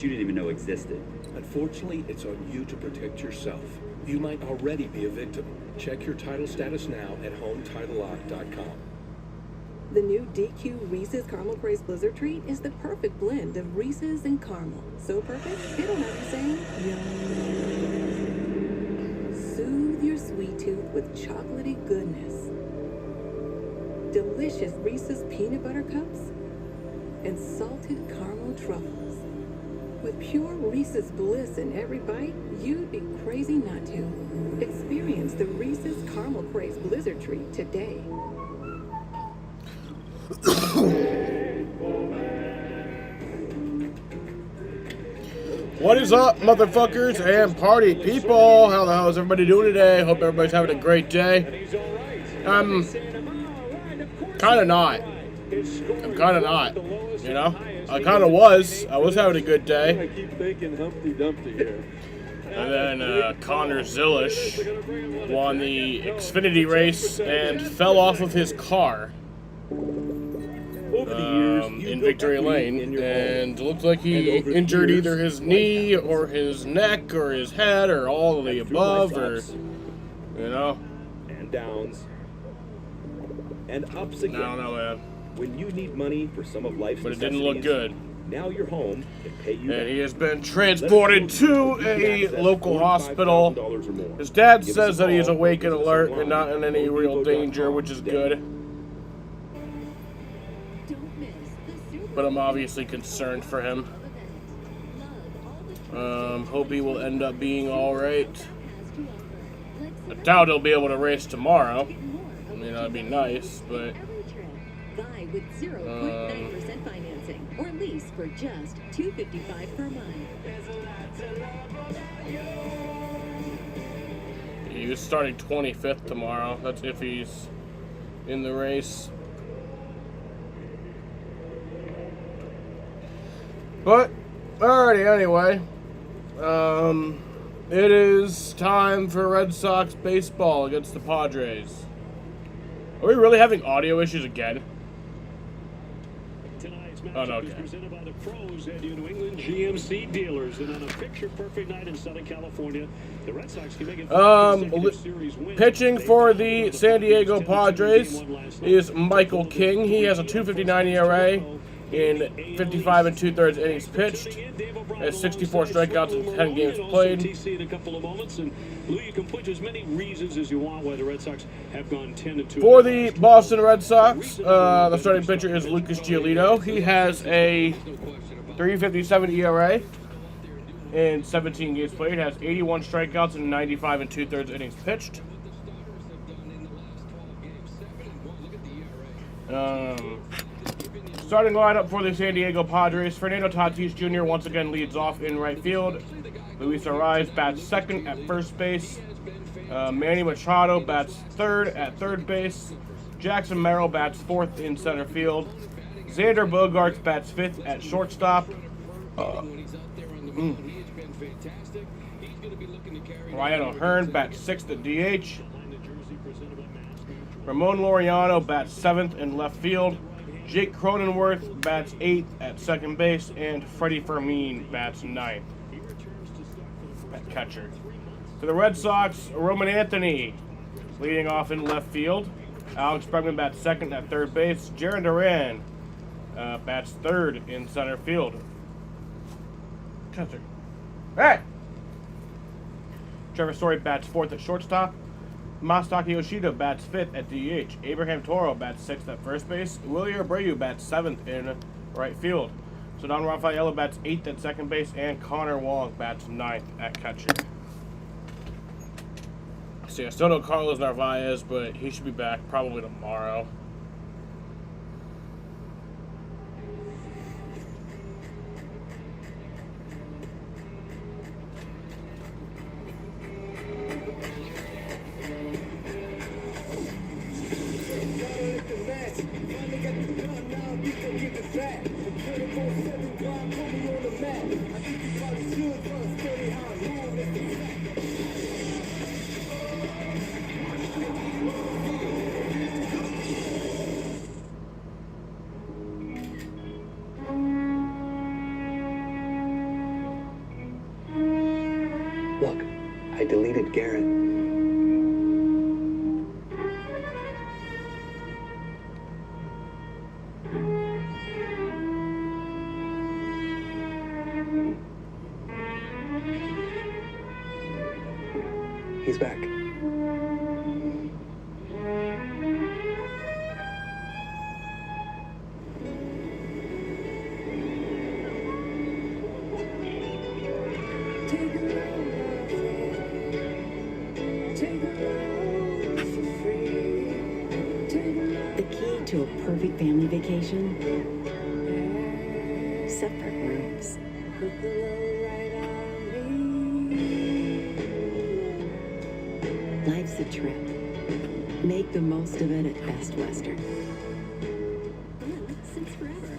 you didn't even know existed. Unfortunately, it's on you to protect yourself. You might already be a victim. Check your title status now at HomeTitleLock.com. The new DQ Reese's Caramel Craze Blizzard Treat is the perfect blend of Reese's and caramel. So perfect, it'll have you saying, yum. Soothe your sweet tooth with chocolatey goodness. Delicious Reese's Peanut Butter Cups and salted caramel truffles. With pure Reese's bliss in every bite, you'd be crazy not to. Experience the Reese's Caramel Craze Blizzard Treat today. What is up, motherfuckers and party people? How the hell is everybody doing today? Hope everybody's having a great day. I'm kind of not. You know? I kind of was. I was having a good day. I keep thinking Humpty Dumpty here. And then Connor Zilish won the Xfinity race and fell off of his car in Victory Lane, and it looked like he injured either his knee or his neck or his head or all of the above, or, you know. And downs. And ups again. I don't know, man. When you need money for some of life's But it didn't look good. Now you're home and pay you. And he has been transported to a local hospital. His dad says that he is awake and alert and not in any real danger, which is good. But I'm obviously concerned for him. Hope he will end up being alright. I doubt he'll be able to race tomorrow. I mean, that'd be nice, but... Buy with 0.9% financing or lease for just $255 per month. He was starting 25th tomorrow. That's if he's in the race. But, alrighty, anyway. It is time for Red Sox baseball against the Padres. Are we really having audio issues again? Tonight's Oh, no, matchup is okay. presented by the pros at New England GMC dealers, and on a picture-perfect night in Southern California, the Red Sox can make it series win. Pitching for the San Diego Padres is Michael King. He has a 2.59 ERA in 55 and 2/3 innings pitched. Has 64 strikeouts in 10 games played. In a couple of moments, and Lou, you can put as many reasons as you want why the Red Sox have gone 10-2. For the Boston Red Sox, the starting pitcher is Lucas Giolito. He has a 3.57 ERA in 17 games played. Has 81 strikeouts and 95 and 2/3 innings pitched. Starting lineup for the San Diego Padres: Fernando Tatis Jr. once again leads off in right field. Luis Arraez bats second at first base. Manny Machado bats third at third base. Jackson Merrill bats fourth in center field. Xander Bogaerts bats fifth at shortstop. Ryan O'Hearn bats sixth at DH. Ramon Laureano bats seventh in left field. Jake Cronenworth bats 8th at second base, and Freddie Fermin bats 9th at catcher. For the Red Sox, Roman Anthony leading off in left field. Alex Bregman bats second at third base. Jarren Duran bats third in center field. Catcher. Hey! Trevor Story bats fourth at shortstop. Masataka Yoshida bats 5th at DH. Abraham Toro bats 6th at first base. Willie Abreu bats 7th in right field. Ceddanne Rafaela bats 8th at second base. And Connor Wong bats 9th at catcher. See, I still know Carlos Narvaez, but he should be back probably tomorrow. Look, I deleted Garrett. He's back. The key to a perfect family vacation? Separate rooms. Life's a trip. Make the most of it at Best Western. Fun since forever.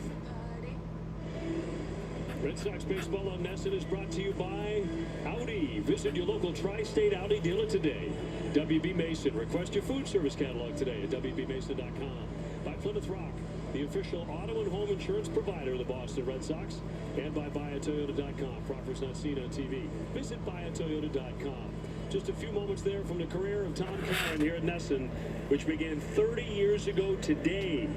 Red Sox baseball on NESN is brought to you by Audi. Visit your local tri-state Audi dealer today. WB Mason. Request your food service catalog today at WBMason.com. By Plymouth Rock, the official auto and home insurance provider of the Boston Red Sox. And by BuyAToyota.com. For offers not seen on TV. Visit BuyAToyota.com. Just a few moments there from the career of Tom Curran here at NESN, which began 30 years ago today.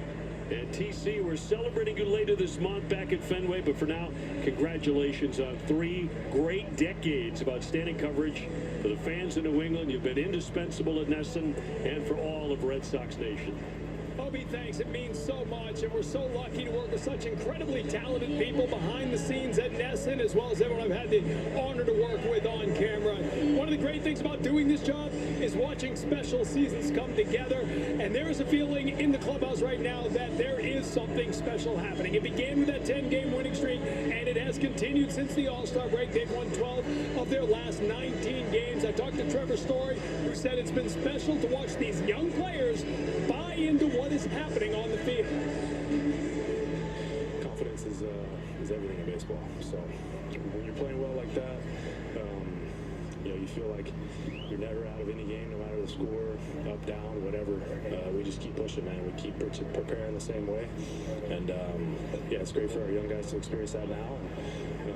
And TC, we're celebrating you later this month back at Fenway, but for now, congratulations on 3 great decades of outstanding coverage for the fans in New England. You've been indispensable at NESN and for all of Red Sox Nation. Obi, thanks. It means so much, and we're so lucky to work with such incredibly talented people behind the scenes at NESN, as well as everyone I've had the honor to work with on camera. One of the great things about doing this job is watching special seasons come together, and there is a feeling in the clubhouse right now that there is something special happening. It began with that 10-game winning streak, and it has continued since the All-Star break. They've won 12 of their last 19 games. I talked to Trevor Story, who said it's been special to watch these young players buy into what is happening on the field. Confidence is everything in baseball. So when you're playing well like that, you feel like you're never out of any game, no matter the score, up, down, whatever. We just keep pushing, man. We keep preparing the same way. And it's great for our young guys to experience that now. And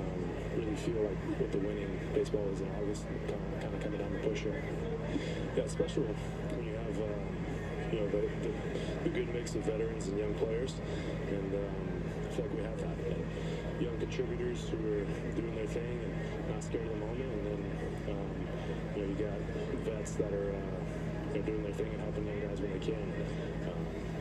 really feel like what the winning baseball is in August, kind of coming down the push here. Yeah, it's special when you have the good mix of veterans and young players, and I feel like we have that. And young contributors who are doing their thing and not scared of the moment, and then you got vets that are doing their thing and helping young guys when they can.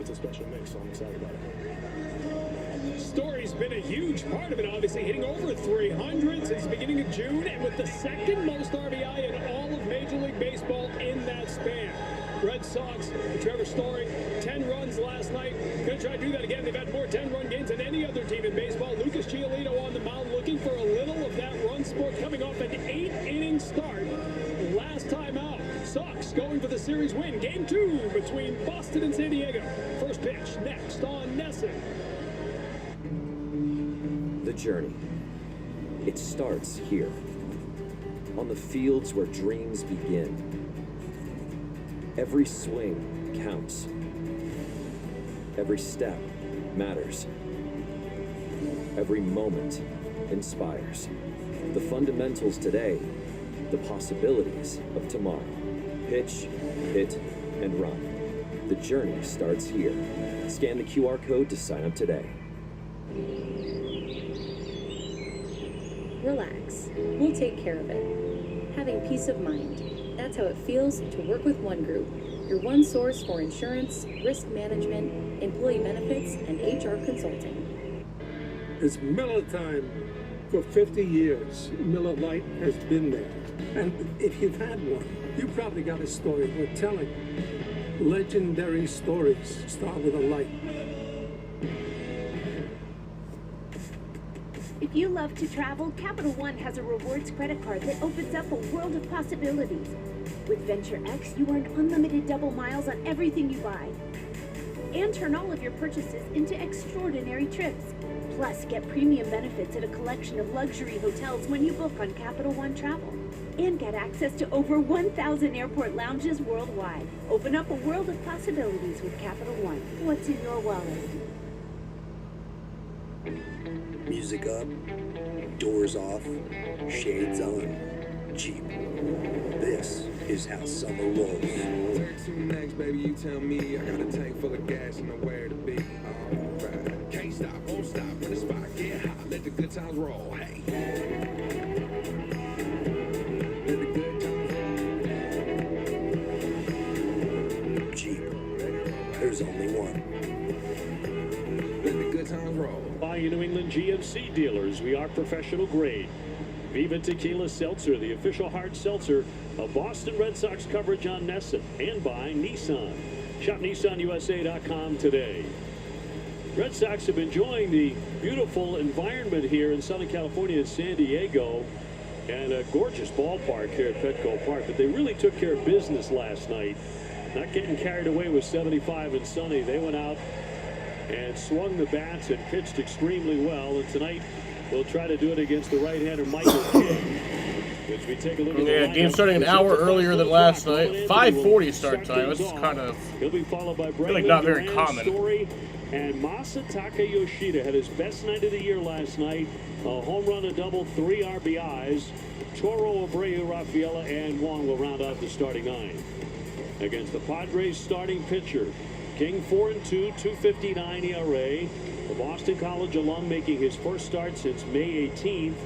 It's a special mix, so I'm excited about it. Story's been a huge part of it, obviously, hitting over 300 since the beginning of June, and with the second most RBI in all of Major League Baseball in that span. Red Sox, Trevor Story, 10 runs last night. Going to try to do that again. They've had more 10-run games than any other team in baseball. Lucas Giolito on the mound looking for a little of that run support, coming off an 8-inning start last time out. Sox going for the series win. Game 2 between Boston and San Diego. First pitch next on NESN. The journey. It starts here, on the fields where dreams begin. Every swing counts. Every step matters. Every moment inspires. The fundamentals today, the possibilities of tomorrow. Pitch, hit, and run. The journey starts here. Scan the QR code to sign up today. Relax. We'll take care of it. Having peace of mind. That's how it feels to work with One Group, your one source for insurance, risk management, employee benefits, and HR consulting. It's Miller time. For 50 years, Miller Lite has been there. And if you've had one, you probably got a story worth telling. Legendary stories start with a light. If you love to travel, Capital One has a rewards credit card that opens up a world of possibilities. With Venture X, you earn unlimited double miles on everything you buy. And turn all of your purchases into extraordinary trips. Plus, get premium benefits at a collection of luxury hotels when you book on Capital One Travel. And get access to over 1,000 airport lounges worldwide. Open up a world of possibilities with Capital One. What's in your wallet? Music up, doors off, shades on. Jeep. This is how summer rolls. Where to next, baby? You tell me. I got a tank full of gas and nowhere to be. Alright. Can't stop, won't stop. When the spot get hot, let the good times roll. Hey. Let the good times roll. Jeep. There's only one. Let the good times roll. By your New England GMC dealers, we are professional grade. Viva Tequila Seltzer, the official hard seltzer of Boston Red Sox coverage on NESN, and by Nissan. Shop NissanUSA.com today. Red Sox have been enjoying the beautiful environment here in Southern California and San Diego, and a gorgeous ballpark here at Petco Park, but they really took care of business last night. Not getting carried away with 75 and sunny. They went out and swung the bats and pitched extremely well, and tonight we'll try to do it against the right-hander Michael King. As we take a look at the game starting an hour earlier than last night. 5:40 start time. This is kind of, he'll be followed by I feel like not very common. Story, and Masataka Yoshida had his best night of the year last night. A home run, a double, 3 RBIs. Toro, Abreu, Rafaela, and Wong will round out the starting 9. Against the Padres starting pitcher, King 4-2, 2.59 ERA. The Boston College alum making his first start since May 18th.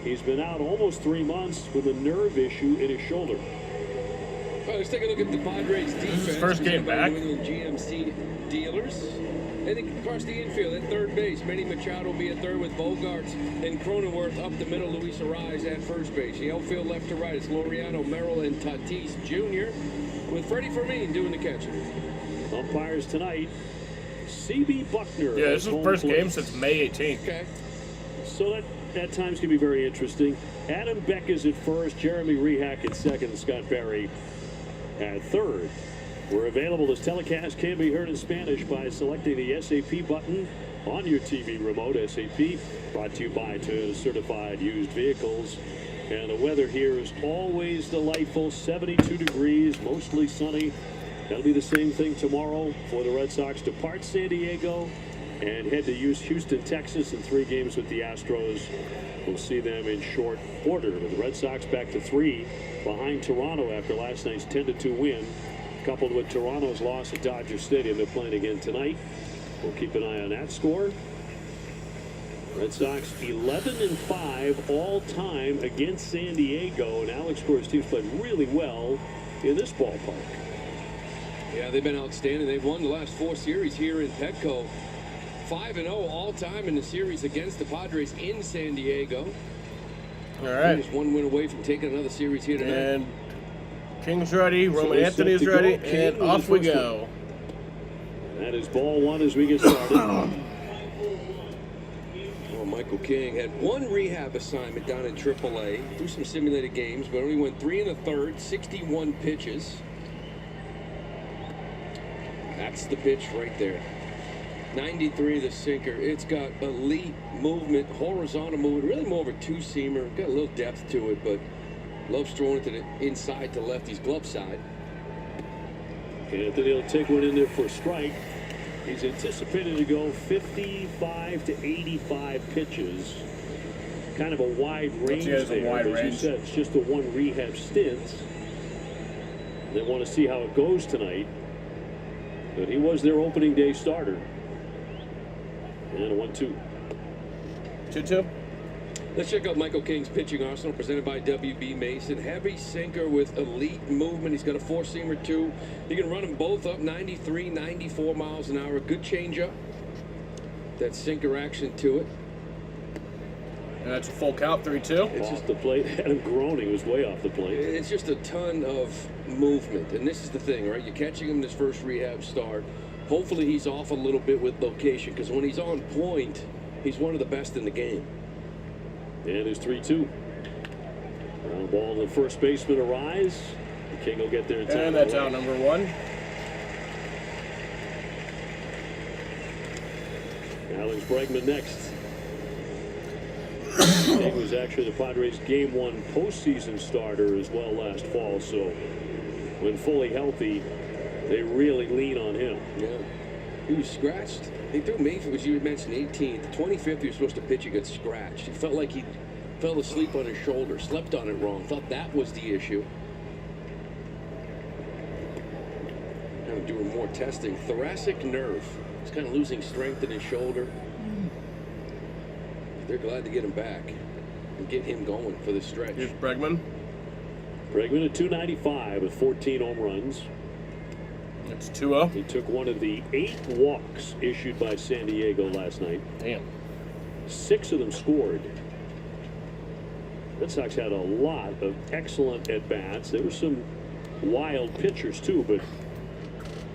He's been out almost 3 months with a nerve issue in his shoulder. Well, let's take a look at the Padres defense. His first game back. New England GMC dealers. And then across the infield at third base, Manny Machado will be at third with Bogarts and Cronenworth up the middle. Luis Arraez at first base. The outfield left to right, it's Laureano, Merrill, and Tatis Jr. with Freddie Fermin doing the catching. Umpires tonight, C.B. Buckner. Yeah, this is the first game since May 18th. Okay. So that time's going to be very interesting. Adam Beck is at first, Jeremy Rehack at second, and Scott Barry at third. We're available as telecast can be heard in Spanish by selecting the SAP button on your TV remote. SAP brought to you by Toyota Certified Used Vehicles. And the weather here is always delightful, 72 degrees, mostly sunny. That'll be the same thing tomorrow for the Red Sox. Depart San Diego and head to Houston, Texas in 3 games with the Astros. We'll see them in short order. The Red Sox back to 3 behind Toronto after last night's 10-2 win, coupled with Toronto's loss at Dodger Stadium. They're playing again tonight. We'll keep an eye on that score. Red Sox 11-5 all time against San Diego, and Alex Cora's team's played really well in this ballpark. Yeah, they've been outstanding. They've won the last 4 series here in Petco. 5-0 all time in the series against the Padres in San Diego. All right. Just 1 win away from taking another series here tonight. And King's ready, Roman Anthony's ready, and off we go. That is ball 1 as we get started. Oh, Michael King had 1 rehab assignment down in AAA. Threw some simulated games, but only went 3 1/3, 61 pitches. That's the pitch right there. 93, the sinker. It's got elite movement, horizontal movement, really more of a 2-seamer. Got a little depth to it, but loves throwing it to the inside to lefty's glove side. Anthony will take one in there for a strike. He's anticipated to go 55 to 85 pitches. Kind of a wide range there. As you said, it's just a 1 rehab stint. They want to see how it goes tonight. But he was their opening day starter. And a 1-2. 2-2. Let's check out Michael King's pitching arsenal presented by WB Mason. Heavy sinker with elite movement. He's got a 4-seamer too. You can run them both up 93, 94 miles an hour. Good changeup. That sinker action to it. And that's a full count, 3-2. It's just the plate. Adam Groening was way off the plate. It's just a ton of movement. And this is the thing, right? You're catching him in his first rehab start. Hopefully he's off a little bit with location, because when he's on point, he's one of the best in the game. And it's 3-2. Ground ball to the first baseman, Arraez. King will get there in time. And that's out number 1. Alex Bregman next. King was actually the Padres' Game 1 postseason starter as well last fall, so when fully healthy, they really lean on him. Yeah. He was scratched. He threw me, as you mentioned, 18th. 25th, he was supposed to pitch. He got scratched. He felt like fell asleep on his shoulder, slept on it wrong, thought that was the issue. Kind of doing more testing. Thoracic nerve. He's kind of losing strength in his shoulder. They're glad to get him back and get him going for the stretch. Here's Bregman. Bregman at 295 with 14 home runs. It's 2-0. He took one of the 8 walks issued by San Diego last night. Damn. 6 of them scored. Red Sox had a lot of excellent at-bats. There were some wild pitchers, too, but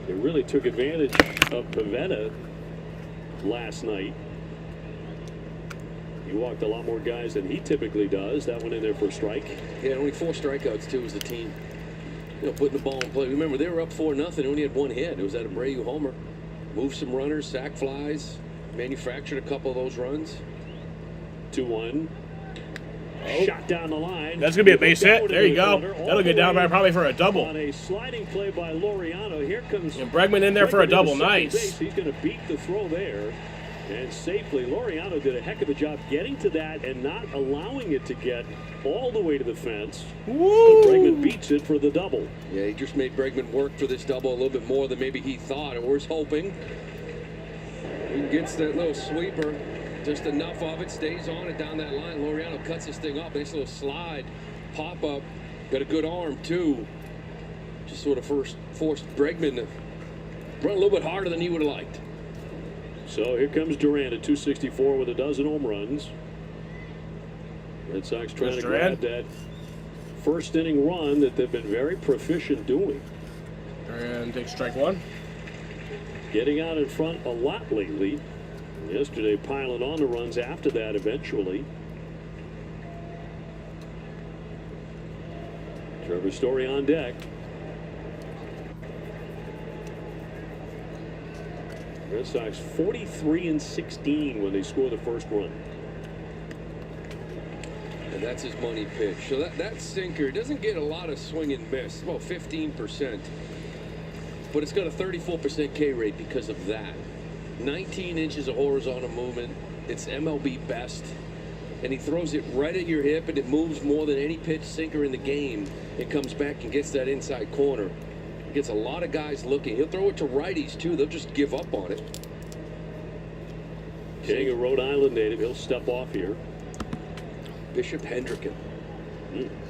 they really took advantage of Pivetta last night. He walked a lot more guys than he typically does. That went in there for a strike. Yeah, only 4 strikeouts, too, as a team. You know, putting the ball in play. Remember, they were up 4-0. Only had 1 hit. It was that Abreu homer. Moved some runners, sack flies, manufactured a couple of those runs. 2-1. Oh. Shot down the line. That's going to be a base hit. There you go. That'll get down by probably for a double. On a sliding play by Laureano. Here comes and Bregman in there for a double. Nice. Base. He's going to beat the throw there. And safely, Laureano did a heck of a job getting to that and not allowing it to get all the way to the fence. Woo! But Bregman beats it for the double. Yeah, he just made Bregman work for this double a little bit more than maybe he thought, or was hoping. He gets that little sweeper, just enough of it, stays on it down that line. Laureano cuts this thing up. Nice little slide, pop up. Got a good arm, too. Just sort of forced Bregman to run a little bit harder than he would have liked. So here comes Duran at 264 with a dozen home runs. Red Sox trying to grab that first inning run that they've been very proficient doing. And takes strike 1. Getting out in front a lot lately. Yesterday piling on the runs after that eventually. Trevor Story on deck. Red Sox 43-16 when they score the first run. And that's his money pitch. So that sinker doesn't get a lot of swing and miss, about 15%. But it's got a 34% K rate because of that. 19 inches of horizontal movement. It's MLB best. And he throws it right at your hip, and it moves more than any pitch sinker in the game. It comes back and gets that inside corner. Gets a lot of guys looking. He'll throw it to righties, too. They'll just give up on it. King, a Rhode Island native, he'll step off here. Bishop Hendricken.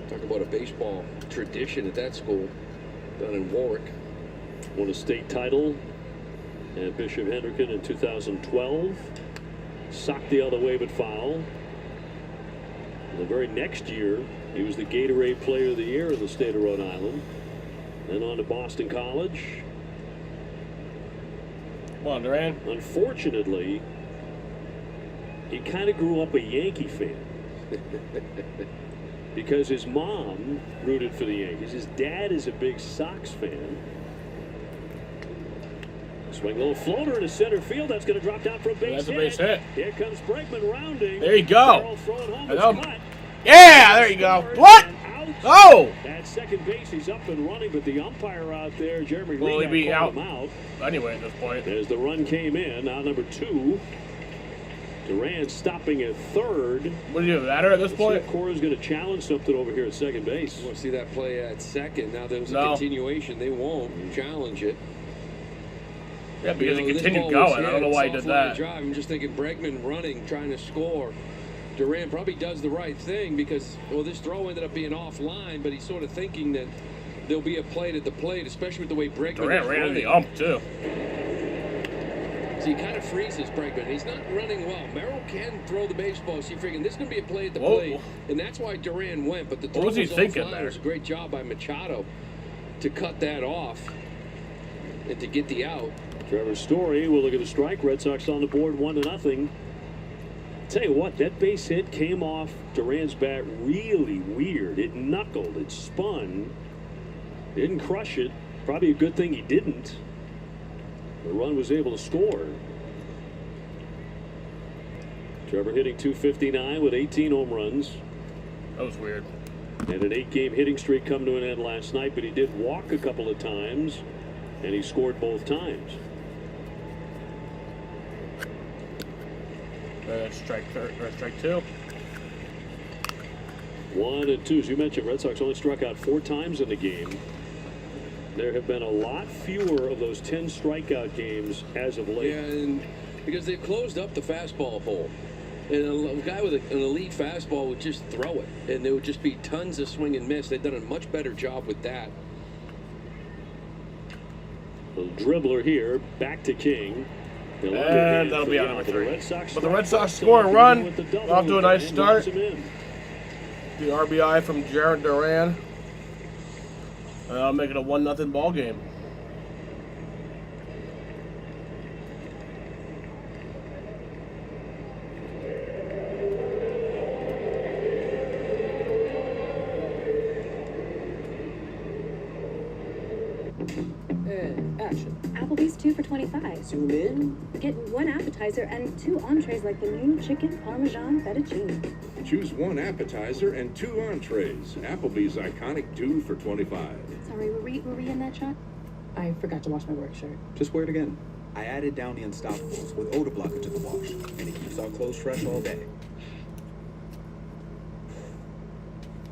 Talk about a baseball tradition at that school down in Warwick. Won a state title at Bishop Hendricken in 2012. Socked the other way but foul. The very next year, he was the Gatorade Player of the Year in the state of Rhode Island. Then on to Boston College. Come on, Duran. Unfortunately, he kind of grew up a Yankee fan. Because his mom rooted for the Yankees. His dad is a big Sox fan. Swing a little floater into center field. That's going to drop down for a base hit. That's a base hit. Here comes Bregman rounding. There you go. Home, yeah, there you go. What? Oh! At second base, he's up and running, but the umpire out there, Jeremy Will he Reed, be called out? him out. Anyway, at this point. As the run came in, out number 2. Duran stopping at third. What do you do, ladder at this point? Cora's going to challenge something over here at second base. You want to see that play at second. Now there's a continuation. They won't challenge it. Yeah, because he continued going. I don't know why he did that. Drive. I'm just thinking Bregman running, trying to score. Duran probably does the right thing because, well, this throw ended up being offline, but he's sort of thinking that there'll be a plate at the plate, especially with the way Bregman Duran ran in the ump, too. So he kind of freezes Bregman. He's not running well. Merrill can throw the baseball, so you're figuring this is going to be a play at the plate, and that's why Duran went. But the throw what was he thinking offline. there? It was a great job by Machado to cut that off and to get the out. Trevor Story will look at the strike. Red Sox on the board 1-0. Tell you what, that base hit came off Duran's bat really weird. It knuckled, it spun, didn't crush it. Probably a good thing he didn't. The run was able to score. Trevor hitting .259 with 18 home runs. That was weird. And an 8-game hitting streak come to an end last night, but he did walk a couple of times, and he scored both times. Strike 2. 1-2. As you mentioned, Red Sox only struck out 4 times in the game. There have been a lot fewer of those 10 strikeout games as of late. Yeah, and because they've closed up the fastball hole. And a guy with an elite fastball would just throw it, and there would just be tons of swing and miss. They've done a much better job with that. Little dribbler here, back to King. And that'll be out number 3. But the Red Sox score score a run. Off to a nice start. The RBI from Jarren Duran. Make it a 1-0 ball game. Action. Applebee's 2 for $25. Zoom in. Get 1 appetizer and 2 entrees like the new chicken parmesan fettuccine. Choose 1 appetizer and 2 entrees. Applebee's iconic 2 for $25. Sorry, were we in that shot? I forgot to wash my work shirt. Just wear it again. I added Downy Unstoppables with odor blocker to the wash, and it keeps our clothes fresh all day.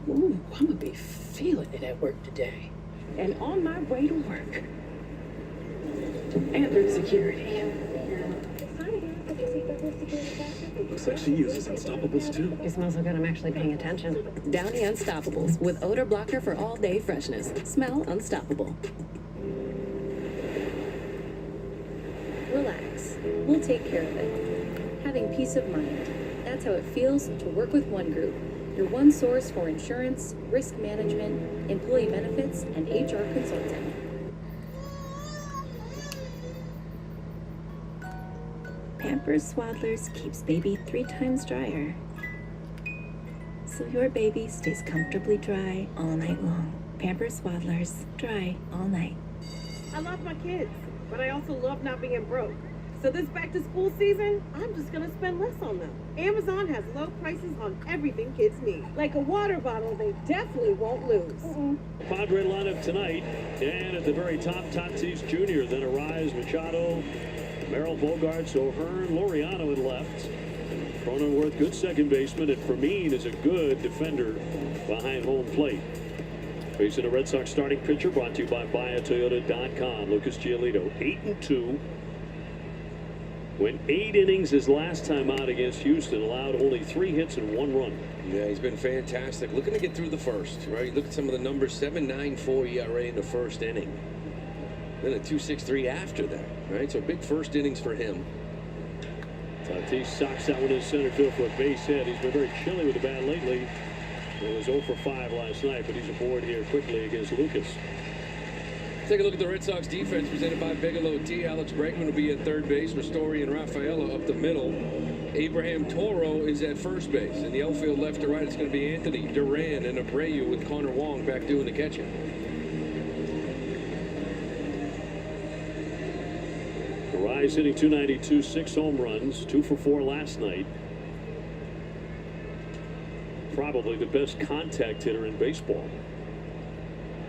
Ooh, I'm gonna be feeling it at work today. And on my way to work. And through security. Looks like she uses Unstoppables too. It smells so good I'm actually paying attention. Downy Unstoppables with odor blocker for all day freshness. Smell unstoppable. Relax. We'll take care of it. Having peace of mind. That's how it feels to work with One Group. Your one source for insurance, risk management, employee benefits, and HR consulting. Pampers Swaddlers keeps baby 3 times drier. So your baby stays comfortably dry all night long. Pampers Swaddlers, dry all night. I love my kids, but I also love not being broke. So this back to school season, I'm just gonna spend less on them. Amazon has low prices on everything kids need. Like a water bottle they definitely won't lose. Padre lineup tonight, and at the very top, Tatis Jr., then Arise, Machado, Merrill, Bogarts, O'Hearn, Laureano in left. Cronenworth, good second baseman, and Fermin is a good defender behind home plate. Facing a Red Sox starting pitcher, brought to you by BuyAToyota.com. Lucas Giolito, 8-2. Went 8 innings his last time out against Houston, allowed only 3 hits and 1 run. Yeah, he's been fantastic. Looking to get through the first, right? Look at some of the numbers, 7.94 ERA in the first inning. Then a 2.63 after that, right? So big first innings for him. Tatis socks that one in center field for a base hit. He's been very chilly with the bat lately. It was 0 for 5 last night, but he's aboard here quickly against Lucas. Take a look at the Red Sox defense presented by Bigelow Tea. Alex Bregman will be at third base. Ristori and Rafaela up the middle. Abraham Toro is at first base. In the outfield left to right, it's going to be Anthony Duran and Abreu with Connor Wong back doing the catching. Arise hitting .292, 6 home runs, 2 for 4 last night. Probably the best contact hitter in baseball.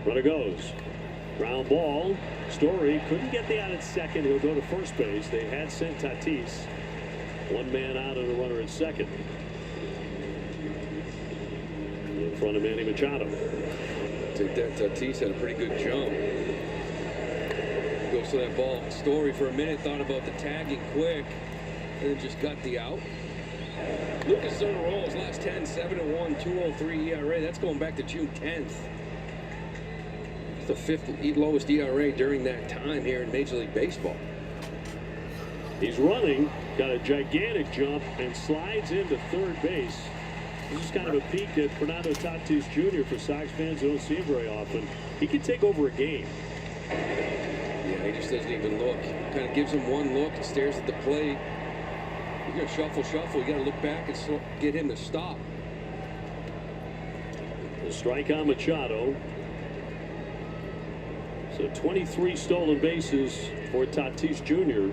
Runner goes. Ground ball. Story couldn't get the out at second. He'll go to first base. They had sent Tatis. 1 man out and a runner at second. In front of Manny Machado. Take that, Tatis had a pretty good jump. Goes to that ball. Story for a minute thought about the tagging quick and then just got the out. Lucas Soto his last 10, 7-1, 2.03 ERA. That's going back to June 10th. The 5th lowest ERA during that time here in Major League Baseball. He's running, got a gigantic jump, and slides into third base. This is kind of a peek at Fernando Tatis Jr. for Sox fans who don't see him very often. He can take over a game. Yeah, he just doesn't even look. Kind of gives him one look and stares at the plate. You're going to shuffle. You got to look back and get him to stop. The strike on Machado. So 23 stolen bases for Tatis Jr.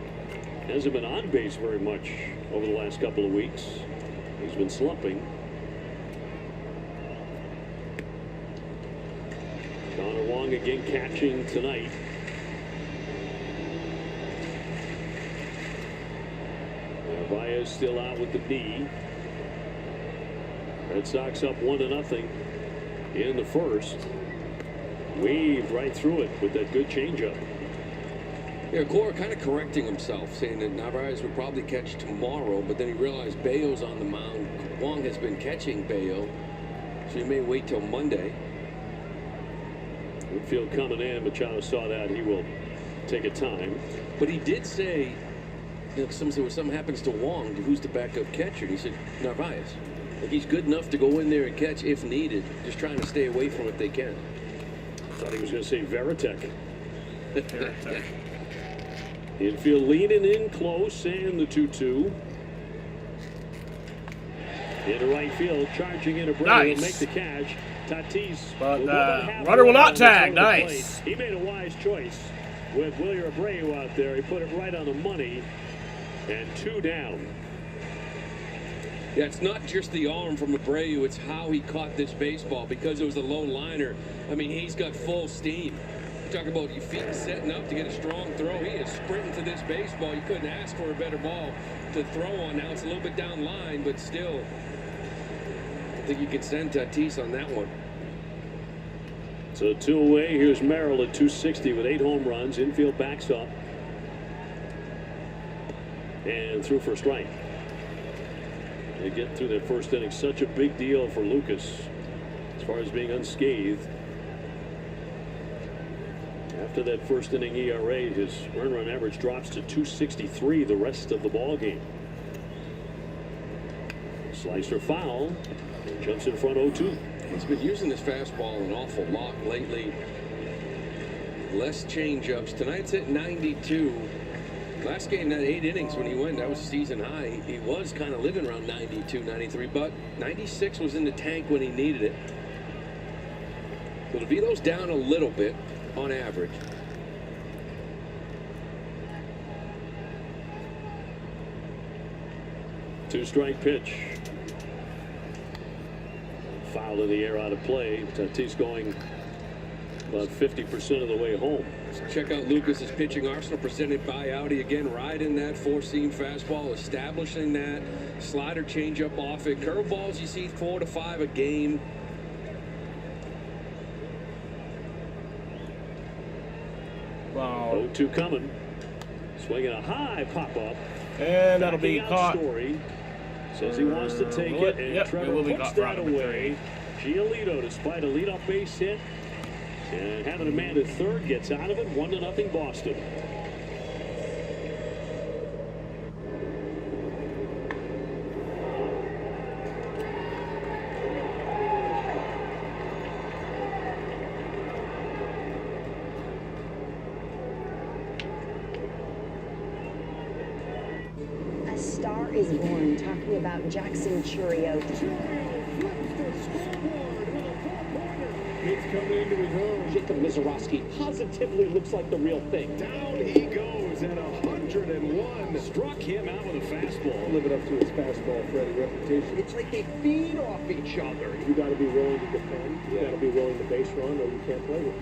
Hasn't been on base very much over the last couple of weeks. He's been slumping. Connor Wong again catching tonight. Baez still out with the knee. Red Sox up 1-0 in the first. Weaved right through it with that good changeup. Yeah, Cora kind of correcting himself, saying that Narvaez would probably catch tomorrow, but then he realized Bayo's on the mound. Wong has been catching Bayo, so he may wait till Monday. Infield coming in, Machado saw that. He will take a time. But he did say, you know, when something happens to Wong, who's the backup catcher? And he said, Narvaez. Like, he's good enough to go in there and catch if needed, just trying to stay away from it if they can. Thought he was going to say Veritek. Infield leaning in close, and the 2-2. Into right field, charging in Abreu will make the catch. Tatis, but runner will not tag. Nice. He made a wise choice with Wilyer Abreu out there. He put it right on the money, and 2 down. Yeah, it's not just the arm from Abreu, it's how he caught this baseball because it was a low liner. I mean, he's got full steam. You talk about your feet setting up to get a strong throw. He is sprinting to this baseball. You couldn't ask for a better ball to throw on. Now it's a little bit down line, but still, I think you could send Tatis on that one. So 2 away. Here's Merrill at 260 with 8 home runs. Infield backs up. And through for a strike. They get through that first inning. Such a big deal for Lucas as far as being unscathed. After that first inning ERA, his run average drops to 263 the rest of the ball game. Slicer foul. Jumps in front 0-2. He's been using his fastball an awful lot lately. Less changeups. Tonight's at 92. Last game, that 8 innings when he went, that was season high. He was kind of living around 92, 93, but 96 was in the tank when he needed it. So the velo's down a little bit on average. Two-strike pitch. Foul in the air, out of play. Tatis going about 50% of the way home. Check out Lucas's pitching arsenal presented by Audi. Again, riding that four-seam fastball, establishing that slider changeup off it. Curveballs, you see 4 to 5 a game. Wow. 0-2 coming. Swinging a high pop-up. And that'll be caught. Story says he wants to take it, and Trevor puts that away. Giolito, despite a leadoff base hit, and having a man at third, gets out of it. 1-0 Boston. A Star is Born, talking about Jackson Churio. It's coming into his own. Jacob Mizorowski positively looks like the real thing. Down he goes at 101. Struck him out with a fastball. Living up to his fastball, Freddie, reputation. It's like they feed off each other. You got to be willing to defend. You got to be willing to base run, or you can't play with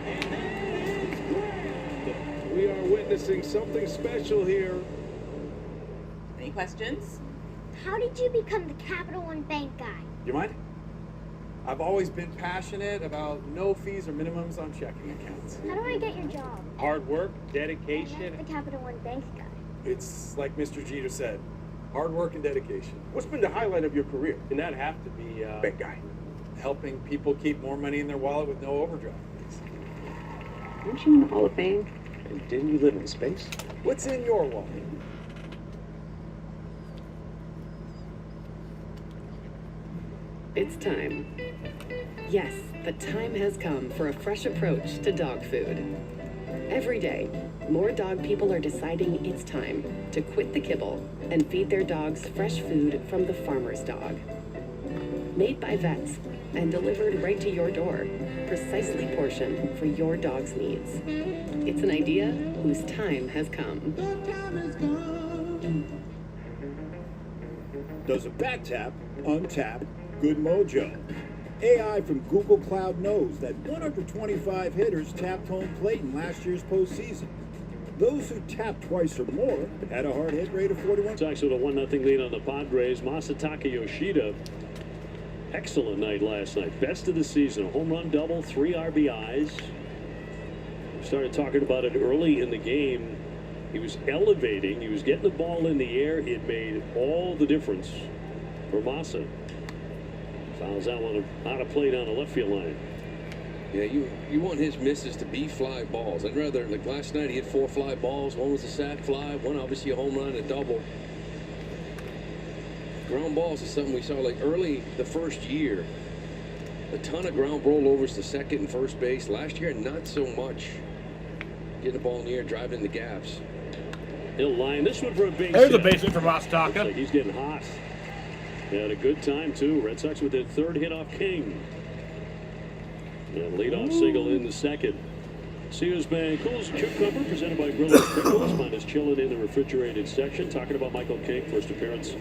it. We are witnessing something special here. Any questions? How did you become the Capital One Bank guy? You mind? I've always been passionate about no fees or minimums on checking accounts. How do I get your job? Hard work, dedication. The Capital One Bank guy. It's like Mr. Jeter said, hard work and dedication. What's been the highlight of your career? Can that have to be bank guy? Helping people keep more money in their wallet with no overdraft. Aren't you in the Hall of Fame? And didn't you live in space? What's in your wallet? It's time. Yes, the time has come for a fresh approach to dog food. Every day, more dog people are deciding it's time to quit the kibble and feed their dogs fresh food from the farmer's dog. Made by vets and delivered right to your door, precisely portioned for your dog's needs. It's an idea whose time has come. Does a bat tap untap Good Mojo? AI from Google Cloud knows that 125 hitters tapped home plate in last year's postseason. Those who tapped twice or more had a hard hit rate of 41. Sox with a 1-0 lead on the Padres. Masataka Yoshida excellent night last night. Best of the season. A home run double, 3 RBIs. We started talking about it early in the game. He was elevating. He was getting the ball in the air. It made all the difference for Massa. Fouls that one out of play down the left field line. Yeah, you want his misses to be fly balls. I'd rather, like last night, he had 4 fly balls. One was a sac fly, one obviously a home run, a double. Ground balls is something we saw like early the first year. A ton of ground rollovers to second and first base. Last year, not so much. Getting the ball in the air, driving the gaps. He'll line this one for a base There's hit. a base hit for Mostaka. Like he's getting hot. They had a good time, too. Red Sox with their 3rd hit off King. And leadoff single in the 2nd. Sears Bank Cool's Cucumber presented by Grill & Pickles. Mine is chilling in the refrigerated section. Talking about Michael King, first appearance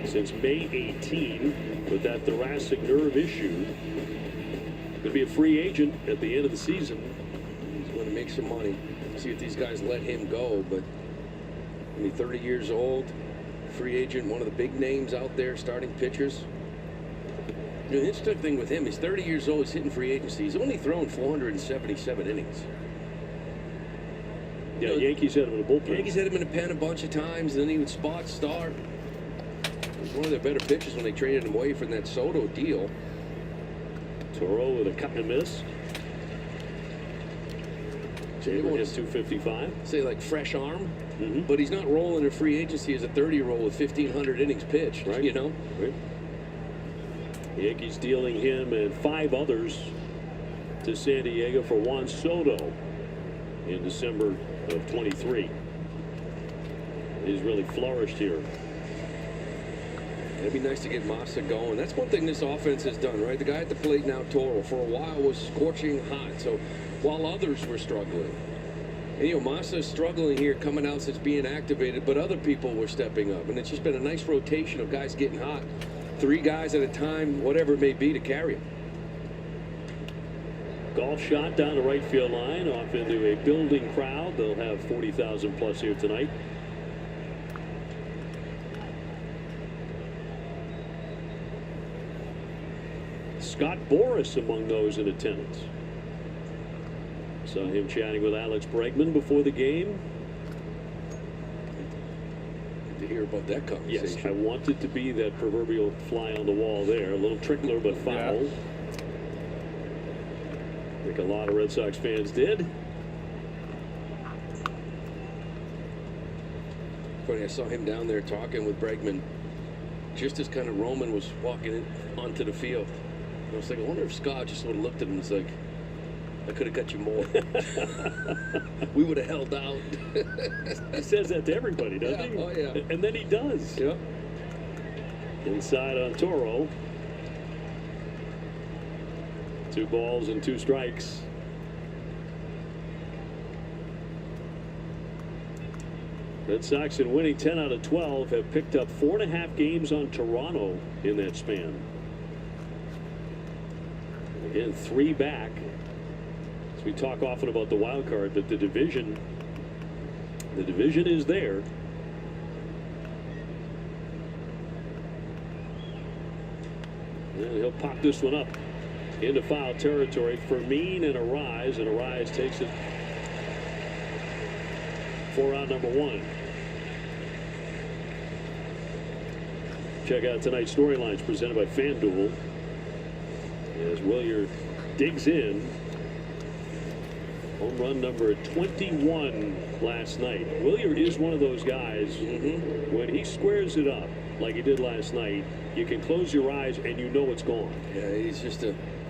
since May 18 with that thoracic nerve issue. Going to be a free agent at the end of the season. He's going to make some money. See if these guys let him go. But I mean, 30 years old, free agent, one of the big names out there, starting pitchers. The interesting thing with him, he's 30 years old, he's hitting free agency. He's only thrown 477 innings. Yeah, Yankees had him in the bullpen. Yankees had him in the pen a bunch of times, and then he would spot start. He was one of their better pitchers when they traded him away from that Soto deal. Toro with a cut and miss. Jaber hits 255. Say like fresh arm, but he's not rolling in free agency as a 30-year-old with 1,500 innings pitched, right? You know? Right. The Yankees dealing him and 5 others to San Diego for Juan Soto in December of 23. He's really flourished here. It'd be nice to get Massa going. That's one thing this offense has done, right? The guy at the plate now, Toro, for a while was scorching hot. So while others were struggling, and you know, Massa's struggling here coming out since being activated, but other people were stepping up. And it's just been a nice rotation of guys getting hot. 3 guys at a time, whatever it may be, to carry him. Golf shot down the right field line off into a building crowd. They'll have 40,000 plus here tonight. Scott Boras among those in attendance. Saw him chatting with Alex Bregman before the game. To hear about that conversation. Yes, I wanted to be that proverbial fly on the wall there. A little trickler, but foul. Yeah. I think a lot of Red Sox fans did. Funny, I saw him down there talking with Bregman just as kind of Roman was walking in onto the field. I was like, I wonder if Scott just sort of looked at him and was like, I could have got you more. We would have held out. He says that to everybody, doesn't he? Oh, yeah. And then he does. Yep. Inside on Toro. 2 balls and 2 strikes. Red Sox, in winning 10 out of 12, have picked up 4.5 games on Toronto in that span. Again, 3 back. We talk often about the wild card, but the division is there. And he'll pop this one up into foul territory. Fermin and Arise takes it for out number 1. Check out tonight's storylines presented by FanDuel as Wilyer digs in. Home run number 21 last night. Wilyer is one of those guys, when he squares it up like he did last night, you can close your eyes and you know it's gone. Yeah, he's just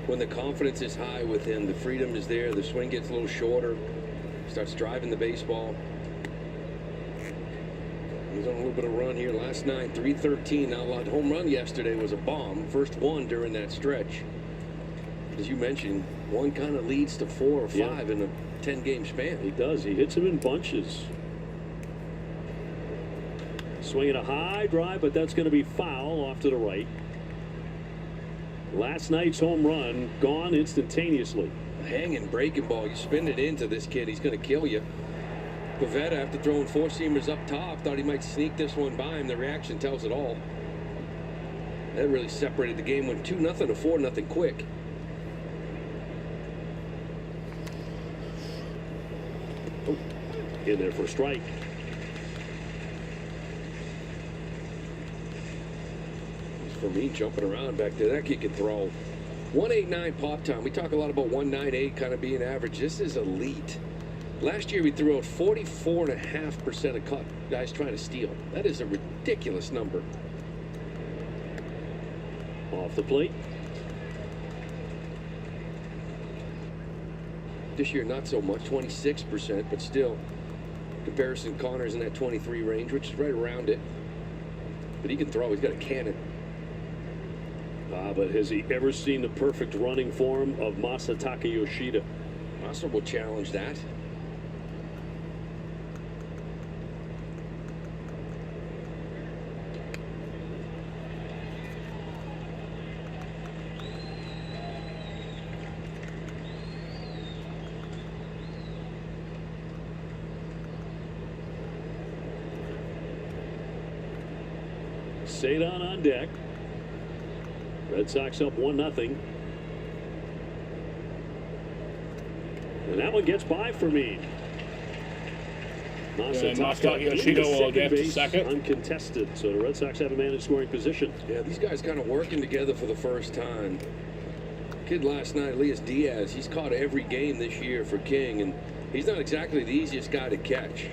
when the confidence is high with him, the freedom is there, the swing gets a little shorter, starts driving the baseball. He's on a little bit of run here last night, 313. Now, a home run yesterday was a bomb, first one during that stretch. As you mentioned, one kind of leads to 4 or 5 in a 10-game span. He does. He hits them in bunches. Swinging a high drive, but that's going to be foul off to the right. Last night's home run gone instantaneously. A hanging breaking ball. You spin it into this kid, he's going to kill you. Pivetta, after throwing 4-seamers up top, thought he might sneak this one by him. The reaction tells it all. That really separated the game. Went 2-0 to 4-0 quick. Oh, in there for a strike. For me, jumping around back there, that kid can throw. 189 pop time. We talk a lot about 198 kind of being average. This is elite. Last year, we threw out 44.5% of cut guys trying to steal. That is a ridiculous number. Off the plate. This year, not so much, 26%, but still, comparison, Connor's in that 23 range, which is right around it. But he can throw. He's got a cannon. But has he ever seen the perfect running form of Masataka Yoshida? Masa will challenge that. Cedon on deck. Red Sox up 1-0. And that one gets by for me. Masataka Yoshida will get to second. Uncontested, so the Red Sox have a man in scoring position. Yeah, these guys kind of working together for the first time. Kid last night, Elias Diaz, he's caught every game this year for King, and he's not exactly the easiest guy to catch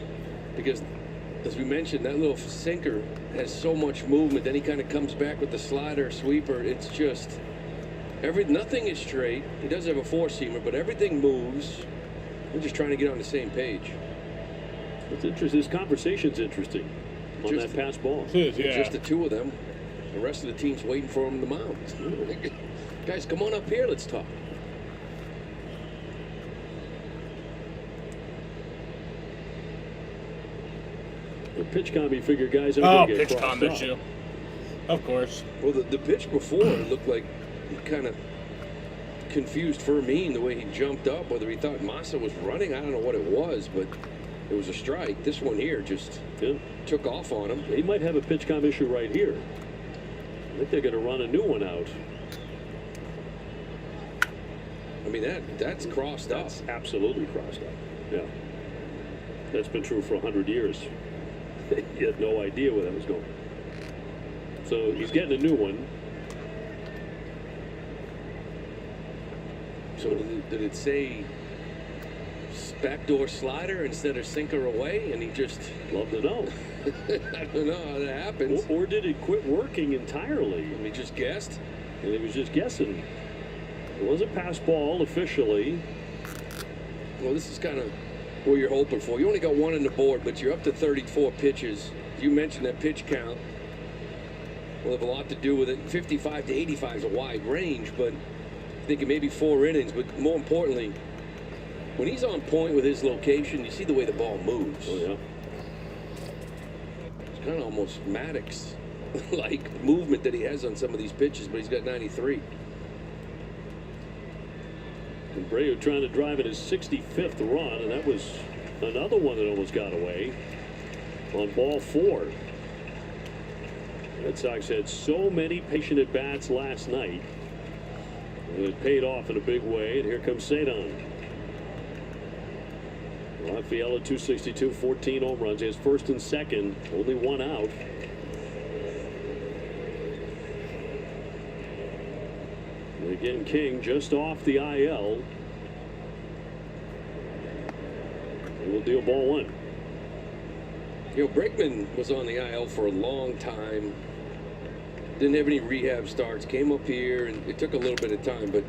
because, as we mentioned, that little sinker has so much movement. Then he kind of comes back with the slider, sweeper. It's just nothing is straight. He does have a four-seamer, but everything moves. We're just trying to get on the same page. It's interesting. This conversation's interesting on that pass ball. It is, yeah. Just the two of them. The rest of the team's waiting for him in the mound. Guys, come on up here. Let's talk. The pitch com, you figure guys are going to get pitch crossed com up. issue. Of course. Well, the pitch before it looked like he kind of confused Fermin the way he jumped up, whether he thought Masa was running. I don't know what it was, but it was a strike. This one here just took off on him. He might have a pitch com issue right here. I think they're going to run a new one out. I mean, that's crossed up. That's absolutely crossed up. Yeah. That's been true for 100 years. He had no idea where that was going. So he's getting a new one. So did it say backdoor slider instead of sinker away? And he just... Love to know. I don't know how that happens. Or did it quit working entirely? And he just guessed? And he was just guessing. It was a pass ball officially. Well, this is kind of what you're hoping for. You only got one on the board, but you're up to 34 pitches. You mentioned that pitch count will have a lot to do with it. 55 to 85 is a wide range, but thinking maybe 4 innings. But more importantly, when he's on point with his location, you see the way the ball moves. Oh, yeah. It's kind of almost Maddox-like movement that he has on some of these pitches, but he's got 93. And Abreu trying to drive in his 65th run, and that was another one that almost got away on ball 4. Red Sox had so many patient at-bats last night, and it paid off in a big way, and here comes Cedon. Rafaela 262, 14 home runs. He has first and second, only one out. And again, King just off the IL. And we'll deal ball 1. You know, Brickman was on the IL for a long time. Didn't have any rehab starts. Came up here, and it took a little bit of time. But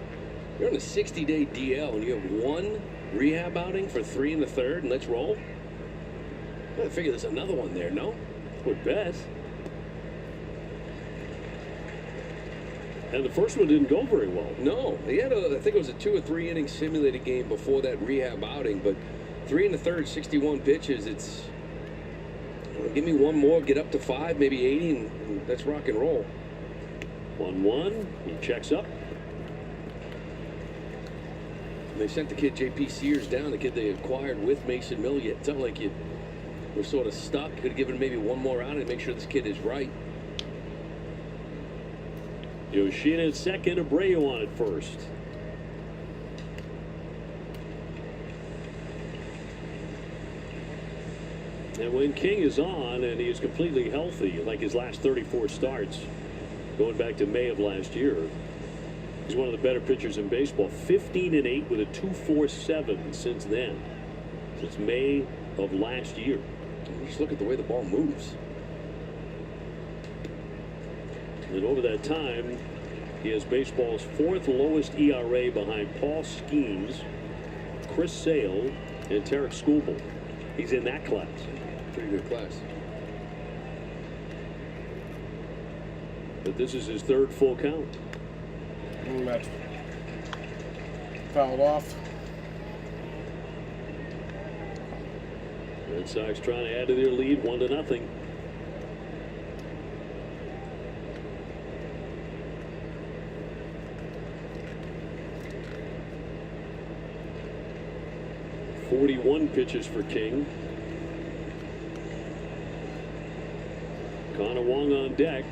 you're on a 60-day DL, and you have one rehab outing for 3 1/3, and let's roll. I figure there's another one there, no? Would bet. And the first one didn't go very well. No, he had I think it was a 2 or 3 inning simulated game before that rehab outing, but 3 1/3, 61 pitches. It's give me one more, get up to 5, maybe 80, and let's rock and roll. 1-1. He checks up. They sent the kid J.P. Sears down, the kid they acquired with Mason Miller. It's not like you were sort of stuck. Could have given him maybe one more out and make sure this kid is right. Yoshida at second, Abreu on at first. And when King is on and he is completely healthy, like his last 34 starts, going back to May of last year, he's one of the better pitchers in baseball. 15-8 with a 2.47 since then, since May of last year. Just look at the way the ball moves. And over that time, he has baseball's 4th lowest ERA behind Paul Skeens, Chris Sale, and Tarek Skubal. He's in that class. Pretty good class. But this is his 3rd full count. That's fouled off. Red Sox trying to add to their lead, 1-0. .41 pitches for King. Connor Wong on deck.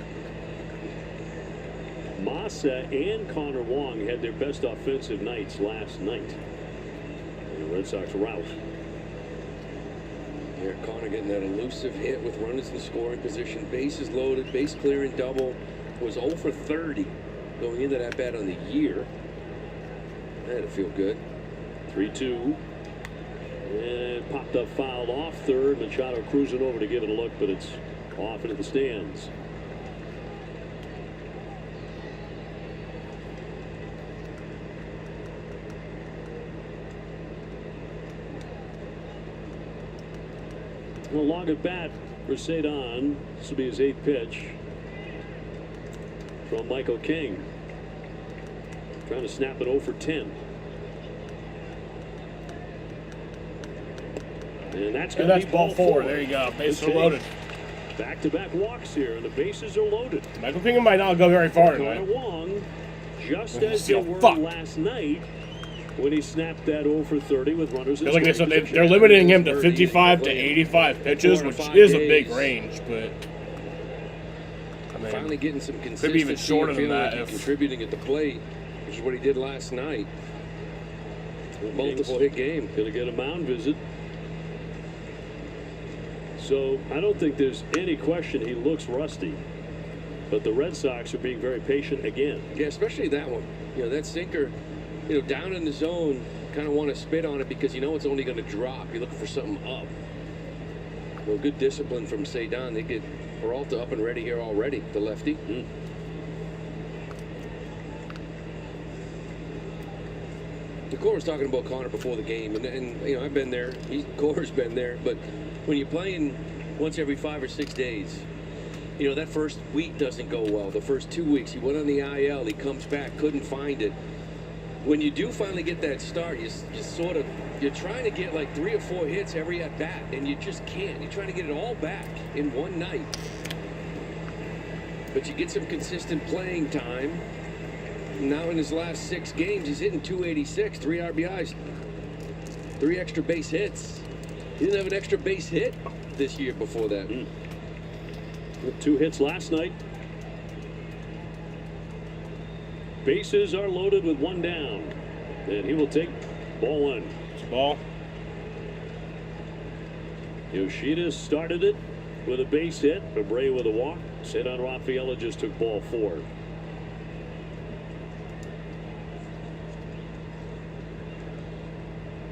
Massa and Connor Wong had their best offensive nights last night. And the Red Sox rout. Yeah, Connor getting that elusive hit with runners in scoring position. Bases loaded, base clearing double. Was 0 for 30 going into that bat on the year. That had to feel good. 3-2. And popped up, fouled off third. Machado cruising over to give it a look, but it's off into the stands. Well, long at bat for Cedon. This will be his 8th pitch from Michael King. Trying to snap it 0 for 10. And that's going to be ball 4. There you go. Bases are loaded. Back-to-back walks here, and the bases are loaded. Michael King might not go very far Connor tonight. Wong, just as they were last night when he snapped that 0 for 30 with runners in like scoring they're limiting him to 55 to 85 pitches, which is a big range, but I mean, finally getting some consistency. Could be even shorter than that. Like contributing at the plate, which is what he did last night. Multiple hit game. Going to get a mound visit. So I don't think there's any question he looks rusty, but the Red Sox are being very patient again. Yeah, especially that one. You know, that sinker, you know, down in the zone, kind of want to spit on it because you know it's only going to drop. You're looking for something up. Well, good discipline from Cedon. They get Peralta up and ready here already, the lefty. Cora was talking about Connor before the game, and you know, I've been there. Cora's been there, but when you're playing once every 5 or 6 days, you know, that first week doesn't go well. The first 2 weeks, he went on the IL, he comes back, couldn't find it. When you do finally get that start, you're trying to get like 3 or 4 hits every at bat, and you just can't. You're trying to get it all back in one night. But you get some consistent playing time. Now in his last 6 games, he's hitting .286, 3 RBIs, 3 extra base hits. He didn't have an extra base hit this year before that. 2 hits last night. Bases are loaded with 1 down. And he will take ball 1. It's ball. Yoshida started it with a base hit. Abreu with a walk. Cedon Rafaela just took ball 4.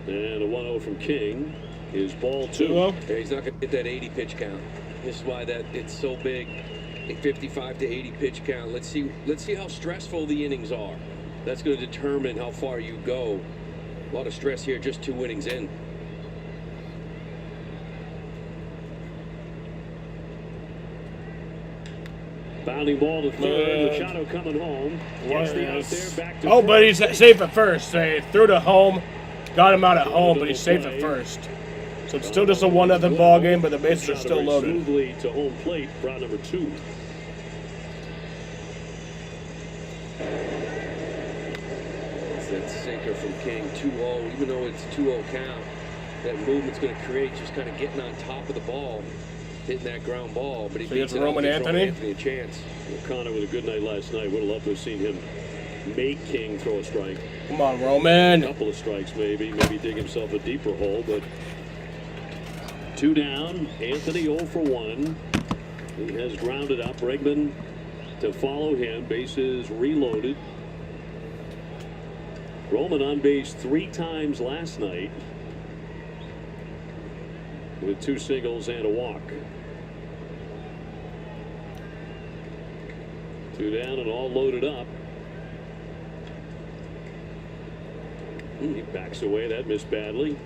And a 1-0 from King is ball 2. Yeah, he's not going to get that 80 pitch count. This is why it's so big. A 55 to 80 pitch count. Let's see how stressful the innings are. That's going to determine how far you go. A lot of stress here, just 2 innings in. Bounding ball to third. Machado coming home. Gets the out there, back to but he's safe at first. They threw to home, got him out at home, but he's safe at first. So it's still just a 1-0 ball game, but the bases are still loaded. Smoothly to home plate, route number 2. It's that sinker from King, 2-0. Even though it's 2-0 count, that movement's going to create just kind of getting on top of the ball. hitting that ground ball, but he So beats it's it Roman out, gives Anthony? a chance. Connor with a good night last night. Would have loved to have seen him make King throw a strike. Come on, Roman. A couple of strikes, maybe dig himself a deeper hole, but 2 down. Anthony 0 for 1. He has grounded up. Bregman to follow him. Bases reloaded. Roman on base 3 times last night with 2 singles and a walk. 2 down and all loaded up. He backs away. That missed badly.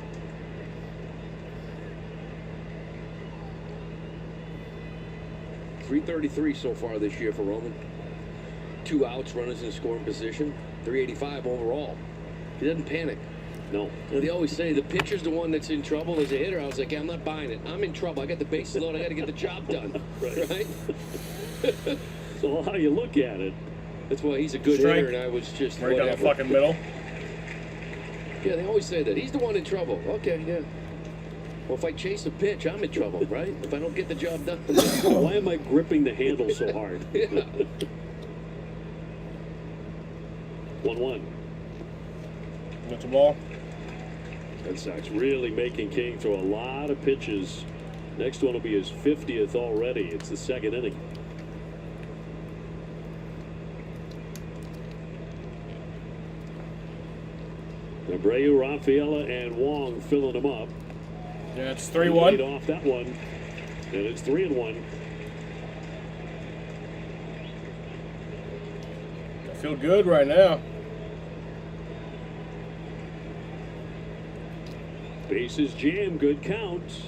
.333 so far this year for Roman. 2 outs, runners in scoring position. .385 overall. He doesn't panic. No. You know, they always say the pitcher's the one that's in trouble as a hitter. I was like, I'm not buying it. I'm in trouble. I got the bases loaded. I got to get the job done. right? So how you look at it. That's why he's a good Strike. hitter, and I was just Right down the whatever. fucking middle. Yeah, they always say that. He's the one in trouble. Okay, yeah. Well, if I chase a pitch, I'm in trouble, right? If I don't get the job done. Why am I gripping the handle so hard? Yeah. 1-1. That's a ball. Red Sox really making King throw a lot of pitches. Next one will be his 50th already. It's the 2nd inning. Abreu, Rafaela, and Wong filling him up. Yeah, it's Lead 3-1. off that one, and it's 3-1. I feel good right now. Bases jammed, good count.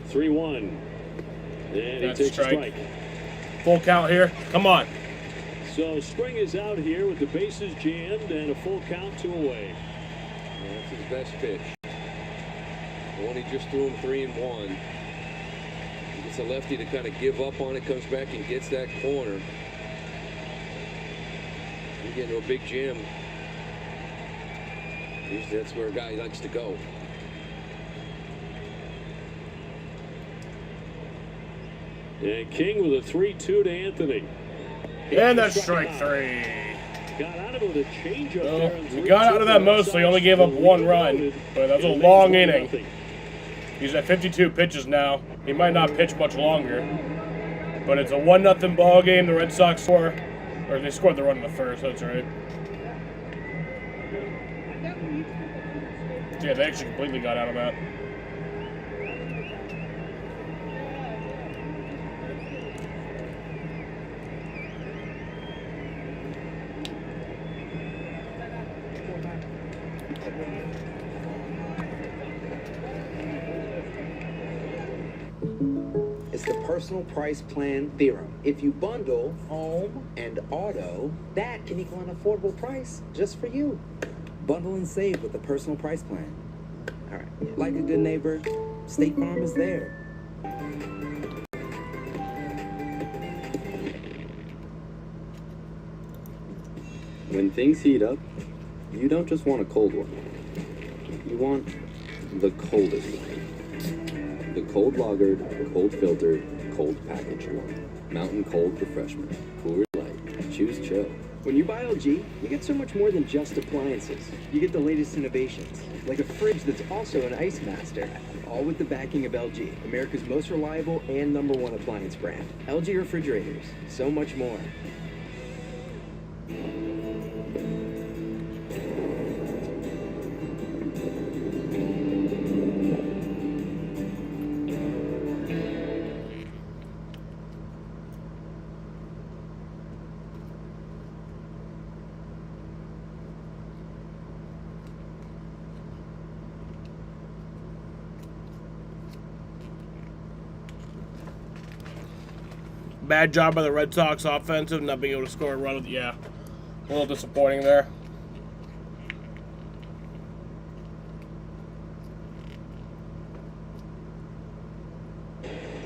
3-1. And he That's takes a strike. strike. Full count here. Come on. So Spring is out here with the bases jammed and a full count, 2 away. That's his best pitch. The one he just threw him 3-1. He gets a lefty to kind of give up on it, comes back and gets that corner. You get into a big jam. Usually that's where a guy likes to go. And King with a 3-2 to Anthony. And that's strike 3. Got out of it with a changeup Well, there. he got out of that mostly. Only gave up 1 run, but that was a long inning. He's at 52 pitches now. He might not pitch much longer, but it's a 1-0 ball game. The Red Sox score, or they scored the run in the first. That's right. Yeah, they actually completely got out of that. It's the personal price plan theorem. If you bundle home and auto, that can equal an affordable price just for you. Bundle and save with the personal price plan. All right. Like a good neighbor, State Farm is there. When things heat up, you don't just want a cold one. You want the coldest one. The cold lagered, cold filtered, cold packaged one. Mountain Cold Refreshment. Coors Light. Choose chill. When you buy LG, you get so much more than just appliances. You get the latest innovations, like a fridge that's also an ice master, all with the backing of LG, America's most reliable and #1 appliance brand. LG refrigerators, so much more. Bad job by the Red Sox offensive, not being able to score a run. Yeah, a little disappointing there.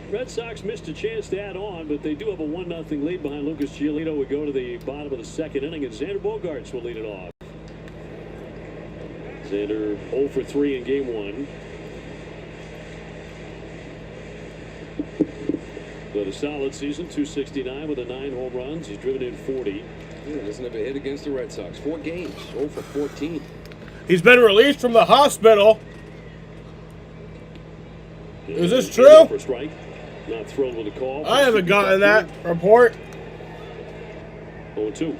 Red Sox missed a chance to add on, but they do have a 1-0 lead behind Lucas Giolito. We go to the bottom of the 2nd inning, and Xander Bogaerts will lead it off. Xander 0 for 3 in game 1. had a solid season, 269 with 9 home runs. He's driven in 40. Yeah, doesn't have a hit against the Red Sox. 4 games, 0 for 14. He's been released from the hospital. Is this true? For strike. Not thrilled with the call. I haven't gotten that report. 0-2.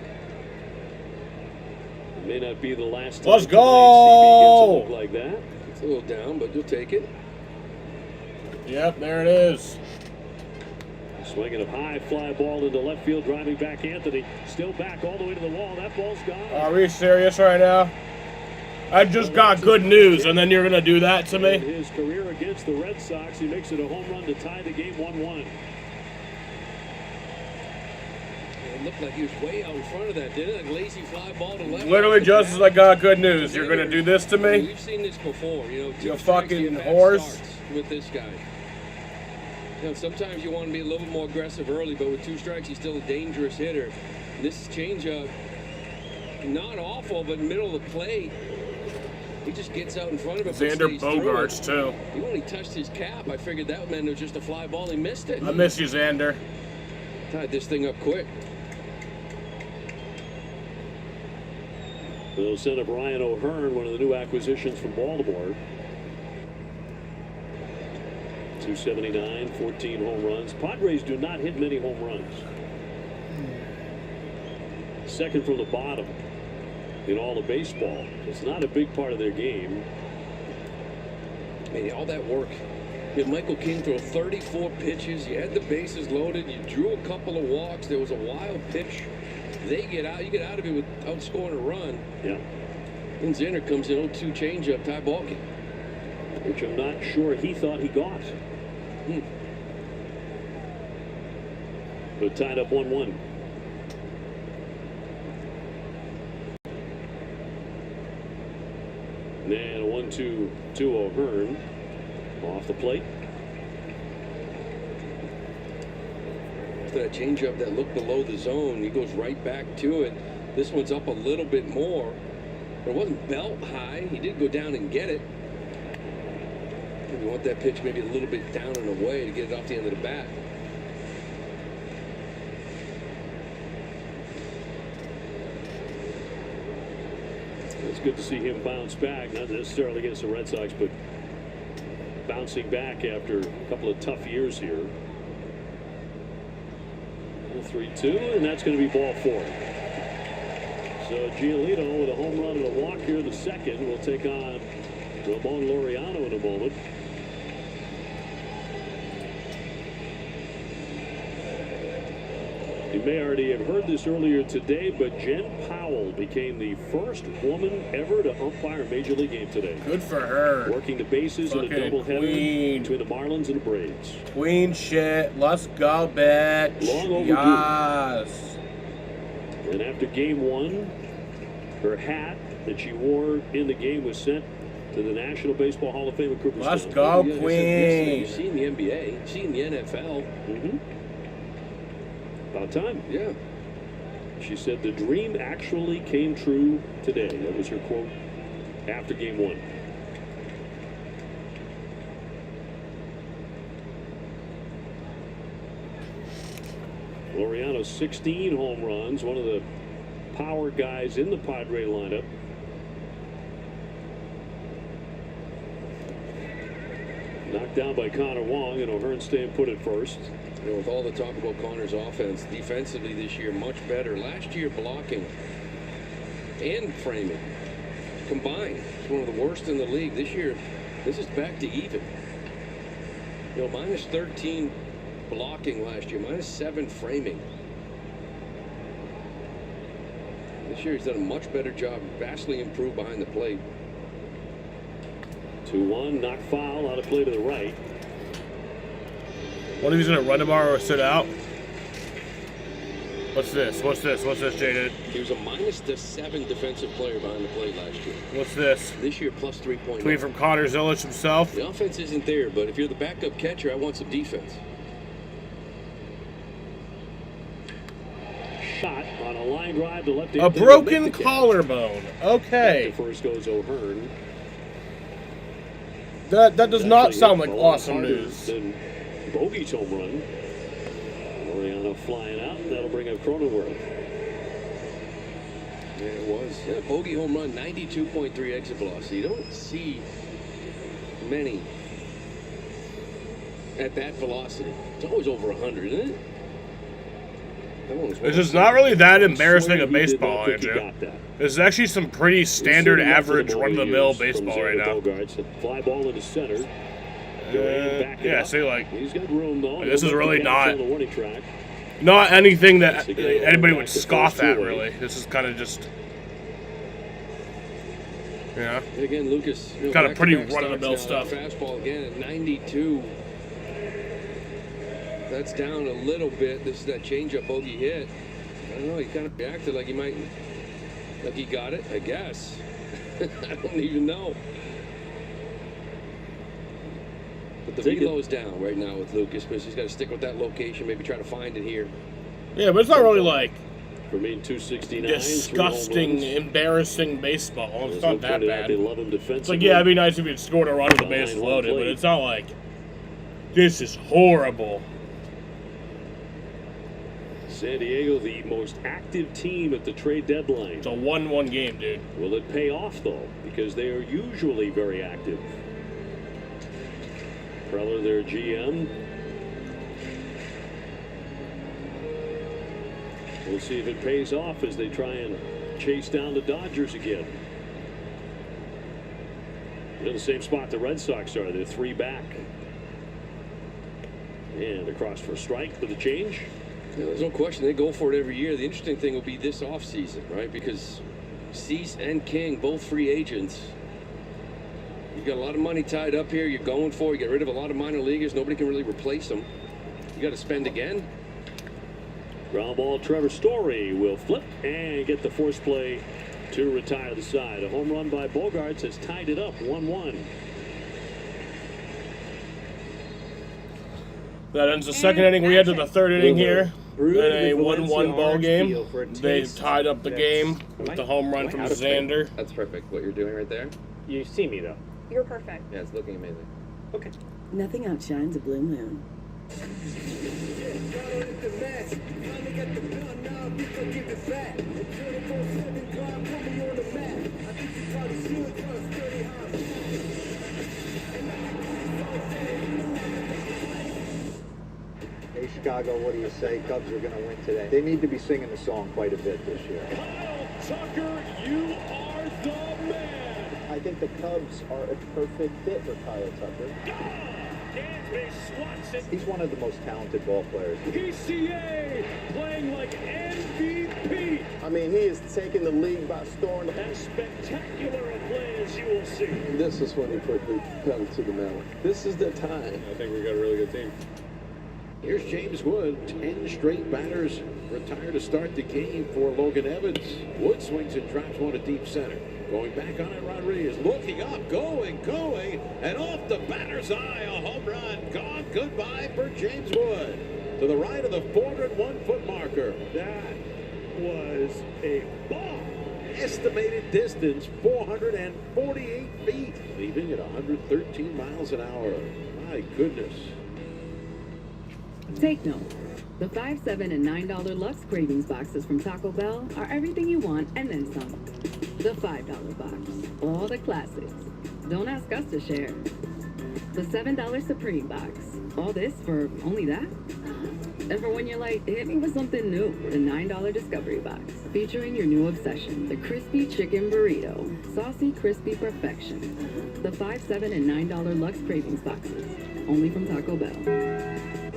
It may not be the last time. Let's go. CB gets a look like that. It's a little down, but you'll take it. Yep, there it is. Swinging a high fly ball into left field, driving back Anthony. Still back all the way to the wall. That ball's gone. Are we serious right now? I just got good news, and then you're going to do that to me? In his career against the Red Sox, he makes it a home run to tie the game 1-1. It looked like he was way out in front of that, didn't it? Like lazy fly ball to left. Literally just as I got good news. You're going to do this to me? We've seen this before. You know, You fucking horse. with this guy. You know, sometimes you want to be a little bit more aggressive early, but with 2 strikes, he's still a dangerous hitter. This changeup, not awful, but middle of the plate. He just gets out in front of it. Xander Bogaerts, too. He only touched his cap. I figured that meant it was just a fly ball. He missed it. I miss you, Xander. Tied this thing up quick. They'll send up Ryan O'Hearn, one of the new acquisitions from Baltimore. 279, 14 home runs. Padres do not hit many home runs. Second from the bottom in all of baseball. It's not a big part of their game. Man, all that work. You had Michael King throw 34 pitches. You had the bases loaded. You drew a couple of walks. There was a wild pitch. They get out. You get out of it without scoring a run. Yeah. And Xander comes in 0-2 changeup, tie ball game. Which I'm not sure he thought he got. But tied up 1-1. And a 1-2 to O'Hearn. Off the plate. After that changeup that looked below the zone, he goes right back to it. This one's up a little bit more. It wasn't belt high. He did go down and get it. You want that pitch maybe a little bit down and away to get it off the end of the bat. It's good to see him bounce back, not necessarily against the Red Sox, but bouncing back after a couple of tough years here. 3-2, and that's going to be ball 4. So Giolito with a home run and a walk here in the second will take on Ramon Laureano in a moment. You may already have heard this earlier today, but Jen Powell became the first woman ever to umpire a Major League game today. Good for her. Working the bases in a doubleheader between the Marlins and the Braves. Queen shit. Let's go, bitch. Long overdue. Yes. And after game 1, her hat that she wore in the game was sent to the National Baseball Hall of Fame in Cooperstown. Let's go, Yeah, Queen. You've seen the NBA, you've seen the NFL. About time. Yeah. She said the dream actually came true today. That was her quote after game 1. Laureano, 16 home runs, one of the power guys in the Padre lineup. Knocked down by Connor Wong, and O'Hearn staying put at first. You know, with all the talk about Connor's offense, defensively this year, much better. Last year, blocking and framing combined, it's one of the worst in the league. This year, this is back to even. You know, minus 13 blocking last year, minus 7 framing. This year, he's done a much better job, vastly improved behind the plate. 2-1, knock foul, out of play to the right. What if he's going to run tomorrow or sit out? What's this? What's this? What's this, Jaded? He was a -7 defensive player behind the plate last year. What's this? This year, plus 3.9. Tweet from Connor Zilic himself. The offense isn't there, but if you're the backup catcher, I want some defense. Shot on a line drive to left. A broken collarbone. Okay. The first goes O'Hearn. That does not sound like awesome news. Than Bogey's home run. Laureano flying out. That'll bring up Cronenworth. Yeah, it was. Yeah, bogey home run, 92.3 exit velocity. You don't see many at that velocity. It's always over 100, isn't it? This is not really that embarrassing of baseball, Andrew. This is actually some pretty standard, average, run-of-the-mill baseball right now. Fly ball into center. Yeah, see, like, He's got room, though. like, this is really not anything that anybody would scoff at, really. This is kind of just, yeah. And again, Lucas, kind of pretty run-of-the-mill stuff. Fastball again at 92. That's down a little bit. This is that changeup bogey hit. I don't know. He kind of reacted like he might, like he got it. I guess. I don't even know. But the velo is down right now with Lucas, because he's got to stick with that location. Maybe try to find it here. Yeah, but it's not really like Remain 269. disgusting, embarrassing baseball. It's not that bad. They love him defensively. It's like, yeah, it'd be nice if you'd scored a run with the bases loaded, but it's not like this is horrible. San Diego, the most active team at the trade deadline. It's a 1-1 game, dude. Will it pay off, though? Because they are usually very active. Preller, their GM. We'll see if it pays off as they try and chase down the Dodgers again. In the same spot the Red Sox are. They're 3 back. And across for a strike with a change. Yeah, there's no question they go for it every year. The interesting thing will be this offseason, right? Because Cease and King, both free agents. You've got a lot of money tied up here. You're going for it. You get rid of a lot of minor leaguers. Nobody can really replace them. You got to spend again. Ground ball, Trevor Story will flip and get the force play to retire the side. A home run by Bogaerts has tied it up 1-1. That ends the second inning. We head to the third inning here. In a 1-1 ball game. They tied up the game with the home run from Xander. That's perfect. What you're doing right there. You see me, though. You're perfect. Yeah, it's looking amazing. Okay. Nothing outshines a blue moon. Hey, Chicago, what do you say? Cubs are going to win today. They need to be singing the song quite a bit this year. Tucker, you are the man. I think the Cubs are a perfect fit for Kyle Tucker. He's one of the most talented ball players. PCA playing like MVP. I mean, he is taking the league by storm. As spectacular a play as you will see. This is when you put the pedal to the metal. This is the time. I think we got a really good team. Here's James Wood. 10 straight batters retire to start the game for Logan Evans. Wood swings and drops one to deep center. Going back on it, Rodriguez looking up, going, and off the batter's eye, a home run. Gone. Goodbye for James Wood. To the right of the 401-foot marker. That was a bomb. Estimated distance, 448 feet, leaving at 113 miles an hour. My goodness. Take note. The $5, $7, and $9 Lux Cravings boxes from Taco Bell are everything you want and then some. The $5 box, all the classics. Don't ask us to share. The $7 Supreme box, all this for only that? And for when you're like, hit me with something new, the $9 Discovery box, featuring your new obsession, the Crispy Chicken Burrito, saucy crispy perfection. The $5, $7, and $9 Lux Cravings boxes, only from Taco Bell.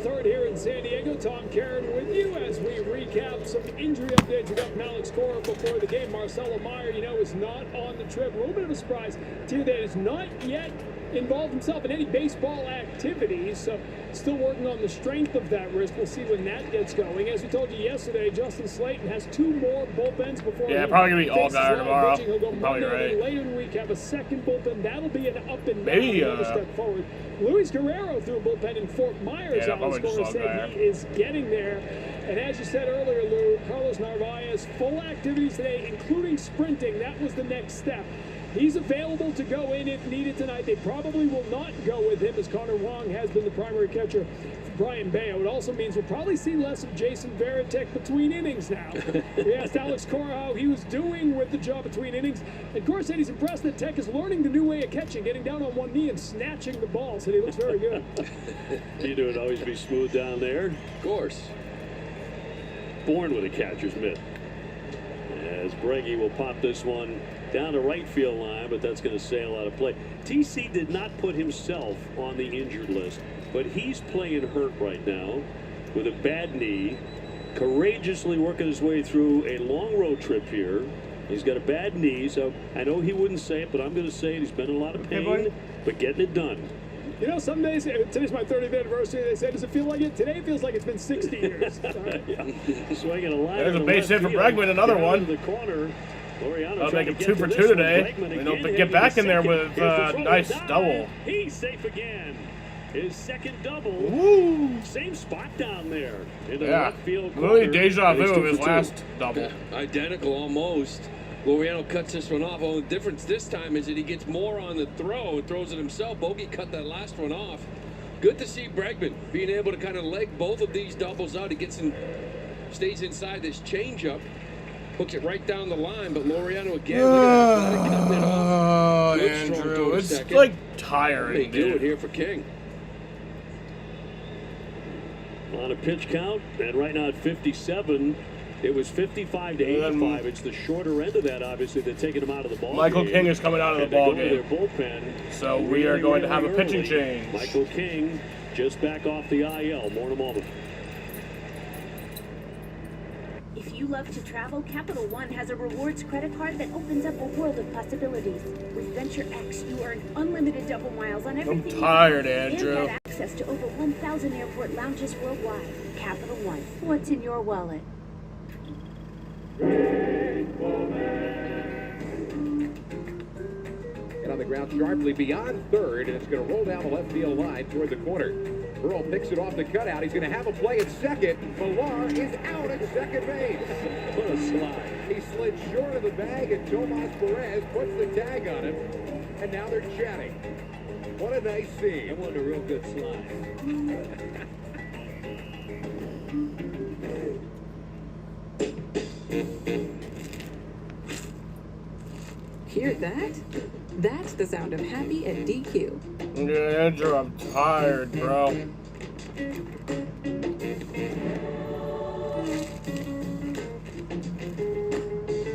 Third here in San Diego, Tom Karen with you as we recap some injury updates. We got from Alex Cora before the game. Marcelo Meyer, is not on the trip. A little bit of a surprise to you that is not yet involved himself in any baseball activities. So still working on the strength of that wrist. We'll see when that gets going. As we told you yesterday, Justin Slayton has 2 more bullpens before yeah, probably going to be all guy tomorrow. He'll go probably Monday, right. Later in the week, have a second bullpen. That'll be an up and down. Maybe step forward. Luis Guerrero threw a bullpen in Fort Myers. Alex Cora said he is getting there. And as you said earlier, Lou, Carlos Narvaez, full activities today, including sprinting. That was the next step. He's available to go in if needed tonight. They probably will not go with him as Connor Wong has been the primary catcher for Brian Bayo. It also means we'll probably see less of Jason Varitek between innings now. We asked Alex Cora how he was doing with the job between innings. And Cora said he's impressed that Tech is learning the new way of catching, getting down on one knee and snatching the ball. Said he looks very good. You do it always be smooth down there. Of course. Born with a catcher's mitt. As Breggy will pop this one down the right field line, but that's going to sail out of play. TC did not put himself on the injured list, but he's playing hurt right now with a bad knee, courageously working his way through a long road trip here. He's got a bad knee, so I know he wouldn't say it, but I'm going to say it. He's been in a lot of pain, but getting it done. You know, some days, today's my 30th anniversary, they say, does it feel like it? Today it feels like it's been 60 years. Swinging a line. There's a base hit for Bregman, another one. The corner. I'll make him 2 for 2 today. And he'll get back in there with a nice double. He's safe again. His second double. Woo! Same spot down there. In the Yeah, left field literally corner. deja vu He's of 2 his for 2. last double. Identical almost. Laureano cuts this one off. Only difference this time is that he gets more on the throw and throws it himself. Bogey cut that last one off. Good to see Bregman being able to kind of leg both of these doubles out. He gets in, stays inside this changeup, hooks it right down the line. But Laureano again, look at that, cutting it off. Good strong Andrew, throw to it's second. like tiring, They do dude. it here for King. On a pitch count, and right now at 57, it was 55 to 85. It's the shorter end of that, obviously. They're taking him out of the ball Michael game. King is coming out of the And they ball go to game. their bullpen. So we are going to have a pitching early. change. Michael King just back off the IL. More in a moment. If you love to travel, Capital One has a rewards credit card that opens up a world of possibilities. With Venture X, you earn unlimited double miles on everything. I'm tired, you buy, Andrew. And get access to over 1,000 airport lounges worldwide. Capital One. What's in your wallet? And on the ground sharply beyond third, and it's going to roll down the left field line toward the corner. Burrell picks it off the cutout. He's going to have a play at second. Millar is out at second base. What a slide. He slid short of the bag, and Tomas Perez puts the tag on him. And now they're chatting. What a nice scene. That wasn't a real good slide. Hear that? That's the sound of happy at DQ. Yeah, Andrew, I'm tired, bro.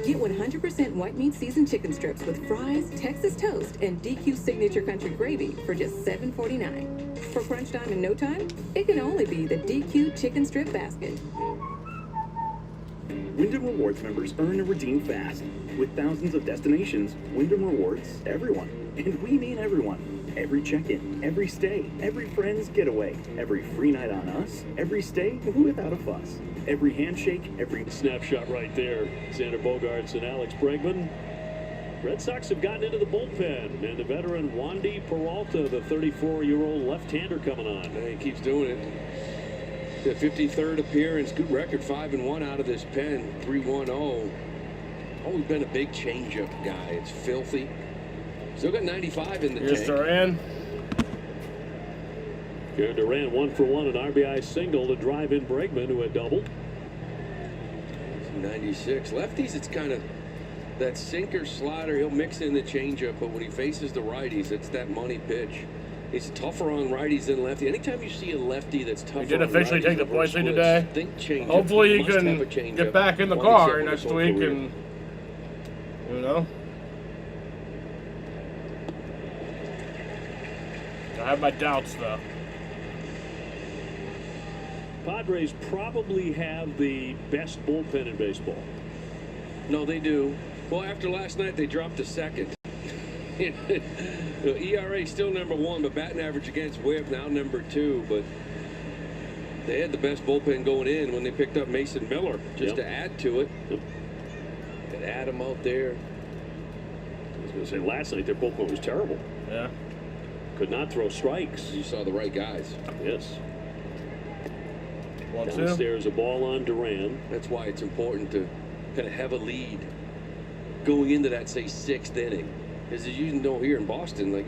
Get 100% white meat seasoned chicken strips with fries, Texas toast, and DQ signature country gravy for just $7.49. For crunch time in no time, it can only be the DQ chicken strip basket. Wyndham Rewards members earn and redeem fast. With thousands of destinations, Wyndham Rewards everyone. And we mean everyone. Every check-in, every stay, every friend's getaway, every free night on us, every stay without a fuss, every handshake, every Snapshot right there. Xander Bogaerts and Alex Bregman. Red Sox have gotten into the bullpen, and the veteran Wandy Peralta, the 34-year-old left-hander, coming on. He keeps doing it. The 53rd appearance, good record, 5-1 out of this pen, 3-1-0. Always been a big changeup guy. It's filthy. Still got 95 in the Here's tank. Duran. Here Duran 1 for 1, an RBI single to drive in Bregman, who had doubled. 96. Lefties, it's kind of that sinker slider. He'll mix in the changeup, but when he faces the righties, it's that money pitch. He's tougher on righties than lefty. Anytime you see a lefty that's tougher, He did on officially righties take the over points lead splits, today. think changeup. Hopefully he Must have a can changeup. get back in the 27 car his next whole week career. and, you know. I have my doubts, though. Padres probably have the best bullpen in baseball. No, they do. Well, after last night, they dropped to second. ERA still number 1, but batting average against WHIP now number 2. But they had the best bullpen going in when they picked up Mason Miller just to add to it. And Adam out there. I was going to say, last night their bullpen was terrible. Yeah. Could not throw strikes. You saw the right guys. Yes. 1-2. Downstairs, a ball on Duran. That's why it's important to kind of have a lead going into that, say, 6th inning. is as you know here in Boston, like,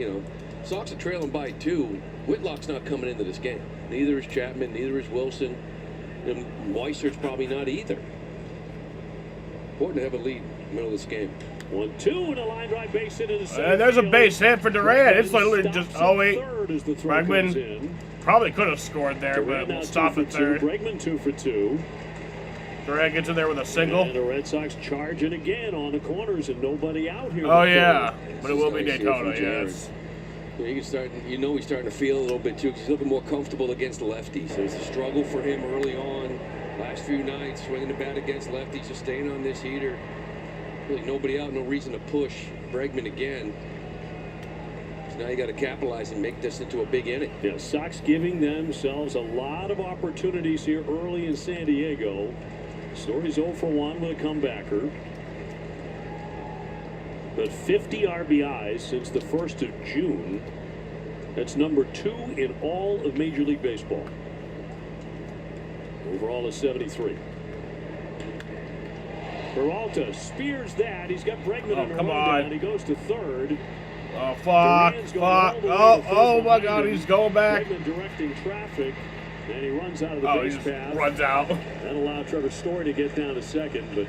Sox are trailing by 2. Whitlock's not coming into this game. Neither is Chapman, neither is Wilson. And Weisser's probably not either. Important to have a lead in the middle of this game. 1-2 and a line drive base hit into the center. And there's a field. base hit for Durant. It's literally just, oh wait, Third as the throw comes in. Bregman probably could have scored there, Durant but we'll now stop 2 at for 2. third. Bregman 2 for 2. Durant gets in there with a single. And the Red Sox charging again on the corners and nobody out here. Oh yeah, This but it is will be nice here Daytona, from Jared. yes. He's starting to feel a little bit too, because he's looking more comfortable against lefties. So it's a struggle for him early on. Last few nights, swinging the bat against lefties, just staying on this heater. Really nobody out, no reason to push Bregman again. So now you got to capitalize and make this into a big inning. Yeah, Sox giving themselves a lot of opportunities here early in San Diego. Story's 0 for 1 with a comebacker. But 50 RBIs since the 1st of June. That's number 2 in all of Major League Baseball. Overall is 73. Peralta spears that. He's got Bregman on a come rundown. on. He goes to third. Oh, fuck, Durant's going all fuck. the way to third Oh my behind God, him. he's going back. Bregman directing traffic. And he runs out of the Oh, he base just path. runs out. That allowed Trevor Story to get down to second, but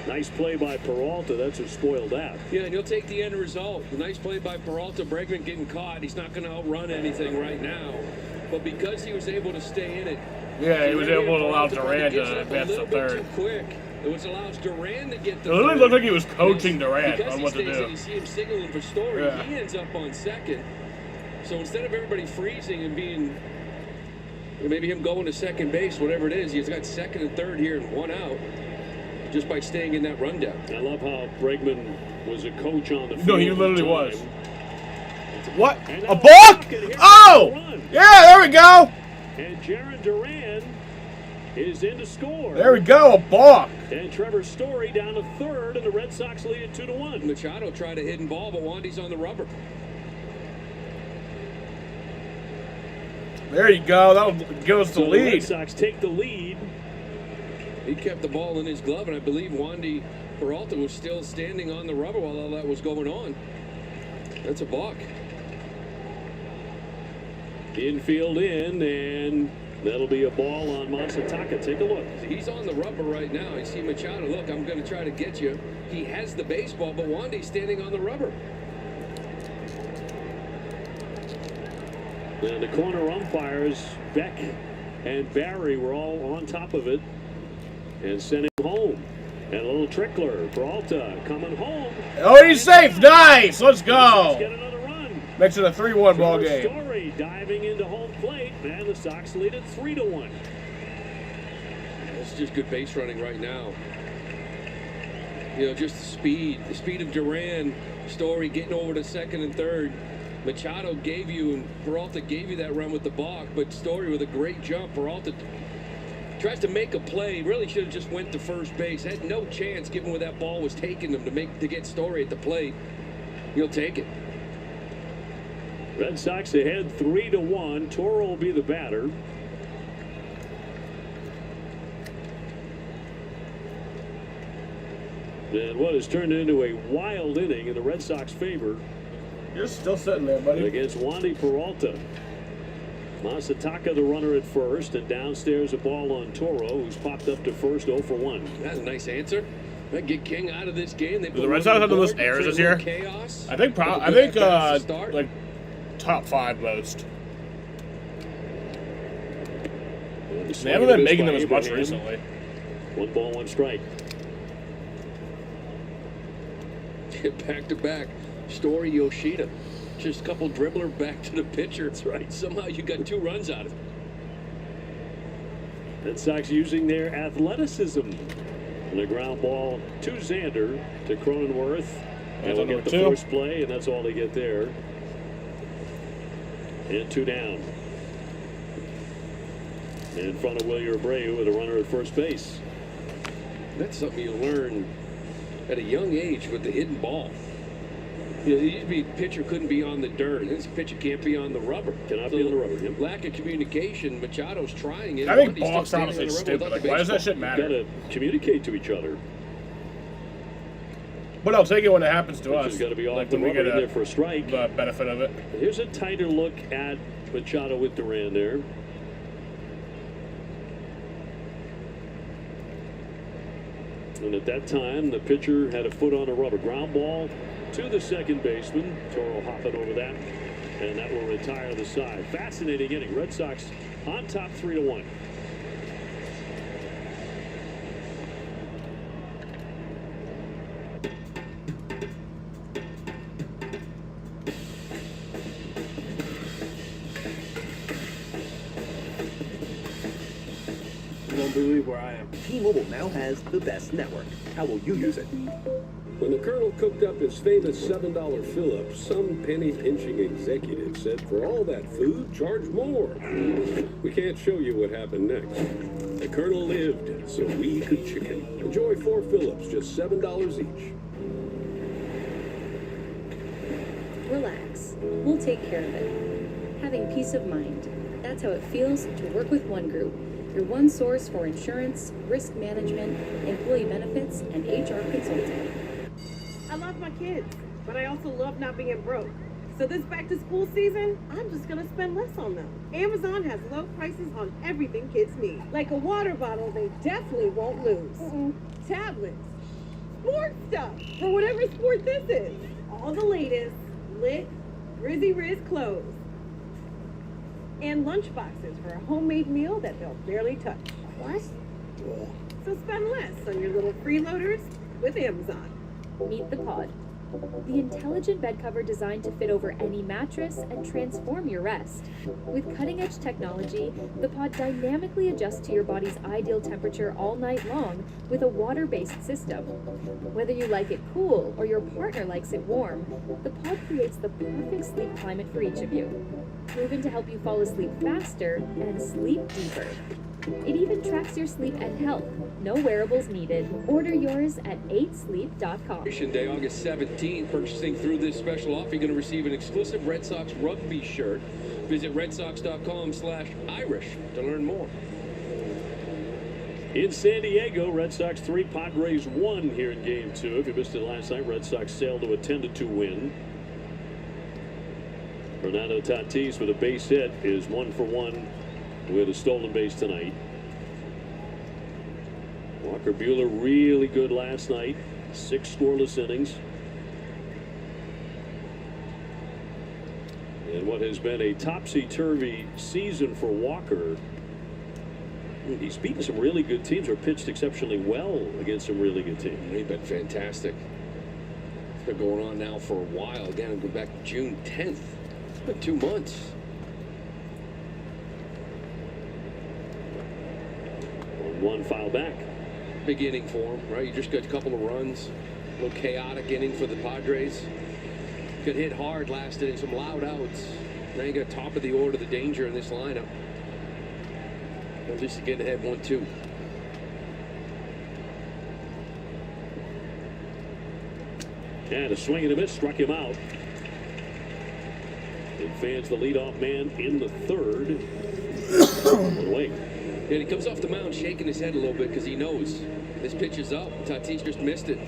nice play by Peralta. That's what spoiled that. Yeah, and you'll take the end result. Nice play by Peralta. Bregman getting caught. He's not going to outrun anything right now. But because he was able to stay in it. Yeah, he was able to allow Peralta Durant gives to up a advance little to bit third. too quick. It was allows Durant to get the It literally third. looked like he was coaching Durant Because on he what to stays do. in, you see him signaling for Story. Yeah. He ends up on second. So instead of everybody freezing and being, maybe him going to second base, whatever it is, he's got second and third here and 1 out just by staying in that rundown. I love how Bregman was a coach on the field. No, he at the literally time. was. What? And A now balk? Rocket, here's Oh! the run. Yeah, there we go. And Jaron Duran is in to score. There we go, a balk. And Trevor Story down to third, and the Red Sox lead at 2-1. Machado tried a hidden ball, but Wandy's on the rubber. There you go. That'll give us the So the Red lead. Sox take the lead. He kept the ball in his glove, and I believe Wandy Peralta was still standing on the rubber while all that was going on. That's a balk. Infield in, and that'll be a ball on Masataka. Take a look. He's on the rubber right now. You see Machado, look, I'm going to try to get you. He has the baseball, but Wandy's standing on the rubber. And the corner umpires, Beck and Barry, were all on top of it and sent him home. And a little trickler, Peralta coming home. Oh, he's safe. Nice. Let's go. Get another run. Makes it a 3-1 ball Trevor game. Story diving into home plate, and the Sox lead at 3-1. It's just good base running right now. Just the speed of Duran, Story getting over to second and third. Machado gave you, and Peralta gave you that run with the balk, but Story with a great jump. Peralta tries to make a play, really should have just went to first base. Had no chance given where that ball was taking them to get Story at the plate. He'll take it. Red Sox ahead 3-1. Toro will be the batter. And what has turned into a wild inning in the Red Sox favor. You're still sitting there, buddy. Against Wandy Peralta. Masataka the runner at first, and downstairs a ball on Toro, who's popped up to first 0 for 1. That's a nice answer. That get King out of this game. They Do the Red Sox have the most errors this year? Chaos. I think like top 5 most. They haven't been making them as much recently. 1 ball, 1 strike. Back to back. Story Yoshida. Just a couple dribbler back to the pitcher. That's right. Somehow you got 2 runs out of it. Red Sox using their athleticism. And a ground ball to Xander, to Cronenworth. And we'll get the force play, and that's all they get there. And 2 down. In front of Wilyer Abreu with a runner at first base. That's something you learn at a young age with the hidden ball. It used to be pitcher couldn't be on the dirt. This pitcher can't be on the rubber. Cannot be on the rubber. Yep. Lack of communication. Machado's trying it. I think balk's honestly stupid. Like, why does that shit matter? You've got to communicate to each other. But I'll take it when it happens to Which us. is going to be off Like the when we rubber get in there for a strike. the benefit of it. Here's a tighter look at Machado with Duran there. And at that time, the pitcher had a foot on a rubber. Ground ball to the second baseman. Toro hopping over that. And that will retire the side. Fascinating inning. Red Sox on top 3-1. You won't believe where I am. T-Mobile now has the best network. How will you use it? When the Colonel cooked up his famous $7 fill-up, some penny-pinching executive said, for all that food, charge more. We can't show you what happened next. The Colonel lived so we could chicken. Enjoy 4 fill-ups, just $7 each. Relax. We'll take care of it. Having peace of mind. That's how it feels to work with One Group, your one source for insurance, risk management, employee benefits, and HR consulting. I love my kids, but I also love not being broke. So this back-to-school season, I'm just gonna spend less on them. Amazon has low prices on everything kids need. Like a water bottle they definitely won't lose. Tablets, sports stuff, for whatever sport this is. All the latest, lit, Rizzy Riz clothes. And lunch boxes for a homemade meal that they'll barely touch. What? So spend less on your little freeloaders with Amazon. Meet the Pod, the intelligent bed cover designed to fit over any mattress and transform your rest. With cutting-edge technology, the Pod dynamically adjusts to your body's ideal temperature all night long with a water-based system. Whether you like it cool or your partner likes it warm, the Pod creates the perfect sleep climate for each of you. Proven to help you fall asleep faster and sleep deeper. It even tracks your sleep and health. No wearables needed. Order yours at 8sleep.com. Day, August 17th. Purchasing through this special offer, you're going to receive an exclusive Red Sox rugby shirt. Visit redsox.com/Irish to learn more. In San Diego, Red Sox 3, Padres 1 here in Game 2. If you missed it last night, Red Sox sailed to a 10-2 win. Fernando Tatis with a base hit is 1 for 1 with a stolen base tonight. Walker Buehler really good last night. 6 scoreless innings. And what has been a topsy-turvy season for Walker. He's beaten some really good teams or pitched exceptionally well against some really good teams. He's been fantastic. It's been going on now for a while. Again, go back to June 10th. It's been 2 months. 1 foul back. Big inning for him, right? You just got a couple of runs. A little chaotic inning for the Padres. Got hit hard last inning, some loud outs. Now you got top of the order, the danger in this lineup. At least you get ahead 1-2. And a swing and a miss struck him out. And fans the leadoff man in the 3rd. Away. And he comes off the mound shaking his head a little bit because he knows this pitch is up. Tatis just missed it.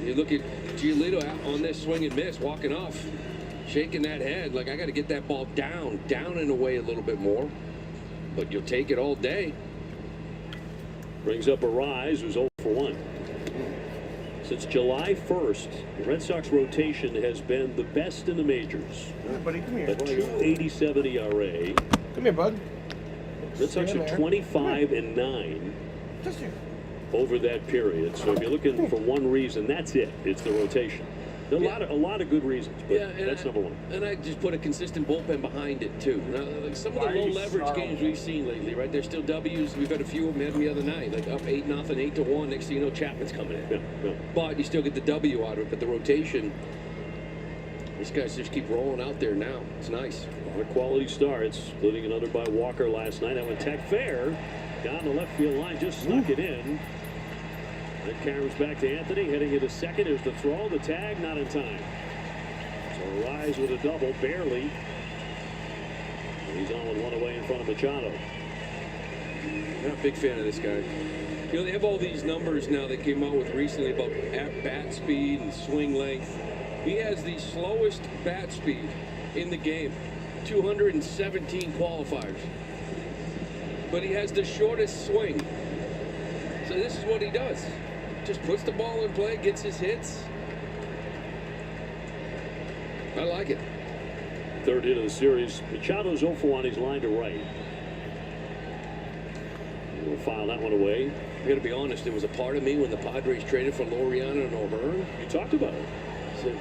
You look at Giolito out on this swing and miss, walking off, shaking that head like I got to get that ball down and away a little bit more. But you'll take it all day. Brings up a Rise, who's 0 for 1. Since July 1st, the Red Sox rotation has been the best in the majors. Yeah, buddy, come here. A 2.87 ERA. Come here, bud. Red Sox are 25-9 over that period. So if you're looking for one reason, that's it. It's the rotation. There are a lot of good reasons, but that's number one. And I just put a consistent bullpen behind it too. Now, like some of the low leverage games we've seen lately, right? There's still W's. We've had a few of them. Had them the other night, like up 8-0, 8-1. Next thing you know, Chapman's coming in. Yeah. But you still get the W out of it. But the rotation, these guys just keep rolling out there now. It's nice. A lot of quality starts, including another by Walker last night. That went Tech Fair down the left field line, just snuck it in. Then carries back to Anthony, heading into second. Here's the throw, the tag, not in time. So Rise with a double, barely. And he's on with one away in front of Machado. Not a big fan of this guy. You know, they have all these numbers now they came out with recently about bat speed and swing length. He has the slowest bat speed in the game, 217 qualifiers. But he has the shortest swing. So this is what he does. Just puts the ball in play, gets his hits. I like it. Third hit of the series. Machado's 0 for 1. He's lined to right. We'll file that one away. I got to be honest, there was a part of me when the Padres traded for Laureano and O'Hearn. You talked about it. I said,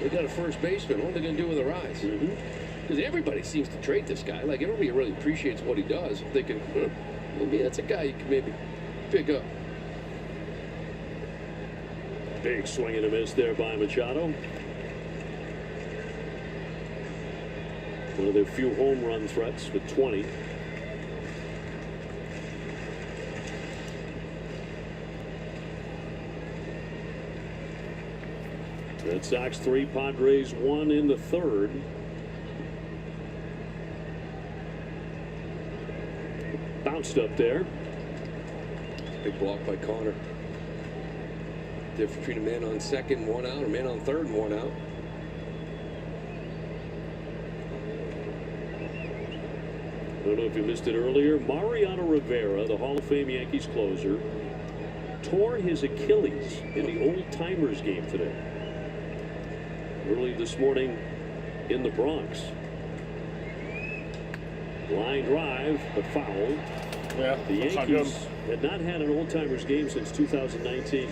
they got a first baseman. What are they going to do with Arise? Because everybody seems to trade this guy. Like, everybody really appreciates what he does. I'm thinking, maybe that's a guy you can maybe pick up. Big swing and a miss there by Machado. One of their few home run threats with 20. Red Sox 3, Padres 1 in the third. Bounced up there. Big block by Connor. Difference between a man on second and 1 out, or a man on third and 1 out. I don't know if you missed it earlier. Mariano Rivera, the Hall of Fame Yankees closer, tore his Achilles in the Old Timers game today. Early this morning in the Bronx. Line drive, but foul. Yeah, the Yankees had not had an Old Timers game since 2019.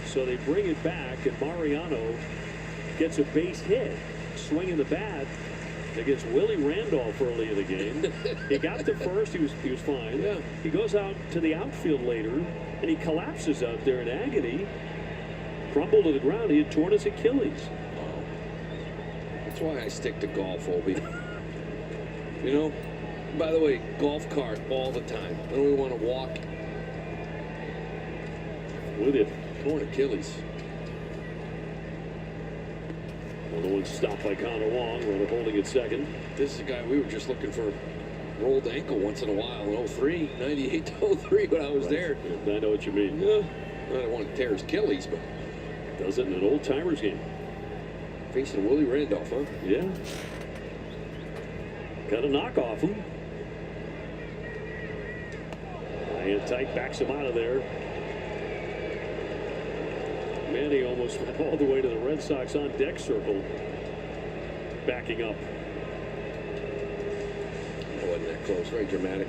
So they bring it back, and Mariano gets a base hit, swinging the bat against Willie Randolph early in the game. He got to first, he was fine. Yeah. He goes out to the outfield later, and he collapses out there in agony, crumbled to the ground. He had torn his Achilles. That's why I stick to golf, Obi. You know, by the way, golf cart all the time. I don't really want to walk. With it. Torn Achilles. Another one stopped by Connor Wong. Runner holding at second. This is a guy we were just looking for. Rolled ankle once in a while in 03, 98 to 03 when I was there. I know what you mean. Yeah. I don't want to tear his Achilles, but does it in an Old Timers game. Facing Willie Randolph, huh? Yeah. Got a knock off him. High and tight, backs him out of there. Manny almost went all the way to the Red Sox on deck circle. Backing up. It wasn't that close. Very dramatic.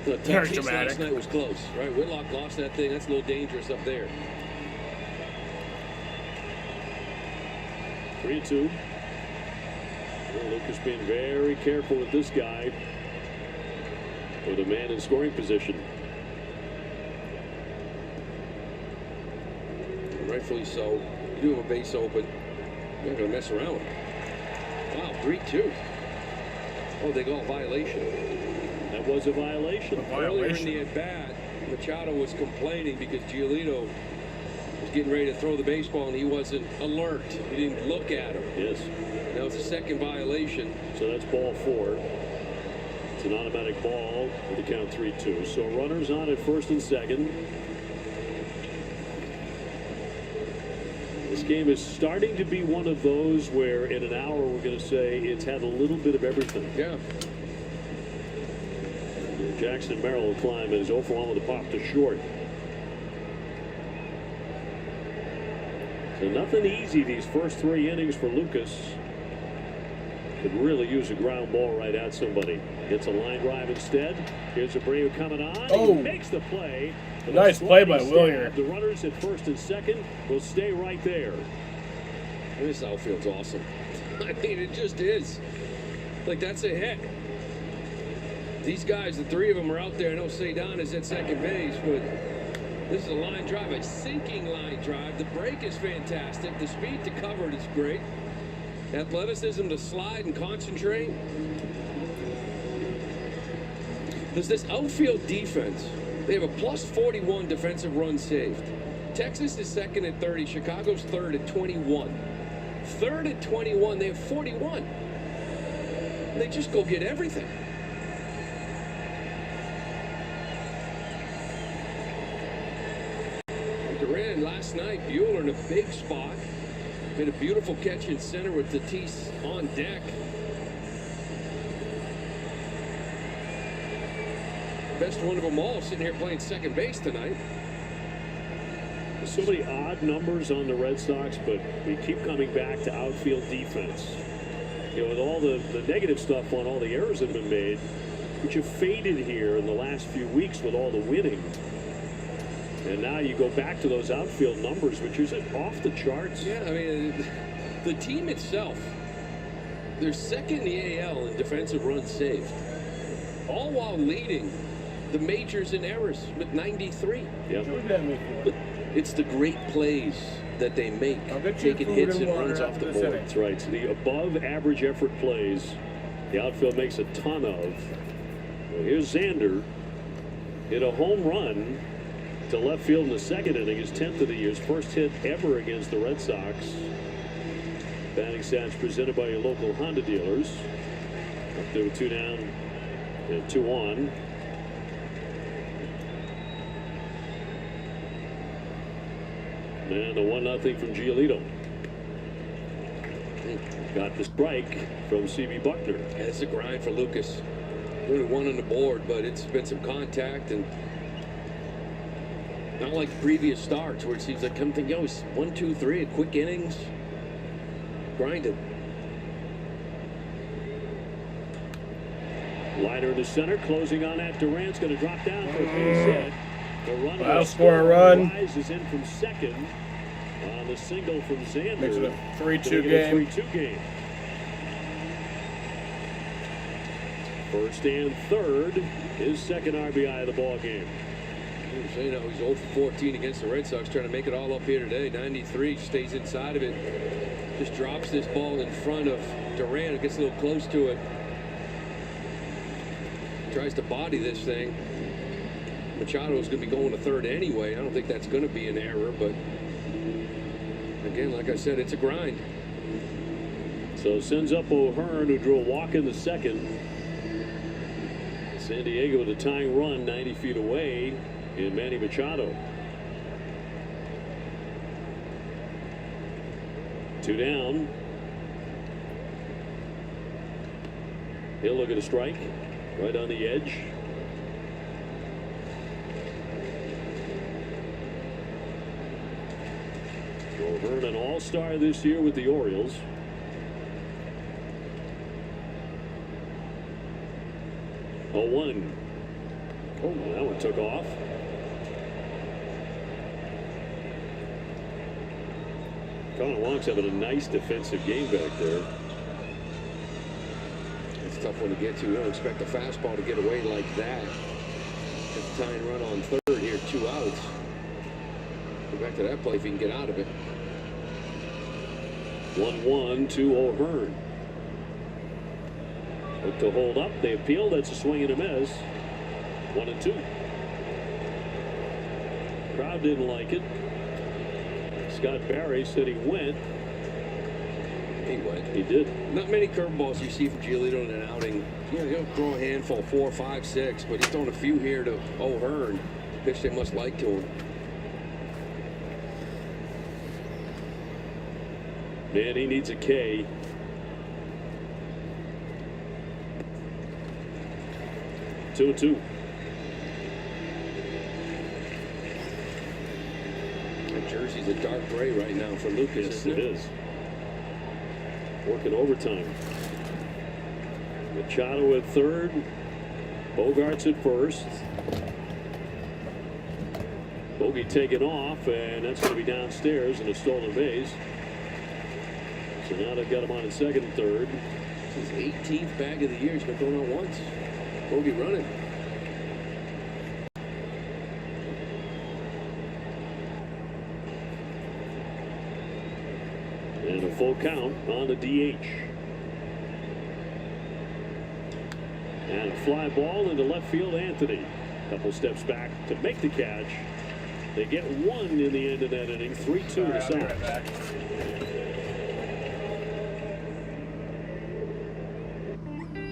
The Very chase dramatic. last night was close, right? Whitlock lost that thing. That's a little dangerous up there. 3-2. Well, Lucas being very careful with this guy. With a man in scoring position. Rightfully so. You do have a base open. You're not going to mess around with him. Wow, 3-2. Oh, they got a violation. That was a violation. Earlier in the at-bat, Machado was complaining because Giolito was getting ready to throw the baseball and he wasn't alert. He didn't look at him. Yes. Now it's a second violation. So that's ball 4. It's an automatic ball with the count 3-2. So runners on at first and second. This game is starting to be one of those where in an hour we're going to say it's had a little bit of everything. Yeah. Jackson Merrill will climb and is 0 for 1 with a pop to short. So nothing easy these first 3 innings for Lucas. Could really use a ground ball right at somebody. Gets a line drive instead. Here's Abreu coming on. Oh. He makes the play. Nice play by Willier. The runners at first and second will stay right there. This outfield's awesome. I mean, it just is. Like, that's a hit. These guys, the 3 of them are out there. I know Cedon is at second base, but this is a line drive, a sinking line drive. The break is fantastic. The speed to cover it is great. Athleticism to slide and concentrate. There's this outfield defense. They have a plus 41 defensive runs saved. Texas is second at 30. Chicago's third at 21. Third at 21. They have 41. They just go get everything. last night. Bueller in a big spot. Made a beautiful catch in center with Tatis on deck. Best one of them all sitting here playing second base tonight. There's so many odd numbers on the Red Sox, but we keep coming back to outfield defense. You know, with all the negative stuff on all the errors that have been made, which have faded here in the last few weeks with all the winning. And now you go back to those outfield numbers, which is off the charts. Yeah, I mean, the team itself, they're second in the AL in defensive runs saved, all while leading the majors in errors with 93. Yep. It's the great plays that they make, taking hits and runs off the board. That's right. So the above average effort plays, the outfield makes a ton of. Well, here's Xander. Hit a home run to left field in the second inning, his 10th of the year, his first hit ever against the Red Sox. Batting stats presented by your local Honda dealers. Up there with 2 down and 2 on. And the 1-0 from Giolito. Got the strike from C.B. Buckner. Yeah, it's a grind for Lucas. Only 1 on the board, but it's been some contact, and not like previous starts where it seems like something, yo, it's 1, 2, 3, quick innings. Grinded. Liner in the center, closing on that. Durant's going to drop down for a base hit. The runner That'll score a run. is in from second on the single from Xander. Makes it a 3-2 game. game. 3-2 game. First and third, his second RBI of the ball game. You know, he's 0 for 14 against the Red Sox, trying to make it all up here today. 93, stays inside of it. Just drops this ball in front of Durant. It gets a little close to it. Tries to body this thing. Machado is going to be going to third anyway. I don't think that's going to be an error, but again, like I said, it's a grind. So sends up O'Hearn, who drew a walk in the second. San Diego with a tying run 90 feet away in Manny Machado. 2 down. He'll look at a strike right on the edge. O'Hearn, an all-star this year with the Orioles. Oh, 1. Oh, that one took off. Connor Wong's having a nice defensive game back there. It's a tough one to get to. You don't expect a fastball to get away like that. Just a tying run on third here, 2 outs. Go back to that play if he can get out of it. 1-1 to O'Hearn. Look to hold up. They appeal. That's a swing and a miss. 1-2. Crowd didn't like it. Scott Barry said he went. He went. He did. Not many curveballs you see from Giolito in an outing. You know, he'll throw a handful, 4, 5, 6, but he's throwing a few here to O'Hearn. Pitch they must like to him. Man, he needs a K. Two. That jersey's a dark gray right now for Lucas. Yes, it is. Working overtime. Machado at third. Bogarts at first. Bogey taken off, and that's going to be downstairs in a stolen base. So now they've got him on at second and third. His 18th bag of the year. He's been thrown out once. Bogey running. And a full count on the DH. And a fly ball into left field, Anthony. Couple steps back to make the catch. They get 1 in the end of that inning. 3-2 to Sox.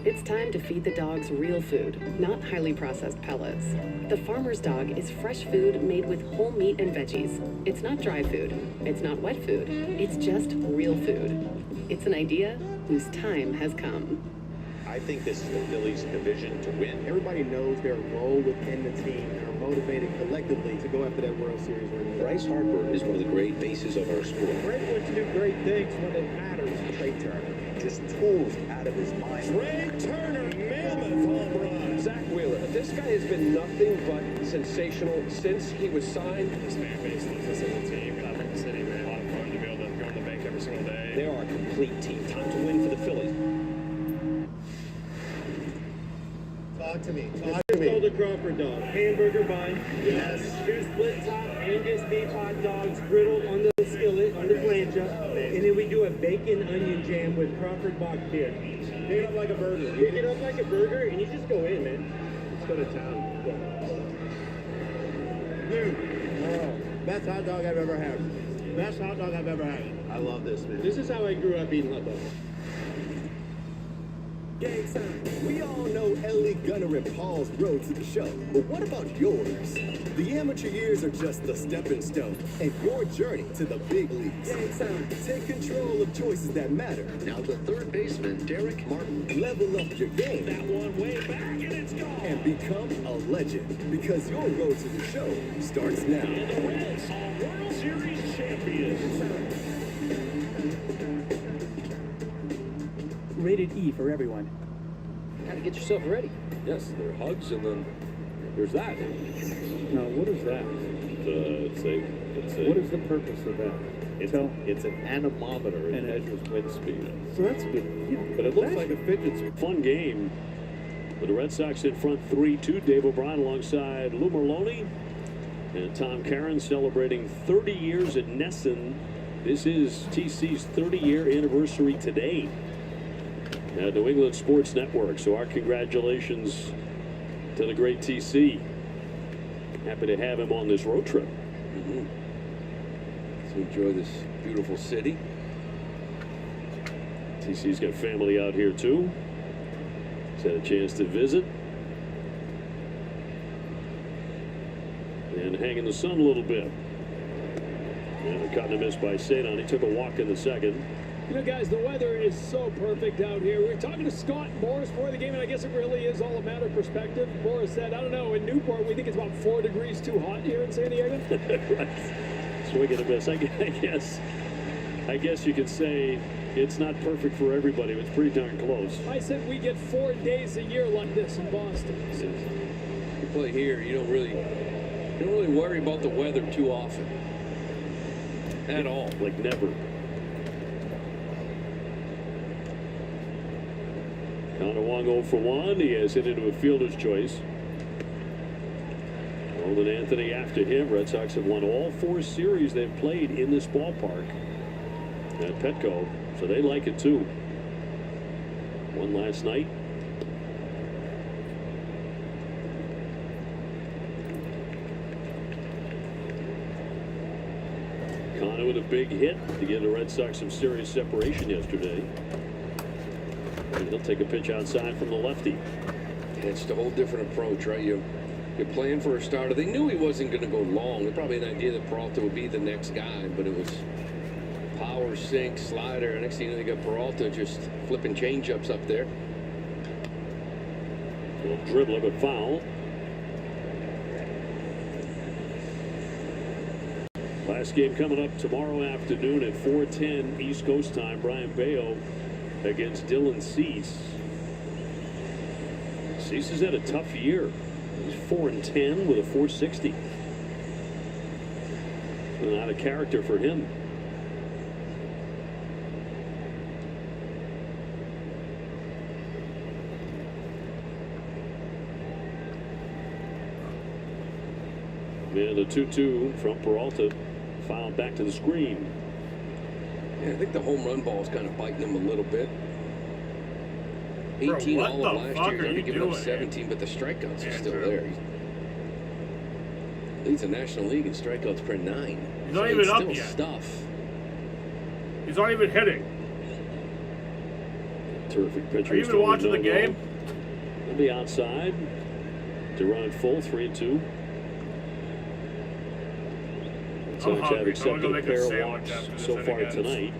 It's time to feed the dogs real food, not highly processed pellets. The Farmer's Dog is fresh food made with whole meat and veggies. It's not dry food. It's not wet food. It's just real food. It's an idea whose time has come. I think this is the Phillies' division to win. Everybody knows their role within the team and are motivated collectively to go after that World Series ring. Bryce Harper is one of the great faces of our sport. Great one to do great things when it matters. Trey Turner just tools out of his mind. Trey Turner, mammoth home run. Zach Wheeler, this guy has been nothing but sensational since he was signed. This fan base loves this as a team. I like the city, man. A lot of fun to be able to go on the bank every single day. They are a complete team. Time to win for the Phillies. Talk to me. Golden Crawford dog. Hamburger bun. Yes. 2 split top Angus beef hot dogs grilled on the skillet, on the plancha. And then we do a bacon onion jam with Crawford Bock beer. Pick it up like a burger. Pick it up like a burger and you just go in, man. Let's go to town. Dude. Oh, best hot dog I've ever had. Best hot dog I've ever had. I love this, man. This is how I grew up eating hot dogs. Gang sign. We all know Ellie, Gunnar, and Paul's road to the show. But what about yours? The amateur years are just the stepping stone, and your journey to the big leagues. Gang sign. Take control of choices that matter. Now the third baseman, Derek Martin. Level up your game. That one way back, and it's gone. And become a legend, because your road to the show starts now. And the Reds are World Series champions. Rated E for everyone. How to get yourself ready. Yes, there are hugs, and then there's that. Now, what is that? What is the purpose of that? It's an anemometer. It measures wind speed. So that's good. Yeah. But it looks like a fidget spinner. Fun game. With the Red Sox in front 3-2. Dave O'Brien alongside Lou Merlone and Tom Caron celebrating 30 years at NESN. This is TC's 30-year anniversary today at New England Sports Network. So our congratulations to the great TC. Happy to have him on this road trip. To enjoy this beautiful city. TC's got family out here too. He's had a chance to visit and hang in the sun a little bit. And a cut and a miss by Sadon. He took a walk in the second. You know, guys, the weather is so perfect out here. We were talking to Scott Morris before the game, and I guess it really is all a matter of perspective. Morris said, I don't know, in Newport, we think it's about 4 degrees too hot here in San Diego. Right. Swing and a miss. I guess you could say it's not perfect for everybody, but it's pretty darn close. I said we get 4 days a year like this in Boston. You play here, you don't really worry about the weather too often. At all. Like never. Connor Wong 0 for 1. He has hit into a fielder's choice. Roland Anthony after him. Red Sox have won all 4 series they've played in this ballpark at Petco, so they like it too. One last night. Connor with a big hit to give the Red Sox some serious separation yesterday. And he'll take a pitch outside from the lefty. Yeah, it's a whole different approach, right? You're playing for a starter. They knew he wasn't going to go long. They probably had an idea that Peralta would be the next guy, but it was power, sink, slider. Next thing you know, they got Peralta just flipping changeups up there. Little dribbler, but foul. Last game coming up tomorrow afternoon at 4:10 East Coast time. Brian Bayo against Dylan Cease. Cease has had a tough year. He's 4-10 with a 460. It's been out of character for him. And a 2-2 from Peralta. Fouled back to the screen. Yeah, I think the home run ball is kind of biting him a little bit. 18 Bro, all of last year. He's only given up 17, but the strikeouts are still there. He leads the National League in strikeouts per 9. He's not even up yet. Stuff. He's not even hitting. Terrific pitcher. Are you even watching the game? He'll be outside to run it full, 3-2. Red Sox have accepted a pair of walks so far tonight.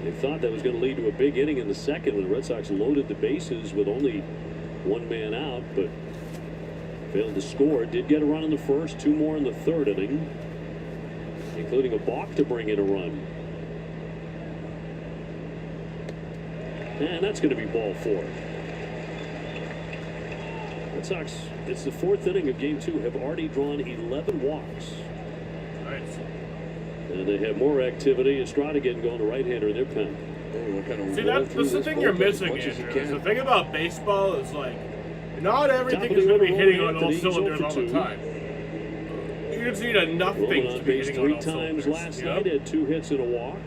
They thought that was going to lead to a big inning in the second when the Red Sox loaded the bases with only one man out, but failed to score. Did get a run in the first, 2 more in the third inning, including a balk to bring in a run. And that's going to be ball 4. Red Sox, it's the 4th inning of Game 2, have already drawn 11 walks. Nice. And they have more activity. Estrada getting going, the right-hander in their pen. See, that's the thing you're missing, Andrew. Is the thing about baseball is, like, not everything is going to be hitting on all cylinders all the time. You just need enough things to be hitting on all cylinders. 3 times last night, had 2 hits and a walk.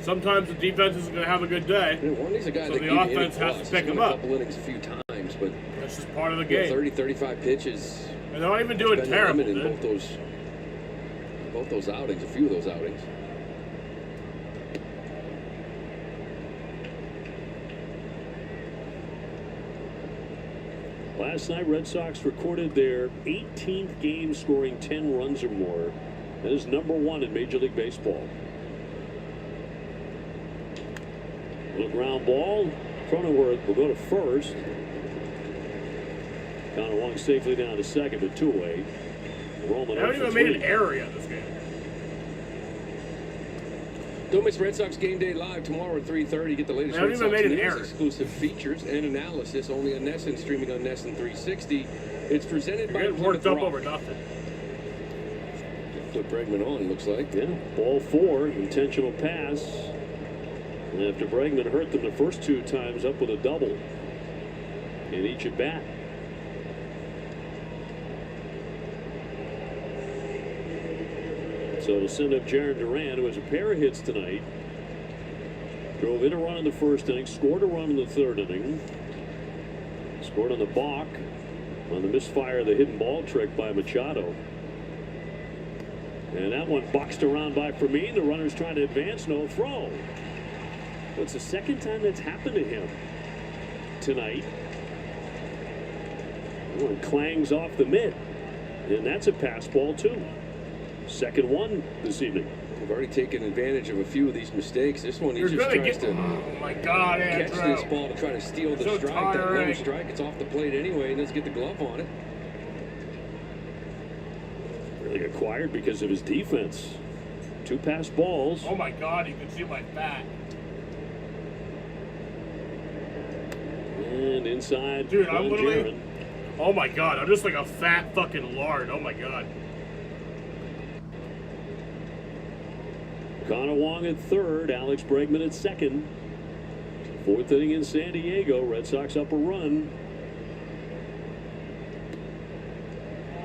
Sometimes the defense is going to have a good day, He's a guy so that the offense has to pick him up. A couple innings a few times, but that's just part of the game. 30, 35 pitches. And they're not even doing terrible, in both those outings, a few of those outings. Last night, Red Sox recorded their 18th game scoring 10 runs or more. That is number 1 in Major League Baseball. Little ground ball. Cronenworth will go to first. Conner safely down to second, but 2 away. Roman they haven't even made an error yet this game. Don't miss Red Sox Game Day Live tomorrow at 3:30. Get the latest Red Sox news, exclusive features, and analysis only on NESN, streaming on NESN 360. It's presented by You're getting worked up over nothing. Flip Bregman on, looks like. Yeah, ball 4, intentional pass. And after Bregman hurt them the first 2 times, up with a double in each at bat. So to send up Jarren Duran, who has a pair of hits tonight. Drove in a run in the first inning, scored a run in the third inning. Scored on the balk on the misfire of the hidden ball trick by Machado. And that one boxed around by Fermin. The runner's trying to advance, no throw. It's the second time that's happened to him tonight. One clangs off the mitt, and that's a pass ball too. Second one this evening. We've already taken advantage of a few of these mistakes. This one, he just tries to oh my God, catch this ball to try to steal the strike. That low strike, it's off the plate anyway, and let's get the glove on it. Really acquired because of his defense. 2 pass balls. Oh my God, you can see my fat. And inside. Dude, I'm literally. Oh my God, I'm just like a fat fucking lard. Oh my God. Connor Wong at third, Alex Bregman at second. 4th inning in San Diego. Red Sox up a run.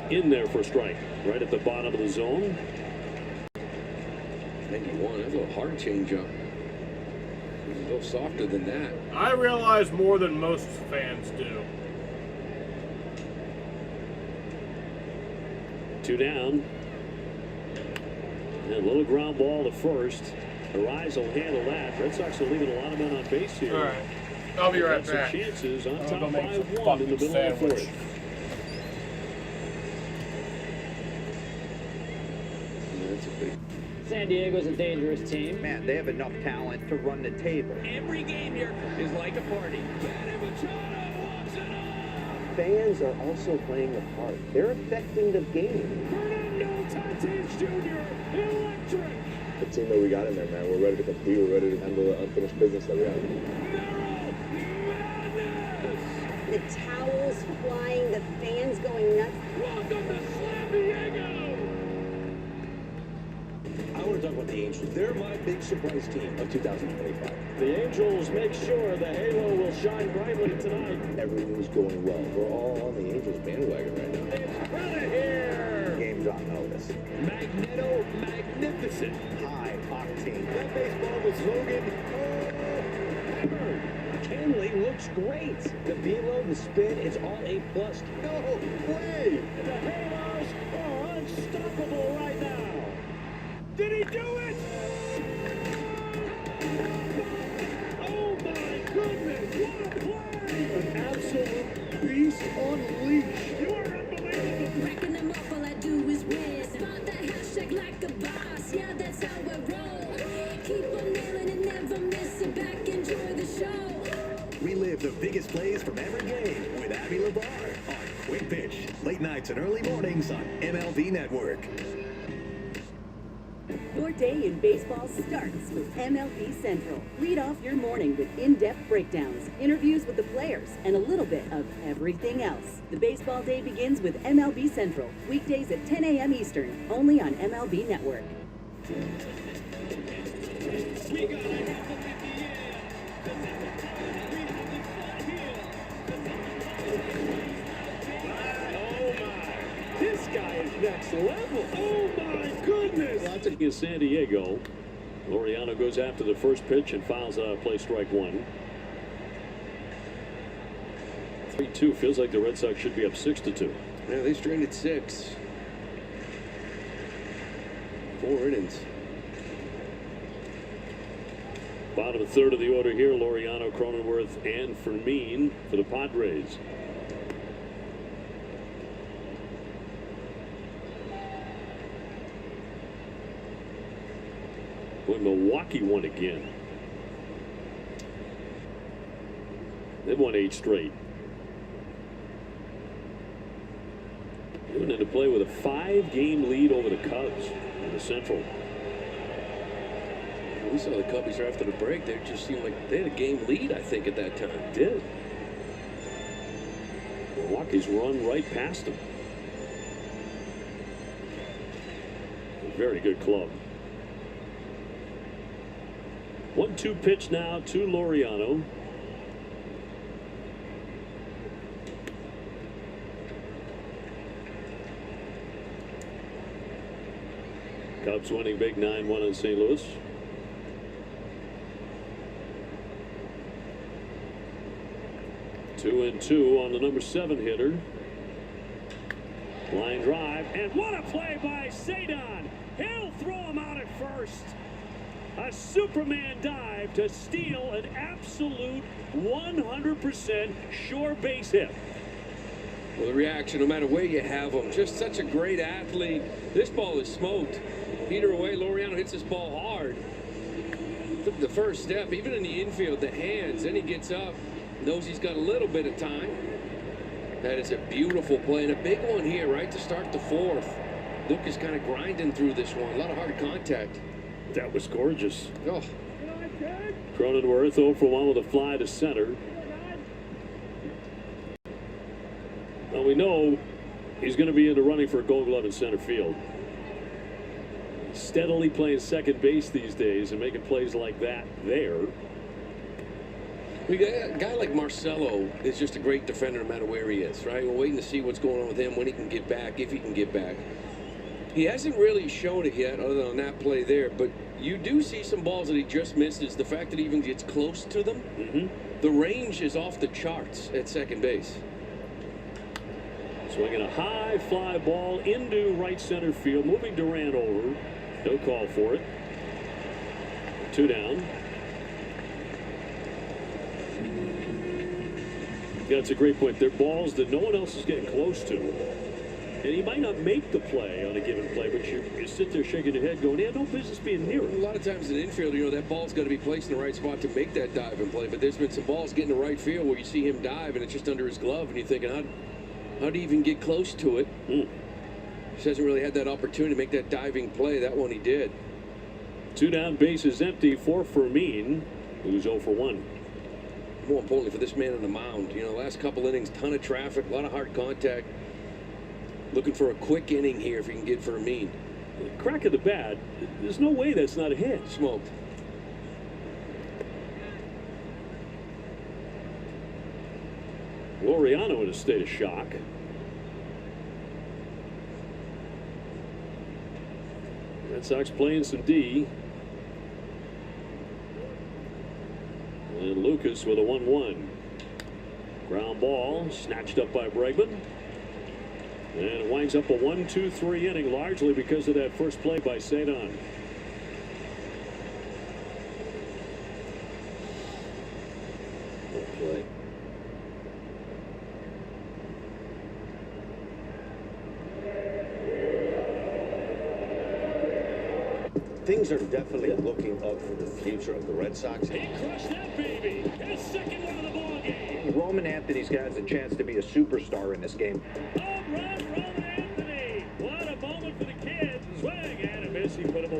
In there for a strike, right at the bottom of the zone. 91, that's a little hard changeup. It's a little softer than that. I realize more than most fans do. 2 down. And a little ground ball to first. Arise will handle that. Red Sox are leaving a lot of men on base here. All right. I'll be right back. Some chances on top by 1 in the middle sandwich. of the 4th. That's a big. San Diego's a dangerous team. Man, they have enough talent to run the table. Every game here is like a party. Fans are also playing a part. They're affecting the game. The team that we got in there, man, we're ready to compete. We're ready to handle the unfinished business that we have. The towels flying, the fans going nuts. Welcome to San Diego! I want to talk about the Angels. They're my big surprise team of 2025. The Angels make sure the halo will shine brightly tonight. Everything's going well. We're all on the Angels bandwagon right now. It's Brenna here! Game's on notice. Magneto Magnificent. High octane. That baseball was Logan. Kenley looks great. The velo, the spin, it's all A+. No way! The Halos are unstoppable right now. nights and early mornings on MLB Network. Your day in baseball starts with MLB Central. Lead off your morning with in-depth breakdowns, interviews with the players, and a little bit of everything else. The baseball day begins with MLB Central, weekdays at 10 a.m. Eastern, only on MLB Network. This guy is next level. Oh my goodness. That's against San Diego. Laureano goes after the first pitch and fouls out of play, strike one. 3-2. Feels like the Red Sox should be up 6-2. Yeah, they stranded 6. 4 innings. Bottom of third of the order here. Laureano, Cronenworth, and Fermin for the Padres. Boy, Milwaukee won again. They've won 8 straight. They went into play with a 5-game lead over the Cubs in the Central. We saw the Cubbies after the break. They just seemed like they had a game lead, I think, at that time. Did. Milwaukee's run right past them. A very good club. 1-2 pitch now to Laureano. Cubs winning big 9-1 in St. Louis. Two and two on the number 7 hitter. Line drive, and what a play by Cedon. He'll throw him out at first. A Superman dive to steal an absolute 100% sure base hit. Well, the reaction, no matter where you have him, just such a great athlete. This ball is smoked. Either way, Laureano hits this ball hard. Took the first step, even in the infield, the hands. Then he gets up, knows he's got a little bit of time. That is a beautiful play, and a big one here, right to start the 4th. Lucas kind of grinding through this one. A lot of hard contact. That was gorgeous. Oh. Cronenworth 0 for 1 with a fly to center. Well, we know he's going to be in the running for a Gold Glove in center field. Steadily playing second base these days and making plays like that there. We got a guy like Marcelo is just a great defender no matter where he is, right? We're waiting to see what's going on with him, when he can get back, if he can get back. He hasn't really shown it yet other than that play there, but you do see some balls that he just misses. The fact that he even gets close to them, the range is off the charts at second base. Swinging a high fly ball into right center field, moving Durant over. No call for it. 2 down. Yeah, it's a great point. They're balls that no one else is getting close to. And he might not make the play on a given play, but you sit there shaking your head going, yeah, no business being near it. A lot of times in the infield, you know, that ball's got to be placed in the right spot to make that dive and play. But there's been some balls getting to right field where you see him dive and it's just under his glove, and you're thinking, how'd he even get close to it? Just hasn't really had that opportunity to make that diving play. That one he did. 2 down, bases empty for Fermin, who's 0 for 1. More importantly for this man on the mound, you know, last couple innings, ton of traffic, a lot of hard contact. Looking for a quick inning here if he can get Fermin. Crack of the bat, there's no way that's not a hit. Smoked. Laureano in a state of shock. Red Sox playing some D. And Lucas with a 1-1. Ground ball snatched up by Bregman. And it winds up a 1-2-3 inning, largely because of that first play by Cedon. Good play. Things are definitely looking up for the future of the Red Sox. He crushed that baby. His second one of the ball game. Roman Anthony's got a chance to be a superstar in this game. Home run, Roman.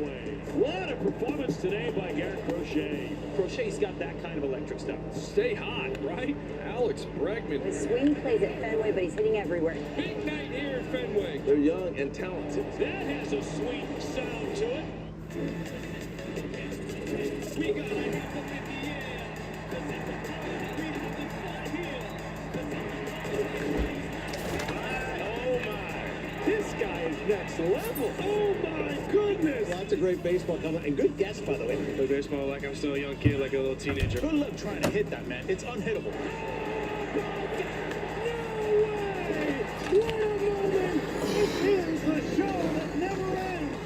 away. What a performance today by Garrett Crochet. Crochet's got that kind of electric stuff. Stay hot, right? Alex Bregman. The swing plays at Fenway, but he's hitting everywhere. Big night here at Fenway. They're young and talented. That has a sweet sound to it. We got it. This guy is next level. Oh my goodness. Lots of great baseball coming, and good guess, by the way. Play baseball like I'm still a young kid, like a little teenager. Good luck trying to hit that, man. It's unhittable. What a moment. This is the show that never ends.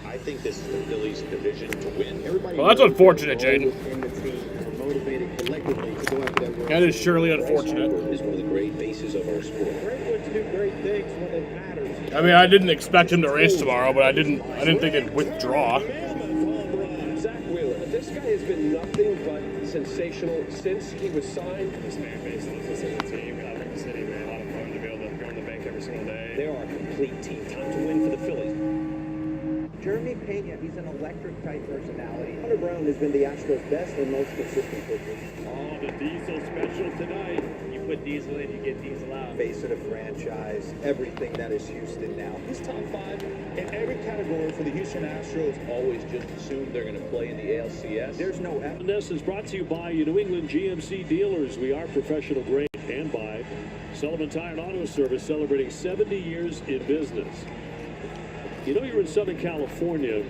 I think this is the Phillies' division to win. Everybody Well, that's knows unfortunate, their role Jaden. within the team are motivated collectively to go after that World That is Series. surely unfortunate. Is one of the great faces of our sport. Great ones do great things when it matters. I mean, I didn't expect him to race tomorrow, but I didn't think he'd withdraw. Zach Wheeler, this guy has been nothing but sensational since he was signed. This fan base loves us as a team. I think the city, man, a lot of fun to be able to go on the bank every single day. They are a complete team. Time to win for the Phillies. Jeremy Pena, he's an electric type personality. Hunter Brown has been the Astros' best and most consistent pitcher. Oh, the Diesel special tonight. You put Diesel in, you get Diesel out. Face of the franchise, everything that is Houston now. He's top 5 in every category for the Houston Astros. Always just assume they're going to play in the ALCS. There's no This is brought to you by your New England GMC dealers. We are professional grade, and by Sullivan Tire and Auto Service, celebrating 70 years in business. You know you're in Southern California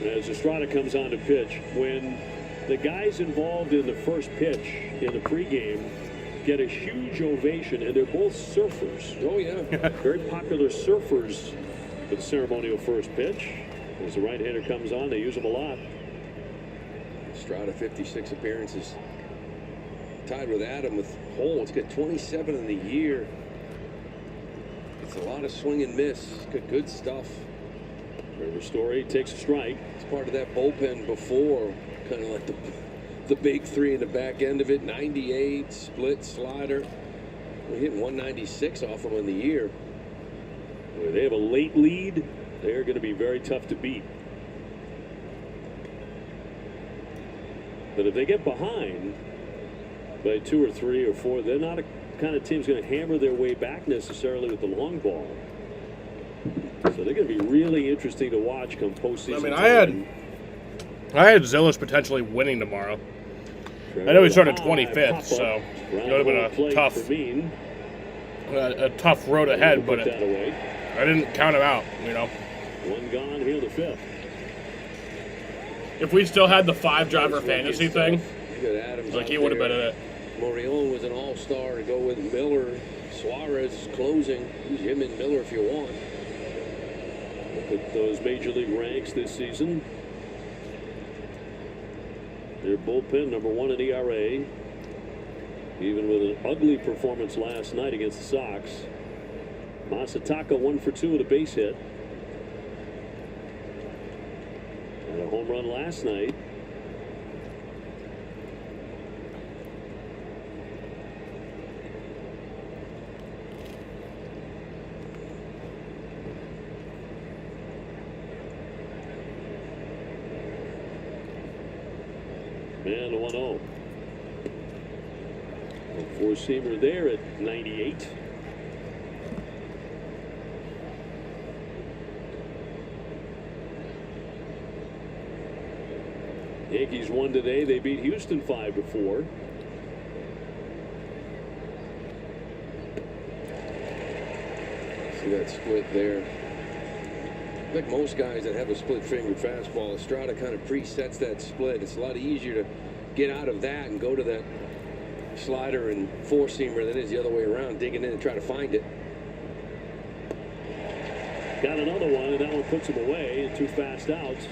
as Estrada comes on to pitch when the guys involved in the first pitch in the pregame get a huge ovation, and they're both surfers. Oh, yeah. Very popular surfers for the ceremonial first pitch. As the right-hander comes on, they use them a lot. Estrada, 56 appearances. Tied with Adam with Hole. It's got 27 in the year. It's a lot of swing and miss. Good stuff. River Story takes a strike. It's part of that bullpen before, kind of like the big three in the back end of it. 98, split, slider. We hit 196 off them in the year. Where they have a late lead, they're going to be very tough to beat. But if they get behind by 2 or 3 or 4, they're not a kind of team's going to hammer their way back necessarily with the long ball. So they're going to be really interesting to watch come postseason. I mean, I had Zillish potentially winning tomorrow. I know he started 25th, so it would have been a tough road ahead, but I didn't count him out, you know. One gone here, the 5th. If we still had the 5-driver fantasy thing, Adams like he would have been in it. Morillon was an all-star to go with Miller. Suarez closing. Use him and Miller if you want. Look at those major league ranks this season. Their bullpen, number 1 in ERA. Even with an ugly performance last night against the Sox. Masataka 1 for 2 with a base hit. Had a home run last night. And a 1-0. Four-seamer there at 98. Yankees won today. They beat Houston 5-4. See that split there. Like most guys that have a split-fingered fastball, Estrada kind of presets that split. It's a lot easier to get out of that and go to that slider and four-seamer than it is the other way around, digging in and trying to find it. Got another one, and that one puts him away, and 2 fast outs.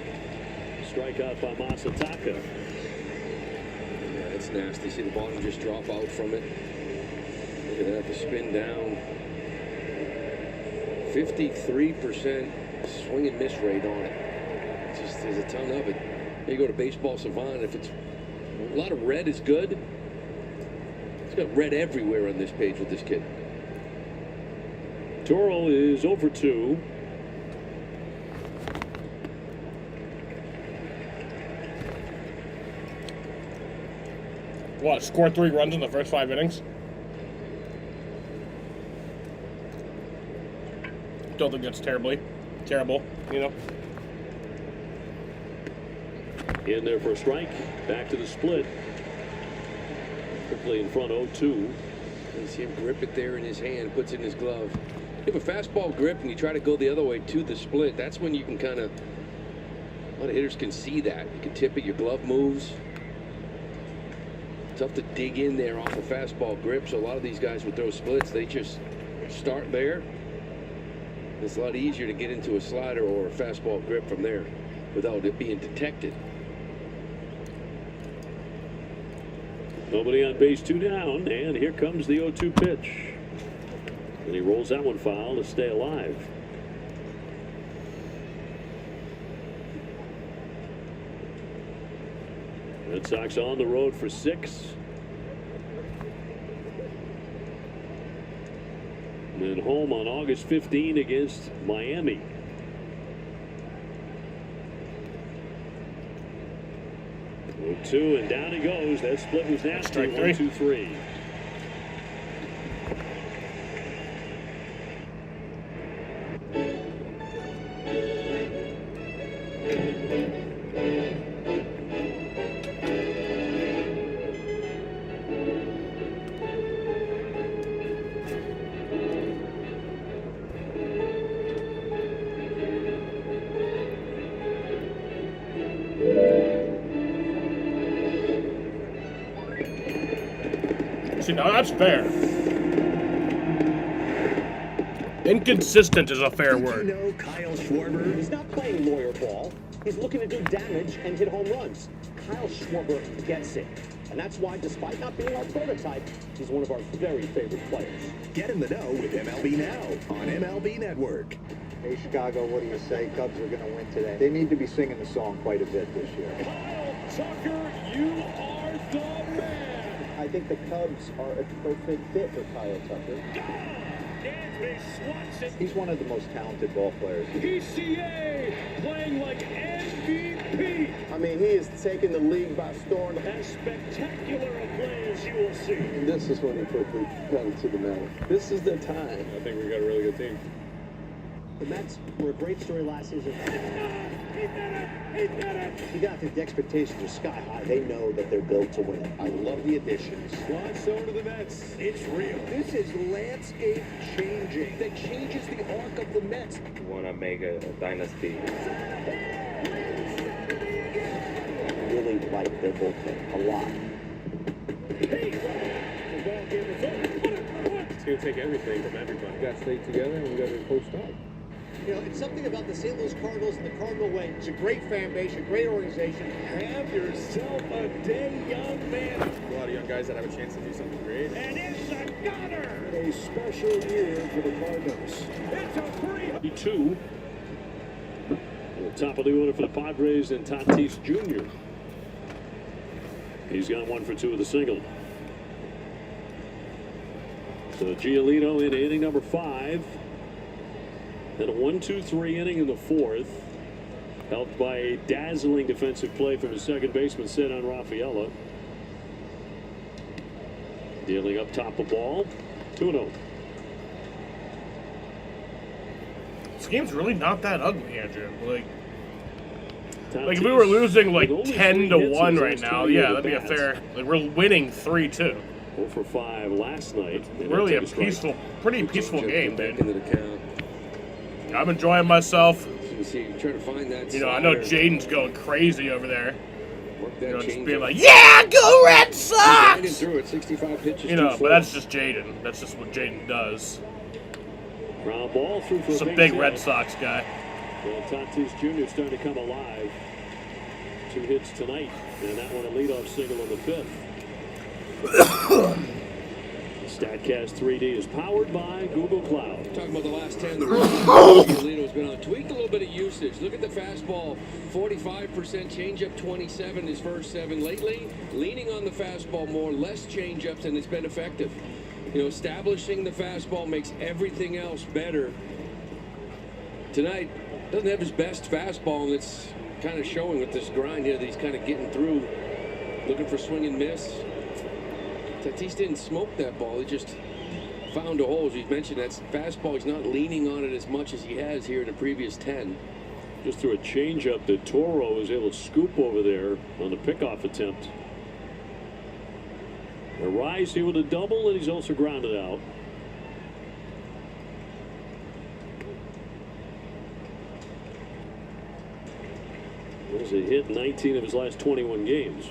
Strikeout by Masataka. Yeah, it's nasty. See the bottom just drop out from it. Look at that, the spin down. 53% swing and miss rate on it. It's just, there's a ton of it. You go to Baseball Savant, if it's a lot of red is good. It's got red everywhere on this page with this kid. Toro is over 2. What, score 3 runs in the first 5 innings? Don't think that's terrible, you know. In there for a strike. Back to the split. Quickly in front 0-2. You see him grip it there in his hand, puts it in his glove. You have a fastball grip and you try to go the other way to the split. That's when you can kind of, a lot of hitters can see that. You can tip it, your glove moves. Tough to dig in there off a fastball grip. So a lot of these guys with those splits, they just start there. It's a lot easier to get into a slider or a fastball grip from there without it being detected. Nobody on base, 2 down, and here comes the 0-2 pitch. And he rolls that one foul to stay alive. Red Sox on the road for 6. And then home on August 15 against Miami. Two and down he goes. That split was nasty. 1-2-3. See, now that's fair. Inconsistent is a fair word. You know Kyle Schwarber? He's not playing lawyer ball. He's looking to do damage and hit home runs. Kyle Schwarber gets it. And that's why, despite not being our prototype, he's one of our very favorite players. Get in the know with MLB Now on MLB Network. Hey, Chicago, what do you say? Cubs are going to win today. They need to be singing the song quite a bit this year. Kyle Tucker, you are the man. I think the Cubs are a perfect fit for Kyle Tucker. He's one of the most talented ball players. PCA playing like MVP. I mean, he is taking the league by storm. As spectacular a play as you will see. And this is when he put the pedal to the metal. This is the time. I think we got a really good team. The Mets were a great story last season. You got to think the expectations are sky high. They know that they're built to win. I love the additions. Juan Soto to the Mets. It's real. This is landscape changing. That changes the arc of the Mets. We want to make a dynasty. Really like their bullpen a lot. It's going to take everything from everybody. We got to stay together and we got to post up. You know, it's something about the St. Louis Cardinals and the Cardinal way. It's a great fan base, a great organization. Have yourself a day, young man. A lot of young guys that have a chance to do something great. And it's a gunner. A special year for the Cardinals. It's a 3-2. Top of the order for the Padres and Tatis Jr. He's gone 1 for 2 with a single. So Giolito in inning number 5. Then a 1-2-3 inning in the 4th. Helped by a dazzling defensive play from his second baseman, Ceddanne Rafaela. Dealing up top of ball. 2-0. This game's really not that ugly, Andrew. Like if we were losing like 10-1 right now, yeah, that'd be a fair. Like we're winning 3-2. 0 for 5 last night. Really a peaceful, pretty peaceful game, dude. I'm enjoying myself. Trying to find that. You know, I know Jaden's going crazy over there. You know, just being like, yeah, go Red Sox! Through it, 65 pitches. You know, but that's just Jaden. That's just what Jaden does. Ground ball through for He's a big Red Sox guy. Well, Tatis Jr. starting to come alive. 2 hits tonight, and that one a leadoff single in the 5th. StatCast 3D is powered by Google Cloud. Talking about the last 10, the Giolito's been on. Tweaked a little bit of usage. Look at the fastball, 45%, changeup 27 his first 7 lately. Leaning on the fastball more, less changeups, and it's been effective. You know, establishing the fastball makes everything else better. Tonight, doesn't have his best fastball, and it's kind of showing with this grind here that he's kind of getting through, looking for swing and miss. Tatis didn't smoke that ball. He just found a hole. As you mentioned, that's fastball. He's not leaning on it as much as he has here in the previous 10. Just threw a changeup that Toro was able to scoop over there on the pickoff attempt. Arraez here with a double, and he's also grounded out. There's a hit 19 of his last 21 games.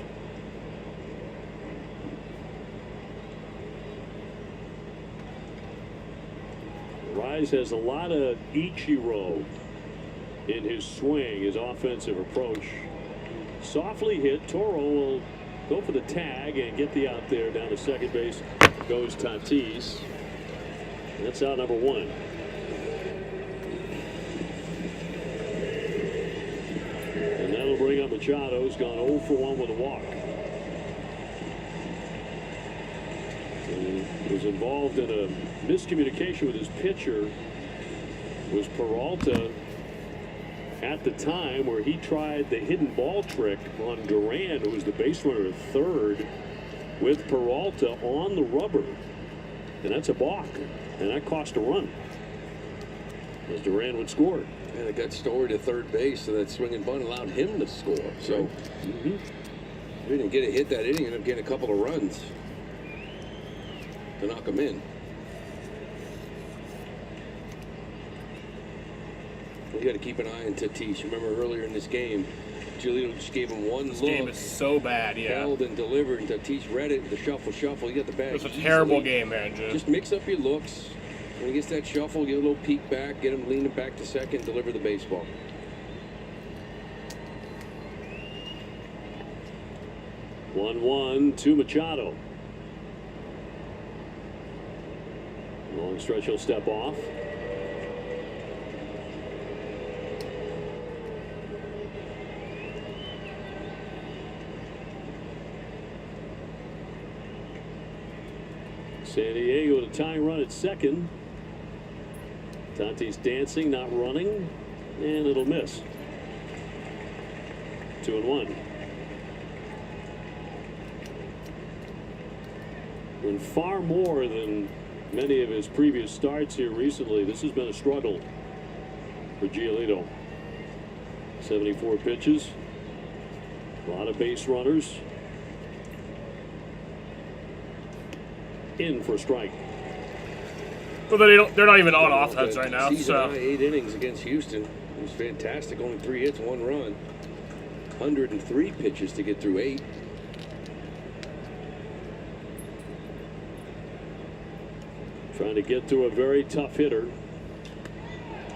Arraez has a lot of Ichiro in his swing, his offensive approach. Softly hit. Toro will go for the tag and get the out there. Down to second base goes Tatis. That's out number 1. And that'll bring up Machado, who's gone 0 for 1 with a walk. And was involved in a miscommunication with his pitcher. Was Peralta at the time where he tried the hidden ball trick on Duran, who was the base runner at third, with Peralta on the rubber. And that's a balk. And that cost a run, as Duran would score. And it got Story to third base, so that swing and bunt allowed him to score. So he didn't get a hit that inning, ended up getting a couple of runs to knock him in. You got to keep an eye on Tatis. Remember earlier in this game, Giolito just gave him one look. This game is so bad, yeah. Held and delivered, and Tatis read it. The shuffle. You got the bag. It was a terrible game, man. Just mix up your looks. When he gets that shuffle, get a little peek back, get him leaning back to second, deliver the baseball. (1-1) to Machado. Long stretch, he'll step off. San Diego to tying run at second. Tatis dancing, not running, and it'll miss. 2-1. And far more than many of his previous starts here recently, this has been a struggle for Giolito. 74 pitches, a lot of base runners. In for a strike. Well, they're not even on offense right now. Season high 8 innings against Houston. It was fantastic. Only 3 hits, 1 run. 103 pitches to get through 8. Trying to get through a very tough hitter.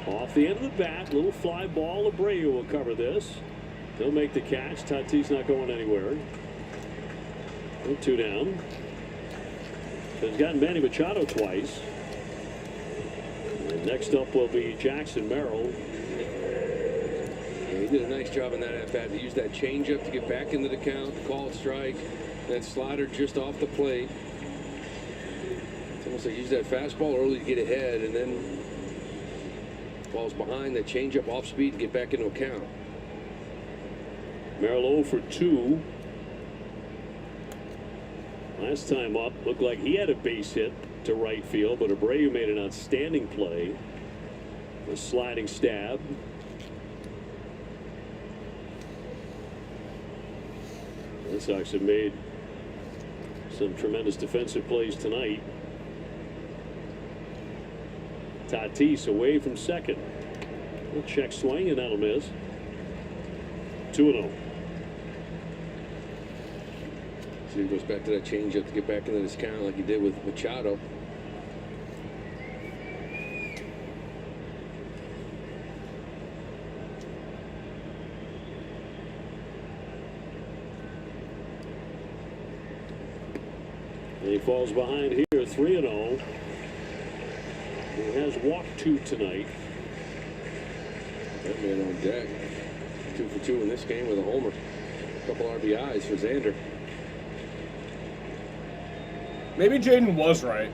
Off the end of the bat, little fly ball. Abreu will cover this. He'll make the catch. Tatis not going anywhere. And 2 down. He's gotten Manny Machado twice. And next up will be Jackson Merrill. Yeah, he did a nice job in that at-bat. He used that changeup to get back into the count, called strike. That slider just off the plate. It's almost like he used that fastball early to get ahead, and then falls behind. That changeup off speed to get back into a count. Merrill 0 for 2. Last time up, looked like he had a base hit to right field, but Abreu made an outstanding play. A sliding stab. The Sox have made some tremendous defensive plays tonight. Tatis away from second. A check swing, and that'll miss. 2-0. So he goes back to that changeup to get back into this count like he did with Machado. And he falls behind here, 3-0. He has walked 2 tonight. That man on deck. 2 for 2 in this game with a homer. A couple RBIs for Xander. Maybe Jaden was right.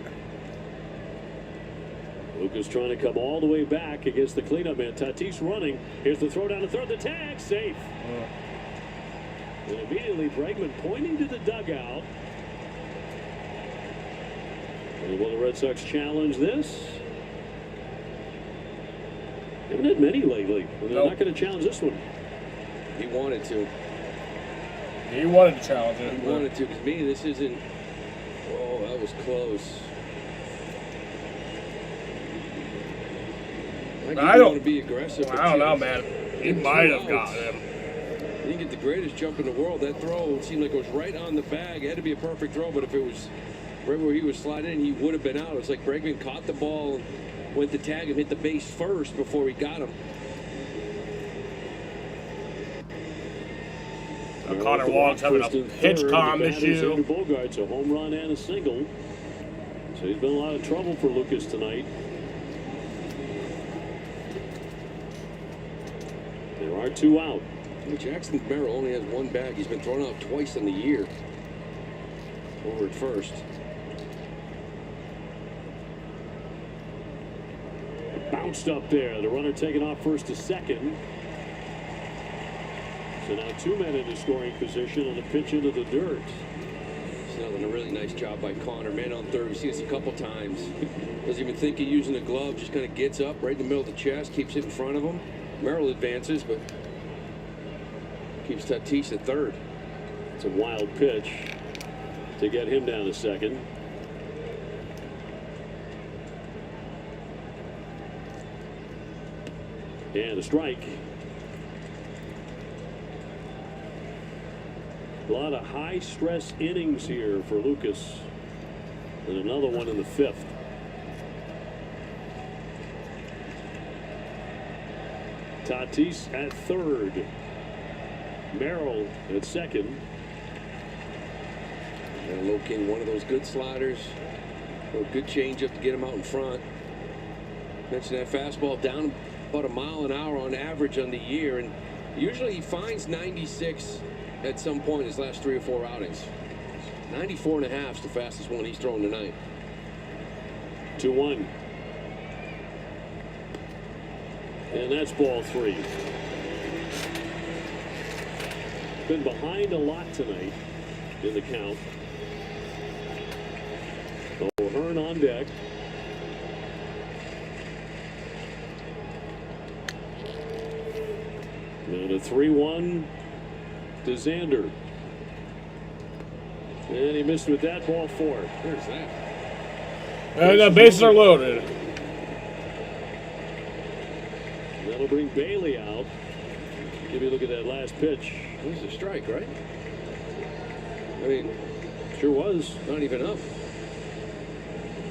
Lucas trying to come all the way back against the cleanup man. Tatis running. Here's the throw down to third. The tag. Safe. And immediately Bregman pointing to the dugout. And will the Red Sox challenge this? Haven't had many lately. And they're not going to challenge this one. He wanted to. He wanted to challenge it. He wanted to, because me, this isn't. Oh, that was close. I don't want to be aggressive. I don't know, man. He might have gotten him. He didn't get the greatest jump in the world. That throw seemed like it was right on the bag. It had to be a perfect throw, but if it was right where he was sliding in, he would have been out. It's like Bregman caught the ball and went to tag him, hit the base first before he got him. Connor Wong's having a pitch calm issue. Andrew Bogart's a home run and a single. So he's been in a lot of trouble for Lucas tonight. There are 2 out. Jackson Merrill only has 1 bag. He's been thrown out twice in the year. Over at first. Bounced up there. The runner taken off first to second. So now 2 men in the scoring position on the pitch into the dirt. A really nice job by Connor. Man on third. We've seen this a couple times. Doesn't even think of using the glove. Just kind of gets up right in the middle of the chest. Keeps it in front of him. Merrill advances, but keeps Tatis at third. It's a wild pitch to get him down to second. And a strike. A lot of high-stress innings here for Lucas. And another one in the 5th. Tatis at third. Merrill at second. And locating one of those good sliders. A good changeup to get him out in front. Mentioned that fastball down about 1 mile an hour on average on the year. And usually he finds 96 at some point in his last 3 or 4 outings. 94.5 is the fastest one he's thrown tonight. 2-1. And that's ball 3. Been behind a lot tonight in the count. O'Hearn on deck. And a 3-1 to Xander. And he missed with that, ball 4. Where's that? And the bases are loaded. That'll bring Bailey out. Give you a look at that last pitch. It was a strike, right? I mean, sure was. Not even up.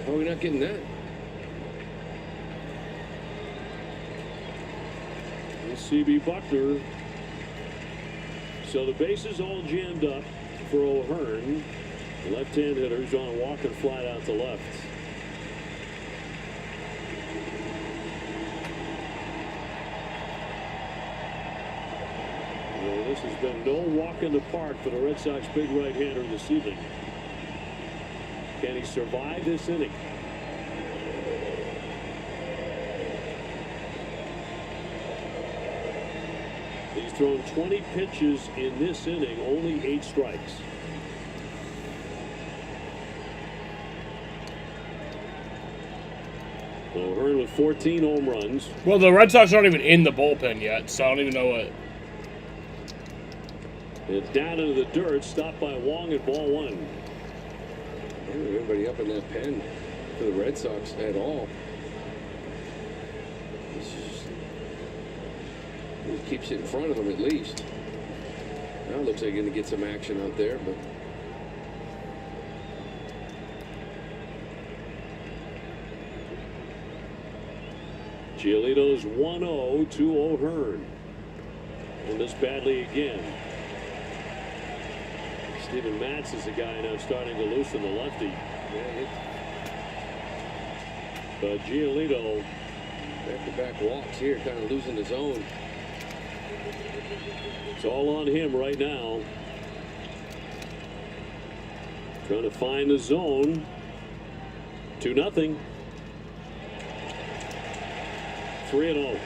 How are we not getting that? CB Buckner. So the bases all jammed up for O'Hearn. The left-hand hitter, John Walker, flat out to left. Well, this has been no walk in the park for the Red Sox big right-hander this evening. Can he survive this inning? He's thrown 20 pitches in this inning, only 8 strikes. O'Hearn with 14 home runs. Well, the Red Sox aren't even in the bullpen yet, so I don't even know what. It's down into the dirt, stopped by Wong at ball 1. I don't have anybody up in that pen for the Red Sox at all. He keeps it in front of him at least. Now it looks like he's going to get some action out there, but Giolito's 1-0 to O'Hearn. And this badly again. Steven Matz is the guy now starting to loosen the lefty. But Giolito back-to-back walks here, kind of losing his own. It's all on him right now. Trying to find the zone. 2-0. 3-0.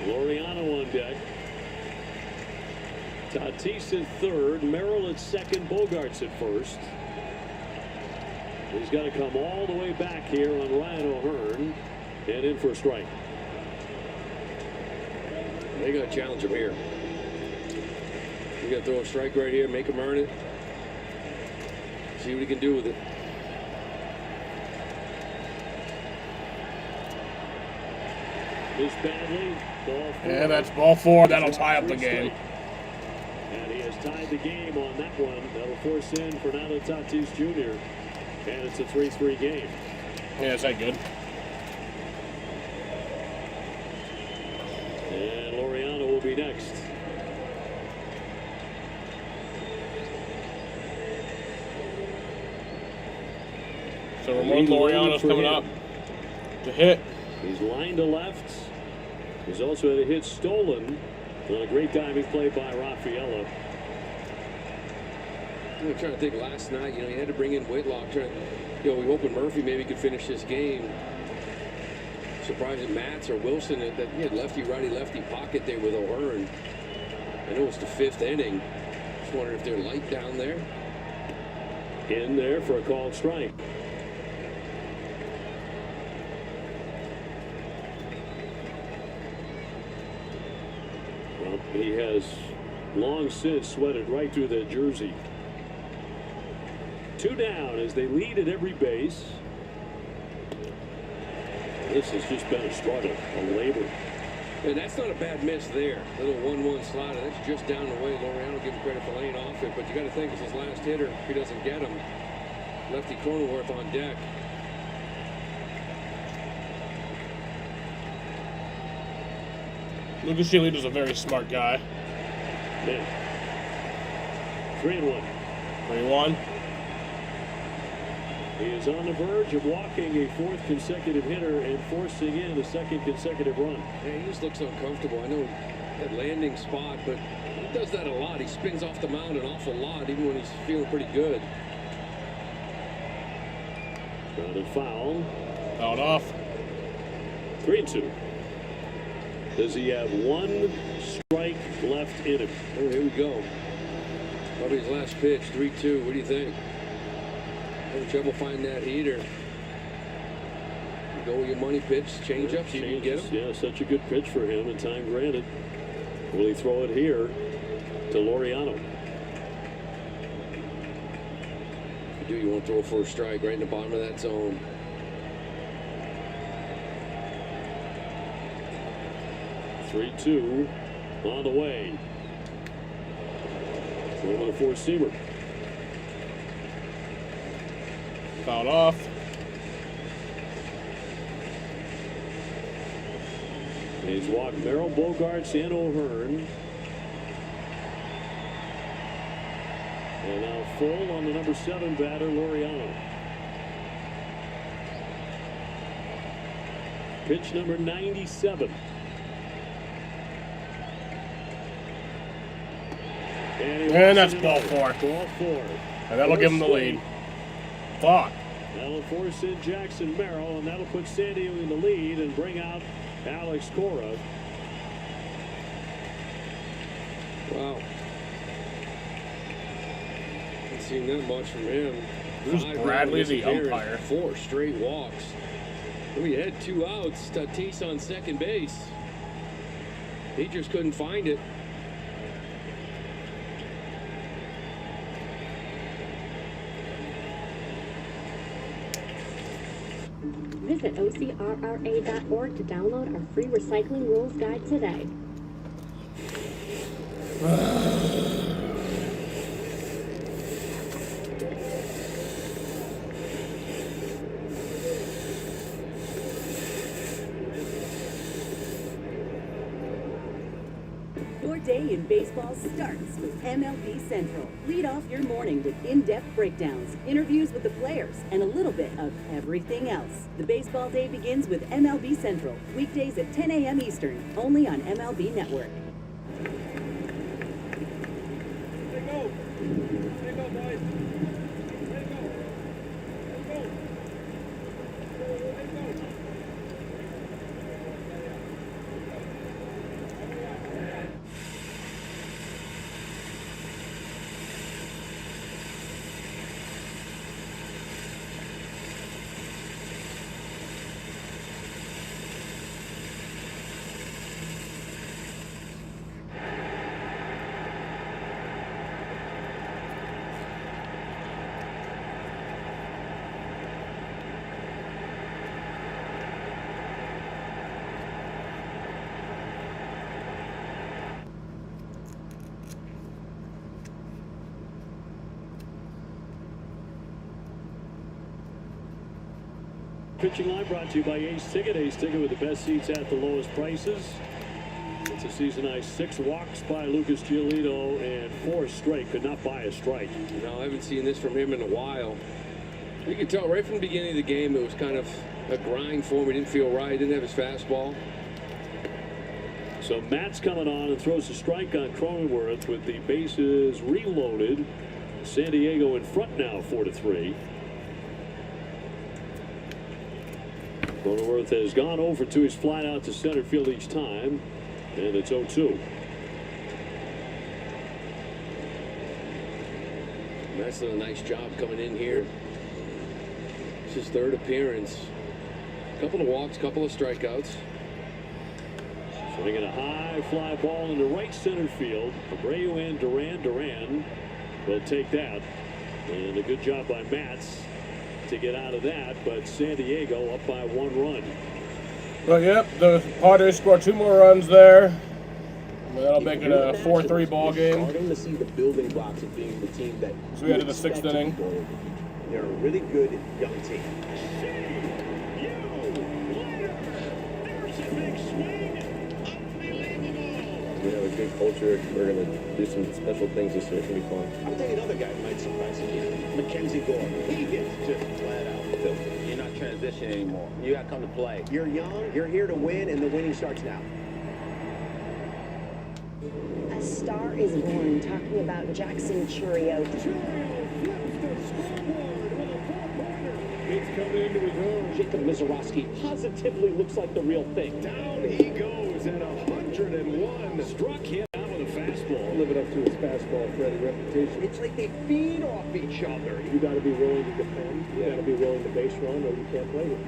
Laureano on deck. Tatis at third, Merrill at second, Bogarts at first. He's got to come all the way back here on Ryan O'Hearn and in for a strike. They got to challenge him here. You got to throw a strike right here, make him earn it. See what he can do with it. This badly, ball 4. Yeah, that's ball 4. That'll tie up the game. And he has tied the game on that one. That'll force in Fernando Tatis Jr. And it's a 3-3 game. Yeah, is that good? And Laureano will be next. So Ramon Laureano's coming up to hit. He's lined to left. He's also had a hit stolen on a great diving play by Raffaella. I'm trying to think last night, you had to bring in Whitlock. We hoping Murphy maybe could finish this game. Surprised at Matz or Wilson that he had lefty, righty, lefty pocket there with O'Hearn. I know it's the 5th inning. Just wondering if they're light down there. In there for a called strike. Well, he has long since sweated right through that jersey. 2 down as they lead at every base. This has just been a struggle, a labor. And that's not a bad miss there. Little 1-1 slider. That's just down the way. Laureano give him credit for laying off it, but you got to think it's his last hitter. If he doesn't get him, lefty Cronenworth on deck. Lucas Giolito's a very smart guy. Yeah. 3-1. 3-1. He is on the verge of walking a 4th consecutive hitter and forcing in a 2nd consecutive run. Yeah, he just looks uncomfortable. I know that landing spot, but he does that a lot. He spins off the mound an awful lot, even when he's feeling pretty good. Grounded foul. Fouled off. 3-2. Does he have 1 strike left in him? Oh, here we go. Probably his last pitch, 3-2. What do you think? Having trouble finding that heater. You go with your money pitch, change up, see if you can get him. Yeah, such a good pitch for him, and time granted. Will he throw it here to Laureano? If you do, you want to throw for a strike right in the bottom of that zone. Three-two on the way. Over the 4-seamer. Fouled off. He's walked Merrill, Bogarts, and O'Hearn. And now full on the number 7 batter, Laureano. Pitch number 97. And that's ball 4. Ball 4. And that'll give him the lead. Fuck. That'll force in Jackson Merrill, and that'll put San Diego in the lead and bring out Alex Cora. Wow. Haven't seen that much from him. Who's Bradley, the umpire? 4 straight walks. We had 2 outs. Tatis on second base. He just couldn't find it. Visit OCRRA.org to download our free recycling rules guide today. Your day in baseball starts with MLB Central. Lead off your morning with in-depth breakdowns, interviews with the players, and a little bit of everything else. The baseball day begins with MLB Central, weekdays at 10 a.m. Eastern, only on MLB Network. pitching line brought to you by Ace Ticket. Ace Ticket with the best seats at the lowest prices. It's a season-high 6 walks by Lucas Giolito and 4 straight. Could not buy a strike. No, I haven't seen this from him in a while. You could tell right from the beginning of the game it was kind of a grind for him. He didn't feel right. He didn't have his fastball. So Matt's coming on and throws a strike on Cronenworth with the bases reloaded. San Diego in front now, 4-3. Cronenworth has gone over to his flat out to center field each time, and it's 0-2. Matt's done a nice job coming in here. It's his 3rd appearance. Couple of walks, couple of strikeouts. Swinging a high fly ball into right center field. Abreu and Duran will take that. And a good job by Matz to get out of that. But San Diego up by 1 run. Well, yep, the Padres scored 2 more runs there. That'll make it a 4-3 ball game. Starting to see the building blocks of being the team that. So we had to the 6th inning. They're a really good young team. We have a good culture. We're going to do some special things this year. It's going to be fun. I'll tell you another guy who might surprise you. Mackenzie Gore. He gets just flat out filthy. You're not transitioning anymore. You got to come to play. You're young, you're here to win, and the winning starts now. A star is born, talking about Jackson Churio. It's coming into his own. Jacob Mizorowski positively looks like the real thing. Down he goes at 101. Struck him out with a fastball. Living up to his fastball Freddie reputation. It's like they feed off each other. You got to be willing to defend. You got to be willing to base run, or you can't play it.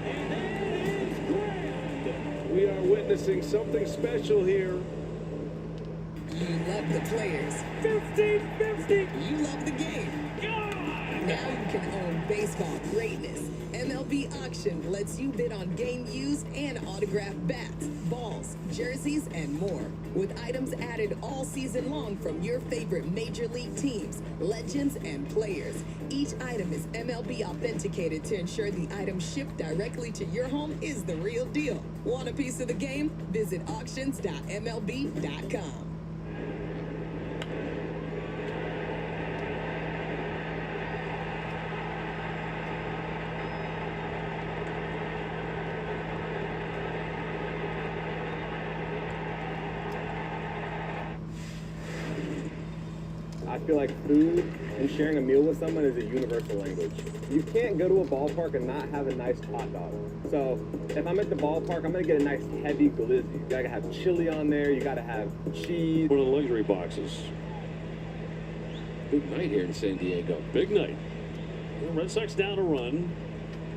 We are witnessing something special here. You love the players. 50-50. You love the game. Now you can own baseball greatness. MLB Auction lets you bid on game used and autographed bats, balls, jerseys, and more. With items added all season long from your favorite major league teams, legends, and players. Each item is MLB authenticated to ensure the item shipped directly to your home is the real deal. Want a piece of the game? Visit auctions.mlb.com. I feel like food and sharing a meal with someone is a universal language. You can't go to a ballpark and not have a nice hot dog. So if I'm at the ballpark, I'm gonna get a nice heavy glizzy. You gotta have chili on there, you gotta have cheese. One of the luxury boxes. Big night here in San Diego. Big night. The Red Sox down a run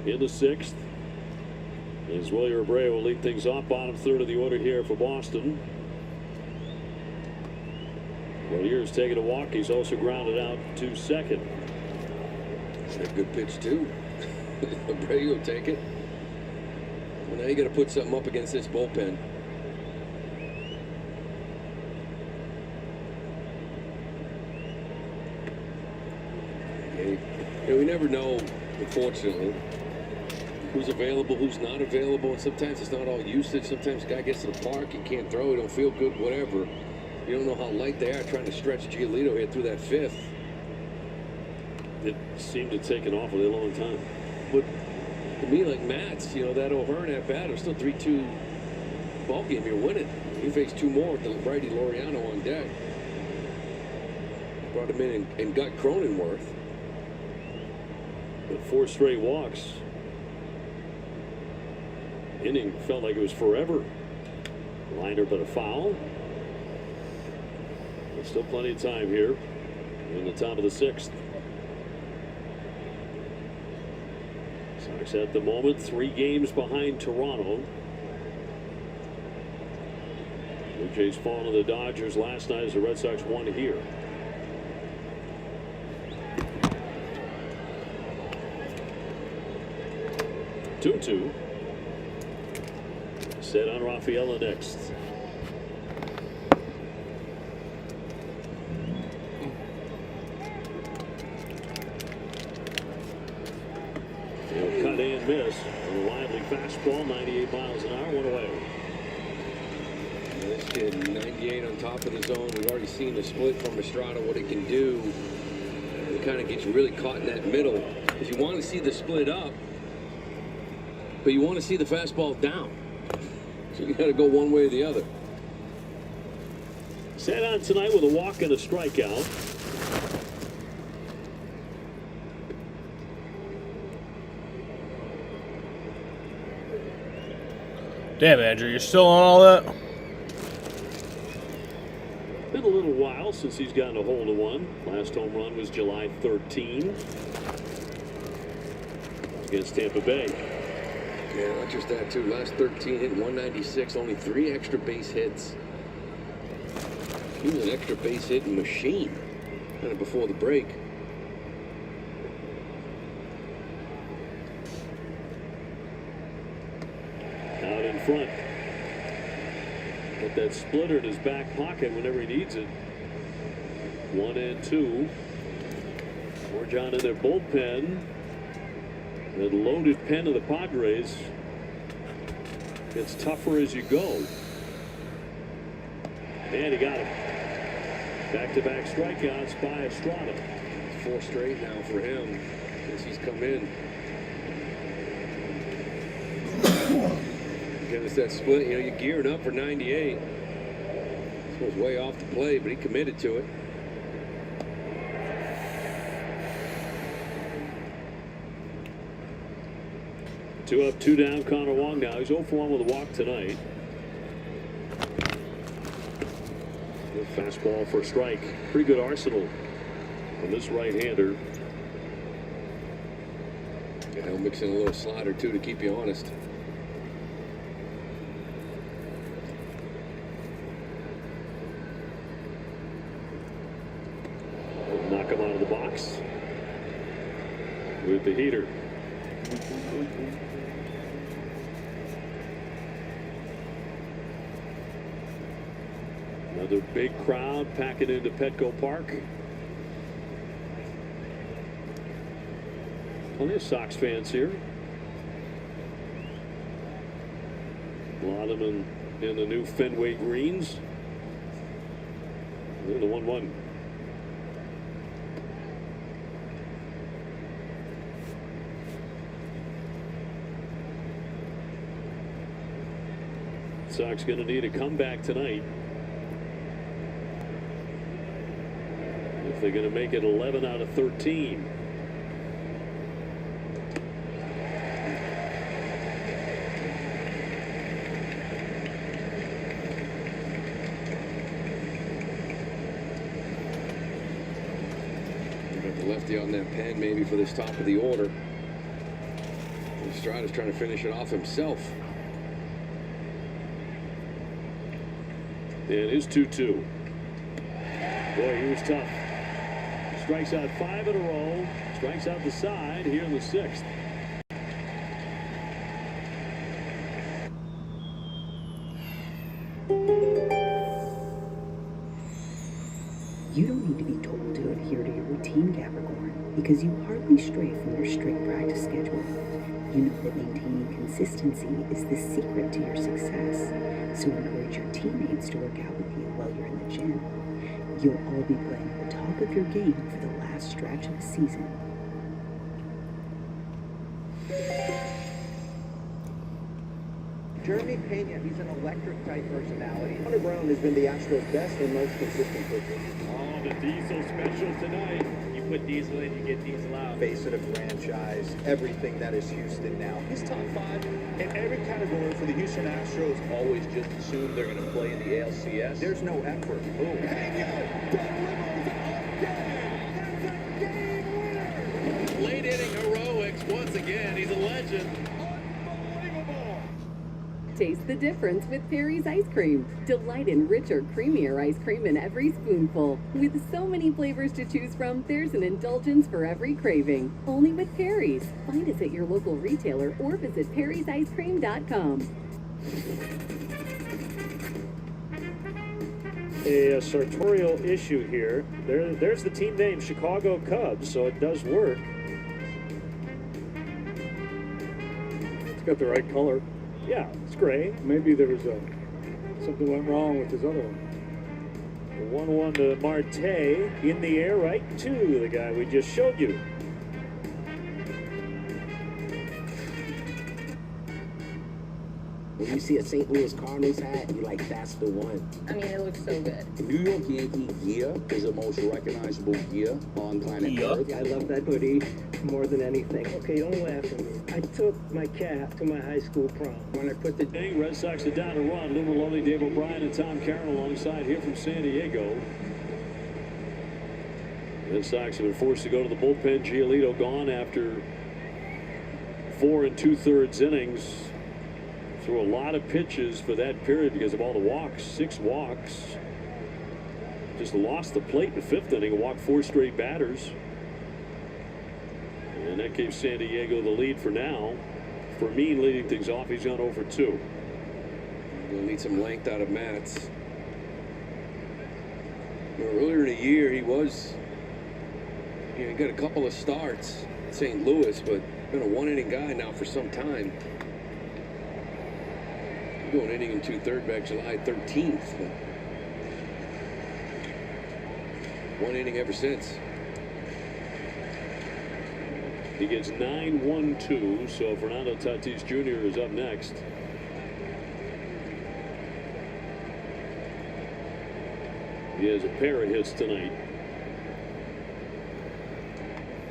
in the 6th. As Wilyer Abreu will lead things off, bottom 3rd of the order here for Boston. Willier's taking a walk. He's also grounded out to second. It's a good pitch, too. Abreu will take it. Well, now you got to put something up against this bullpen. Okay. We never know, unfortunately, who's available, who's not available. And sometimes it's not all usage. Sometimes the guy gets to the park, he can't throw, he don't feel good, whatever. You don't know how light they are trying to stretch Giolito here through that 5th. It seemed to take an awfully long time. But to me, like Matt's, you know, that O'Hearn at bat, it was still 3-2 ball game. You're winning. You faced 2 more with the righty Laureano on deck. Brought him in and got Cronenworth. But 4 straight walks. Inning felt like it was forever. Liner, but a foul. There's still plenty of time here in the top of the 6th. Sox at the moment 3 games behind Toronto. Blue Jays falling to the Dodgers last night as the Red Sox won here. Two. Set on Rafaela next. He'll cut in and miss. A lively fastball, 98 miles an hour, one away. This kid, 98 on top of the zone. We've already seen the split from Estrada, what it can do. It kind of gets you really caught in that middle. Because you want to see the split up, but you want to see the fastball down. So you got to go one way or the other. Sat on tonight with a walk and a strikeout. Damn, Andrew, you're still on all that? Been a little while since he's gotten a hold of one. Last home run was July 13 against Tampa Bay. Yeah, not just that, too. Last 13, hit 196, only 3 extra base hits. He was an extra base hitting machine kind of before the break. Out in front. Put that splitter in his back pocket whenever he needs it. 1-2. Morjon in their bullpen. The loaded pen of the Padres gets tougher as you go. And he got him. Back-to-back strikeouts by Estrada. 4 straight now for him since he's come in. Again, it's that split. You know, you're gearing up for 98. This was way off the play, but he committed to it. Two up, 2 down. Connor Wong now. He's 0 for 1 with a walk tonight. Good fastball for a strike. Pretty good arsenal from this right-hander. Yeah, he'll mix in a little slider too to keep you honest. Knock him out of the box with the heater. Another big crowd packing into Petco Park. Plenty of Sox fans here. A lot of them in the new Fenway greens. And the 1-1. Sox going to need a comeback tonight if they're going to make it 11 out of 13. Got the lefty on that pen maybe for this top of the order. Estrada's trying to finish it off himself. And it is 2-2. Boy, he was tough. Strikes out 5 in a row. Strikes out the side here in the 6th. You don't need to be told to adhere to your routine, Capricorn, because you hardly stray from your strict practice schedule. You know that maintaining consistency is the secret to your success, so encourage your teammates to work out with you while you're in the gym. You'll all be playing at the top of your game for the last stretch of the season. Jeremy Pena, he's an electric type personality. Hunter Brown has been the Astros' best and most consistent pitcher. Oh, the Diesel special tonight. You put Diesel in, you get Diesel out. Face of the franchise, everything that is Houston now. He's top 5 in every category for the Houston Astros. Always just assume they're going to play in the ALCS. There's no effort. Boom. Late inning heroics once again. He's a legend. Taste the difference with Perry's Ice Cream. Delight in richer, creamier ice cream in every spoonful. With so many flavors to choose from, there's an indulgence for every craving. Only with Perry's. Find us at your local retailer or visit perrysicecream.com. A sartorial issue here. There's the team name, Chicago Cubs, so it does work. It's got the right color. Yeah, it's gray. Maybe there was something went wrong with his other one. 1-1 to Marte. In the air, right to the guy we just showed you. When you see a St. Louis Cardinals hat, you're like, that's the one. I mean, it looks so good. New York Yankee gear is the most recognizable gear on planet Earth. I love that hoodie more than anything. Okay, don't laugh at me. I took my cat to my high school prom. When I put the Red Sox are down to run. Lou Maloney, Dave O'Brien, and Tom Caron alongside here from San Diego. Red Sox have been forced to go to the bullpen. Giolito gone after 4 2/3 innings. Threw a lot of pitches for that period because of all the walks. 6 walks. Just lost the plate in the 5th inning and walked 4 straight batters. And that gave San Diego the lead for now. Fermin leading things off. He's gone 0 for 2. We'll need some length out of Matz. Earlier in the year, he was, he got a couple of starts in St. Louis, but been a 1-inning guy now for some time. Going inning and 2/3 back July 13th. But 1 inning ever since. He gets 9-1-2, so Fernando Tatis Jr. is up next. He has a pair of hits tonight.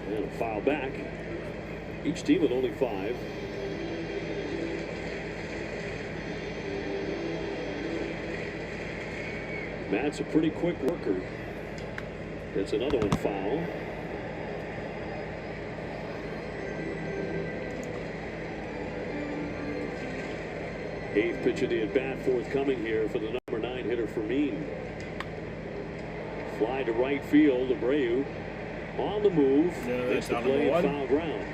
And a foul back. Each team with only 5. Matt's a pretty quick worker. Gets another one foul. Eighth pitch of the at-bat forthcoming here for the number 9 hitter Fermin. Fly to right field. Abreu on the move. Makes the play and foul ground.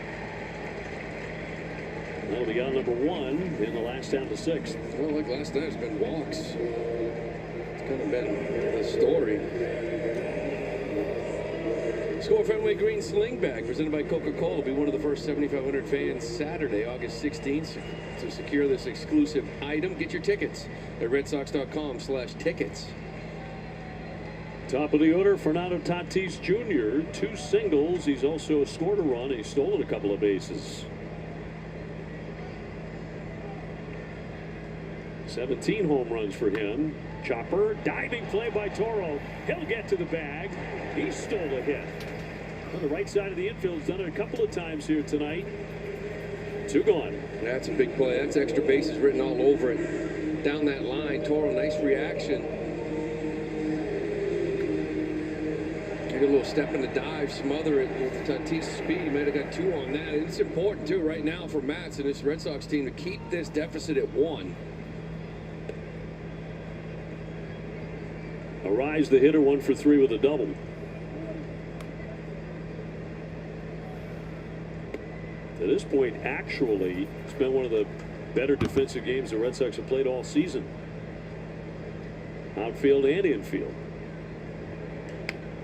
That'll be on number 1 in the last down to 6th. Well, like last night, it's been walks. Kind of been the story. Score Fenway Green Sling Bag presented by Coca-Cola. Be one of the first 7,500 fans Saturday, August 16th. To secure this exclusive item, get your tickets at redsox.com/tickets. Top of the order, Fernando Tatis Jr. 2 singles. He's also scored a run. He's stolen a couple of bases. 17 home runs for him. Chopper, diving play by Toro. He'll get to the bag. He stole a hit. On the right side of the infield, he's done it a couple of times here tonight. 2 gone. That's a big play. That's extra bases written all over it. Down that line, Toro, nice reaction. Get a little step in the dive, smother it with Tatis' speed. He might have got 2 on that. It's important, too, right now for Matz and this Red Sox team to keep this deficit at 1. Arise, the hitter, 1 for 3 with a double. To this point, actually, it's been one of the better defensive games the Red Sox have played all season. Outfield and infield.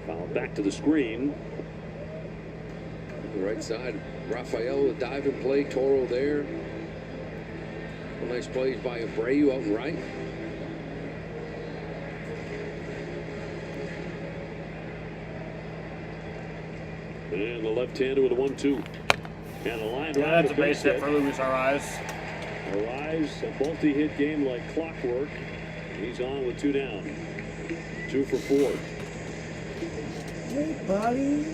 Foul back to the screen. On the right side, Rafael, the diving play, Toro there. A nice plays by Abreu out and right. And the left-hander with a 1-2. And a line yeah, right. That's a base hit for Luis Arraez. Arraez, a multi-hit game like clockwork. He's on with 2 down. 2 for 4. Hey, buddy.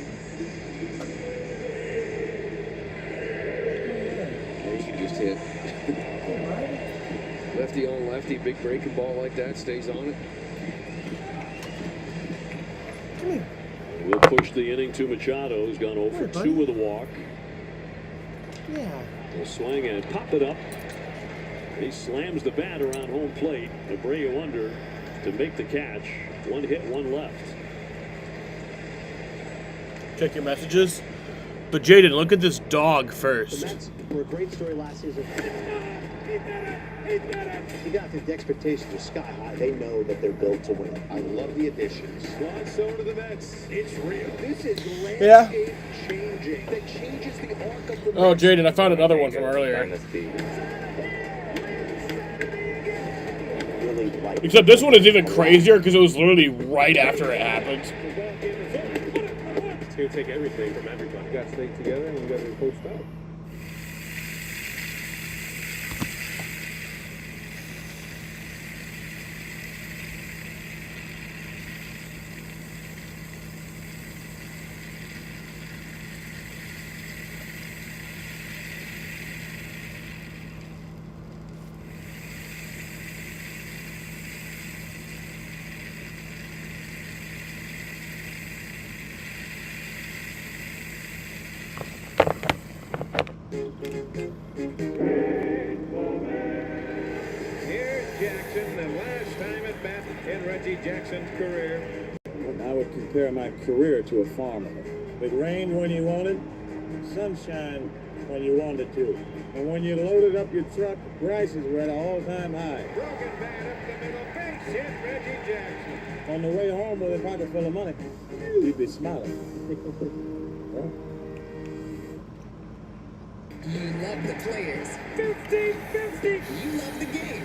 He just hit. Lefty on lefty, big breaking ball like that, stays on it. We'll push the inning to Machado, who's gone 0 for 2 with a walk. Yeah. He'll swing and pop it up. He slams the bat around home plate. Abreu under to make the catch. 1 hit, 1 left. Check your messages. But Jaden, look at this dog first. The Mets were a great story last season. You got the expectations are sky high. They know that they're built to win. I love the additions. Juan Soto to the Mets. It's real. This is Yeah. changing. That changes the arc of Oh, Jaden, I found another one from earlier. Except this one is even crazier because it was literally right after it happened. It's going to take everything from everybody. You got to stay together and you got to post out. Here's Jackson, the last time at bat in Reggie Jackson's career. I would compare my career to a farmer. It rained when you wanted, sunshine when you wanted to. And when you loaded up your truck, prices were at an all-time high. Broken bat up the middle, base hit Reggie Jackson. On the way home with a pocket full of money, you'd be smiling. You love the players. 50-50. You love the game.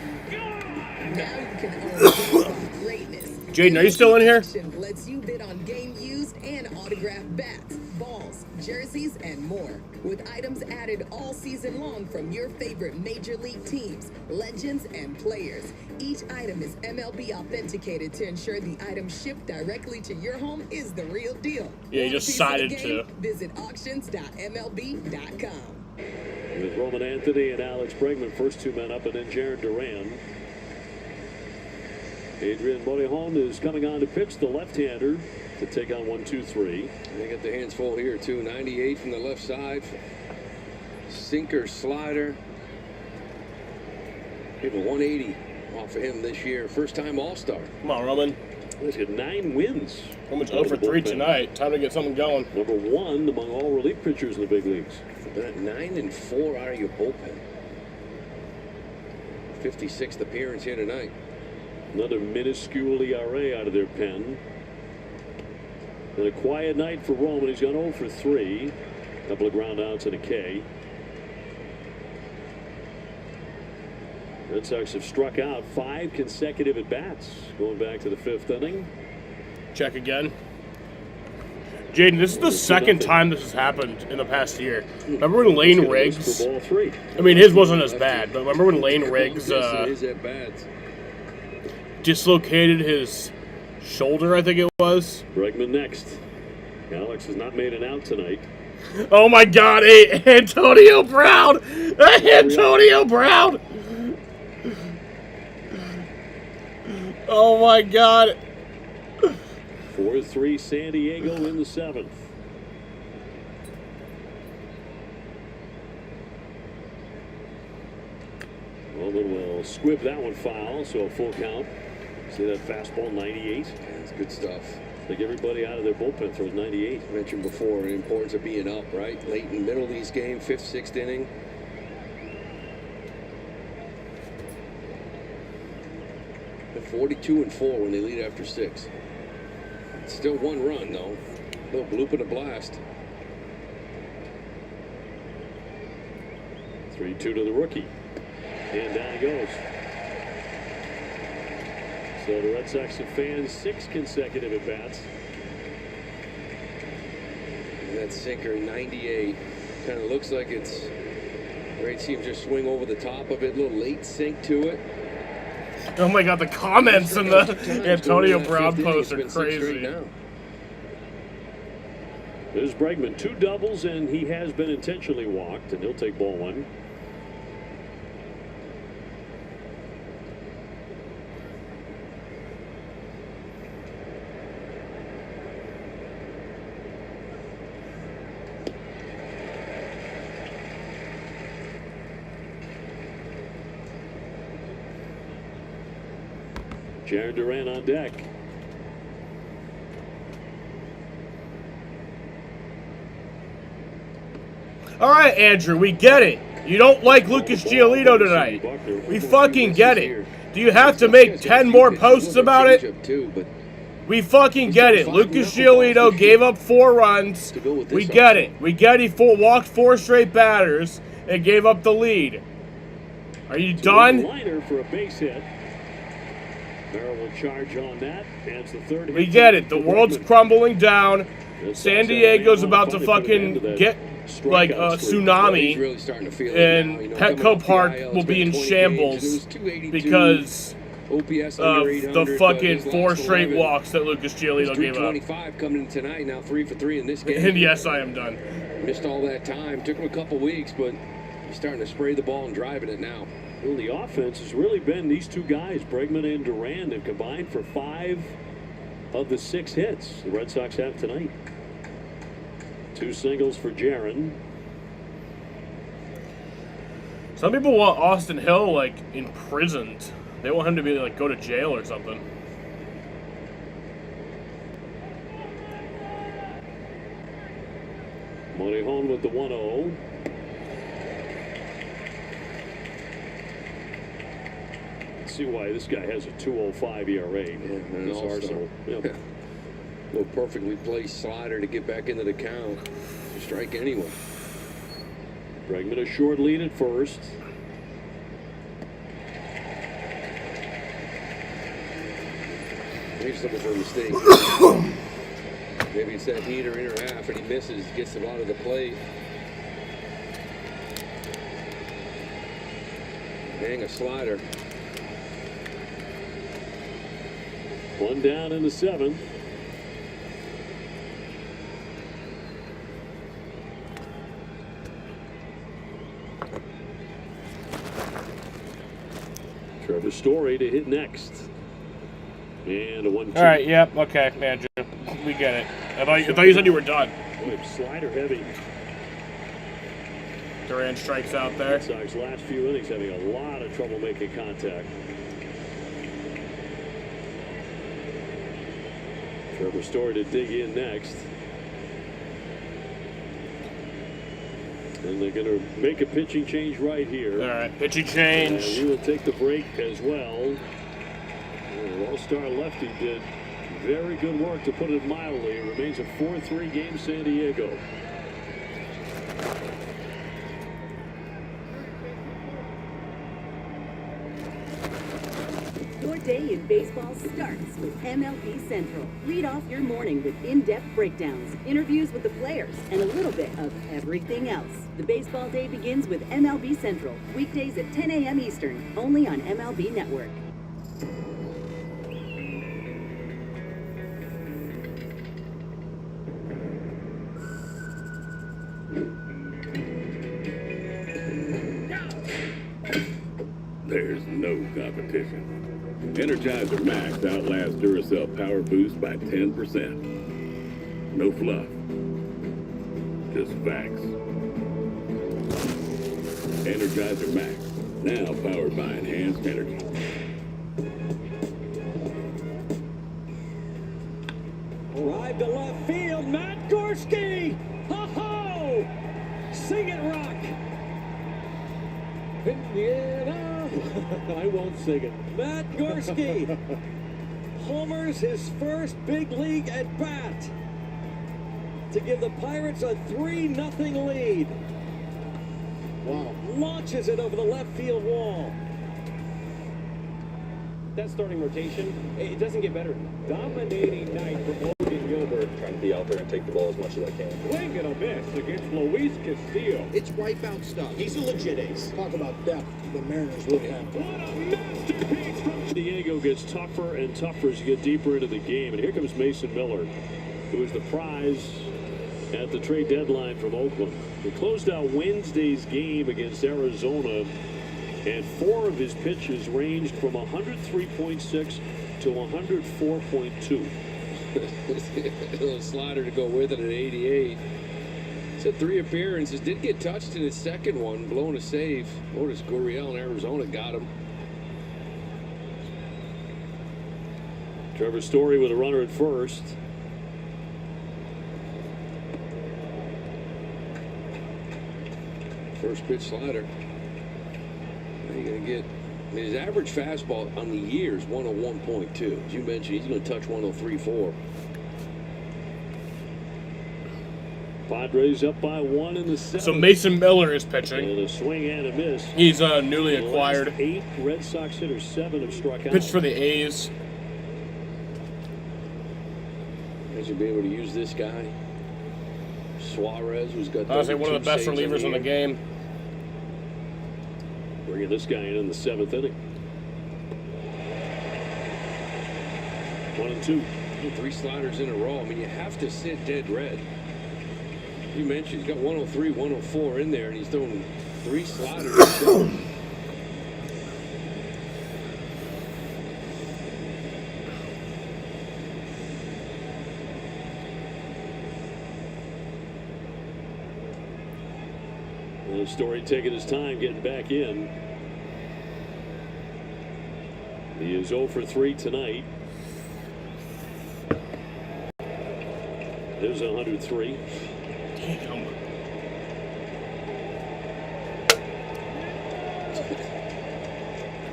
Now you can own baseball greatness. Jaden, are you still in here? Auction lets you bid on game used and autographed bats, balls, jerseys, and more. With items added all season long from your favorite major league teams, legends, and players. Each item is MLB authenticated to ensure the item shipped directly to your home is the real deal. Yeah, you just decided to. Visit auctions.mlb.com. With Roman Anthony and Alex Bregman, first two men up, and then Jared Duran. Adrian Morejon is coming on to pitch, the left-hander, to take on 1-2-3. They got their hands full here, too. 98 from the left side. Sinker, slider. We have a 180 off of him this year. First-time All-Star. Come on, Roman. He's got 9 wins. Roman's 0 for 3 tonight. Time to get something going. Number 1 among all relief pitchers in the big leagues. 9-4 out of your bullpen. 56th appearance here tonight. Another minuscule ERA out of their pen. And a quiet night for Roman. He's gone 0 for 3. A couple of ground outs and a K. Red Sox have struck out 5 consecutive at-bats going back to the 5th inning. Check again. Jaden, this is the second time this has happened in the past year. Remember when Lane Riggs... For ball 3. I mean, his wasn't as bad, but remember when Lane Riggs dislocated his shoulder, I think it was? Bregman next. Alex has not made an out tonight. Oh my God, Antonio Brown! Antonio Brown! Oh my God. 4-3 San Diego in the 7th. Roman will squib that one foul, so a full count. See that fastball, 98? That's good stuff. I think everybody out of their bullpen throws 98. I mentioned before the importance of being up, right? Late in the middle of these games, 5th, 6th inning. They're 42-4 when they lead after 6. Still 1 run, though. A little bloop and a blast. 3-2 to the rookie. And down he goes. So the Red Sox have fans 6 consecutive at-bats. And that sinker, 98. Kind of looks like it's... Great, see him just swing over the top of it. A little late sink to it. Oh my God, the comments in the Antonio Brown post are crazy. There's Bregman, 2 doubles, and he has been intentionally walked, and he'll take ball 1. Jared Duran on deck. All right, Andrew, we get it. You don't like Lucas Giolito tonight. We fucking get it. Do you have to make 10 more posts about it? We fucking get it. Lucas Giolito gave up 4 runs. We get it. We get he walked 4 straight batters and gave up the lead. Are you done? Liner for a base hit. Merrill will charge on that. And it's the third hit. We get it. The world's crumbling down. San Diego's about to fucking get like a tsunami, and Petco Park will be in shambles because of the fucking 4 straight walks that Lucas Giolito gave up. 325 coming in tonight, now 3 for 3 in this game. And yes, I am done. Missed all that time. Took him a couple weeks, but he's starting to spray the ball and driving it now. Well, the offense has really been these 2 guys, Bregman and Duran, have combined for 5 of the 6 hits the Red Sox have tonight. 2 singles for Jaron. Some people want Austin Hill like imprisoned. They want him to be like go to jail or something. Morejon with the 1-0. See why this guy has a 2.05 ERA. And This also, Arsenal. Yep. No perfectly placed slider to get back into the count. Strike anyone. Bregman a short lead at first. Maybe something for a mistake. Maybe it's that heater inner half and he misses, gets it out of the plate. Hang a slider. 1 down in the 7th. Trevor Story to hit next. And a 1-2. All right, yep, okay, Andrew, we get it. I thought you said you were done. Boy, slider heavy. Duran strikes out there. Red Sox last few innings having a lot of trouble making contact. Trevor Story to dig in next. And they're going to make a pitching change right here. All right, pitching change. And we will take the break as well. All-star lefty did very good work, to put it mildly. It remains a 4-3 game, San Diego. Your day in baseball starts with MLB Central. Lead off your morning with in-depth breakdowns, interviews with the players, and a little bit of everything else. The baseball day begins with MLB Central, weekdays at 10 a.m. Eastern, only on MLB Network. There's no competition. Energizer Max outlasts Duracell Power Boost by 10%. No fluff. Just facts. Energizer Max, now powered by enhanced energy. Arrived to left field, Matt Gorski! Ho-ho! Sing it, Rock! Indiana! I won't sing it. Matt Gorski homers his first big league at bat to give the Pirates a 3-0 lead. Wow. Launches it over the left field wall. That starting rotation, it doesn't get better. Dominating night for Logan Gilbert. Trying to be out there and take the ball as much as I can. Swing and a miss against Luis Castillo. It's wipeout stuff. He's a legit ace. Talk about depth. The Mariners really have. What a masterpiece from Diego gets tougher and tougher as you get deeper into the game. And here comes Mason Miller, who was the prize at the trade deadline from Oakland. He closed out Wednesday's game against Arizona, and 4 of his pitches ranged from 103.6 to 104.2. A little slider to go with it at 88. He's had 3 appearances. Did get touched in his second one, blowing a save. Lourdes Gurriel in Arizona got him. Trevor Story with a runner at first. First pitch slider. Now you're going to get I mean, his average fastball on the year is 101.2. As you mentioned, he's going to touch 103.4. Padres up by 1 in the 7th. So Mason Miller is pitching. And a swing and a miss. He's newly acquired. 8 Red Sox hitters, 7 have struck out. Pitched for the A's. Imagine being able to use this guy. Suarez, who's got Honestly, one of the best relievers in the game. Bringing this guy in the 7th inning. 1-2. 3 sliders in a row. I mean, you have to sit dead red. You mentioned he's got 103, 104 in there, and he's throwing 3 sliders. The Story taking his time getting back in. He is 0 for 3 tonight. There's 103. Damn.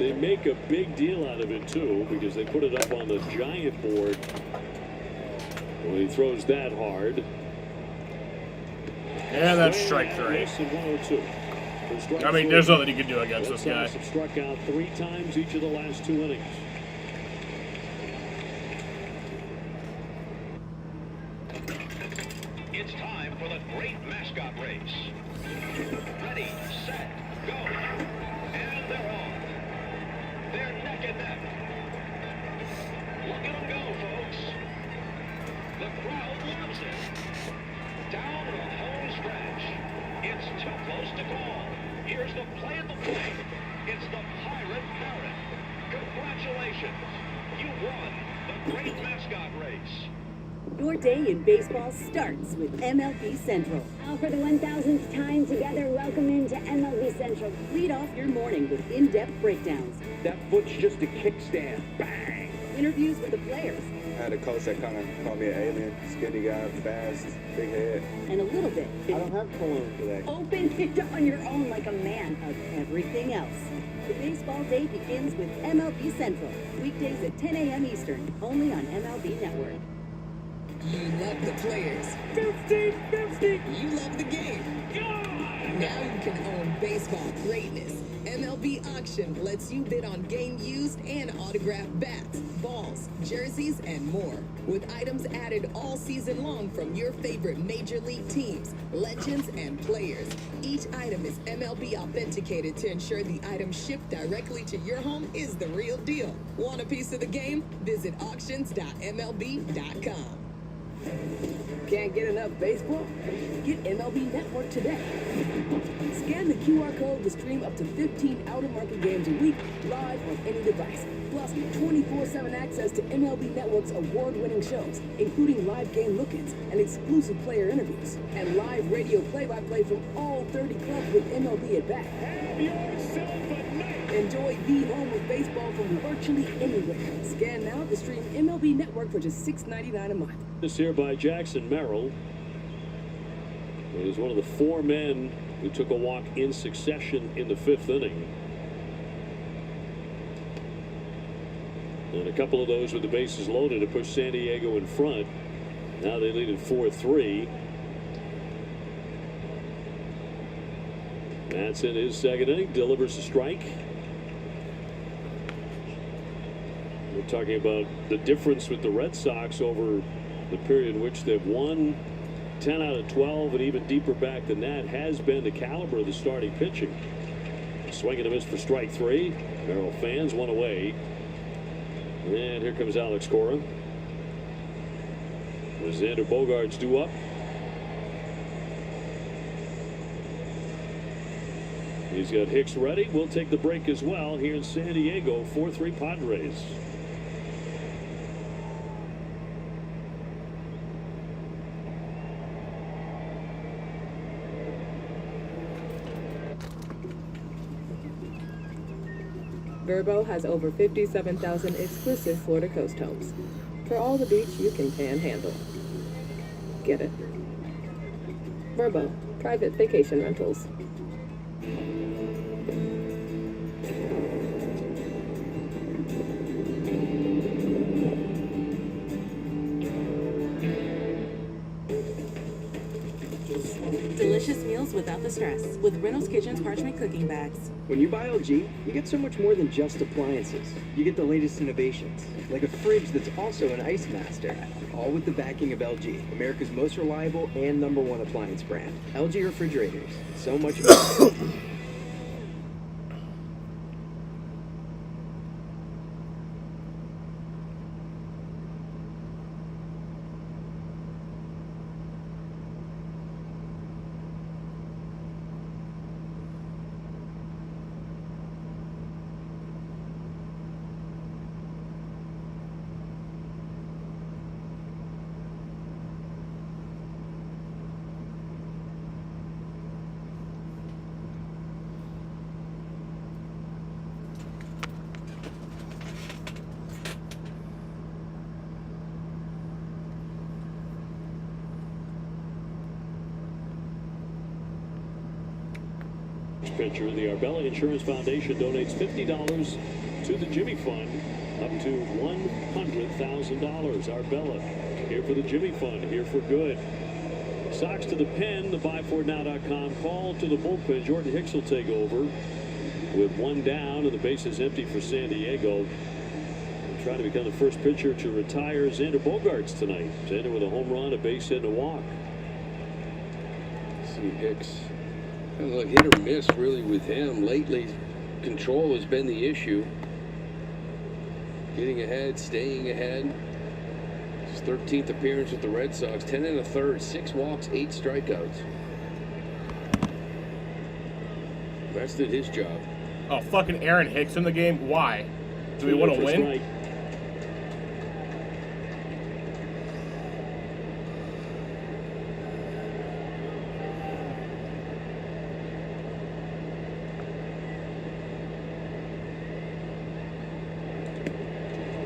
They make a big deal out of it, too, because they put it up on the giant board when he throws that hard. Yeah, that's strike 3. I mean, there's nothing you can do against this guy. Have struck out 3 times each of the last 2 innings. It's time for the great mascot race. Ready, set, go. And they're on. They're neck and neck. Look at them go, folks. The crowd loves it. Down the home stretch. It's too close to call. Here's the play at the plate. It's the Pirate Parrot. Congratulations. You won the great mascot race. Your day in baseball starts with MLB Central. Now for the 1,000th time together, welcome into MLB Central. Lead off your morning with in-depth breakdowns. That foot's just a kickstand. Bang! Interviews with the players. I had a coach that kind of called me an alien. Skinny guy, fast, big head. And a little bit. I don't have cologne today. Open it on your own like a man of everything else. The baseball day begins with MLB Central. Weekdays at 10 a.m. Eastern, only on MLB Network. You love the players. 50-50. You love the game. Now you can own baseball greatness. MLB Auction lets you bid on game used and autographed bats, balls, jerseys, and more. With items added all season long from your favorite major league teams, legends, and players. Each item is MLB authenticated to ensure the item shipped directly to your home is the real deal. Want a piece of the game? Visit auctions.mlb.com. Can't get enough baseball? Get MLB Network today. Scan the QR code to stream up to 15 out-of-market games a week, live on any device. Plus, 24/7 access to MLB Network's award-winning shows, including live game look-ins and exclusive player interviews, and live radio play-by-play from all 30 clubs with MLB at bat. Have yourself a night! Enjoy the home of baseball from virtually anywhere. Scan now to stream MLB Network for just $6.99 a month. This here by Jackson Merrill. He was one of the 4 men who took a walk in succession in the 5th inning. And a couple of those with the bases loaded to push San Diego in front. Now they lead at 4-3. That's in his 2nd inning. Delivers a strike. We're talking about the difference with the Red Sox over the period in which they've won 10 out of 12, and even deeper back than that has been the caliber of the starting pitching. Swing and a miss for strike 3. Merrill fans one away. And here comes Alex Cora. Was Xander Bogaerts due up? He's got Hicks ready. We'll take the break as well here in San Diego. 4-3 Padres. Verbo has over 57,000 exclusive Florida coast homes. For all the beach you can panhandle. Get it? Verbo, private vacation rentals. delicious meals without the stress with Reynolds Kitchen's parchment cooking bags. When you buy LG, you get so much more than just appliances. You get the latest innovations, like a fridge that's also an Ice Master, all with the backing of LG, America's most reliable and #1 appliance brand. LG refrigerators, so much more. Pitcher. The Arbella Insurance Foundation donates $50 to the Jimmy Fund, up to $100,000. Arbella, here for the Jimmy Fund, here for good. Sox to the pen, the BuyFordNow.com call to the bullpen. Jordan Hicks will take over with one down and the bases empty for San Diego. He'll try to become the first pitcher to retire Xander Bogaerts tonight. Xander with a home run, a base hit, and a walk. See Hicks. Kind of like hit or miss really with him. Lately, control has been the issue. Getting ahead, staying ahead. His 13th appearance with the Red Sox. 10 1/3, 6 walks, 8 strikeouts. Rest did his job. Oh, fucking Aaron Hicks in the game. Why? Do we want to win? Strike.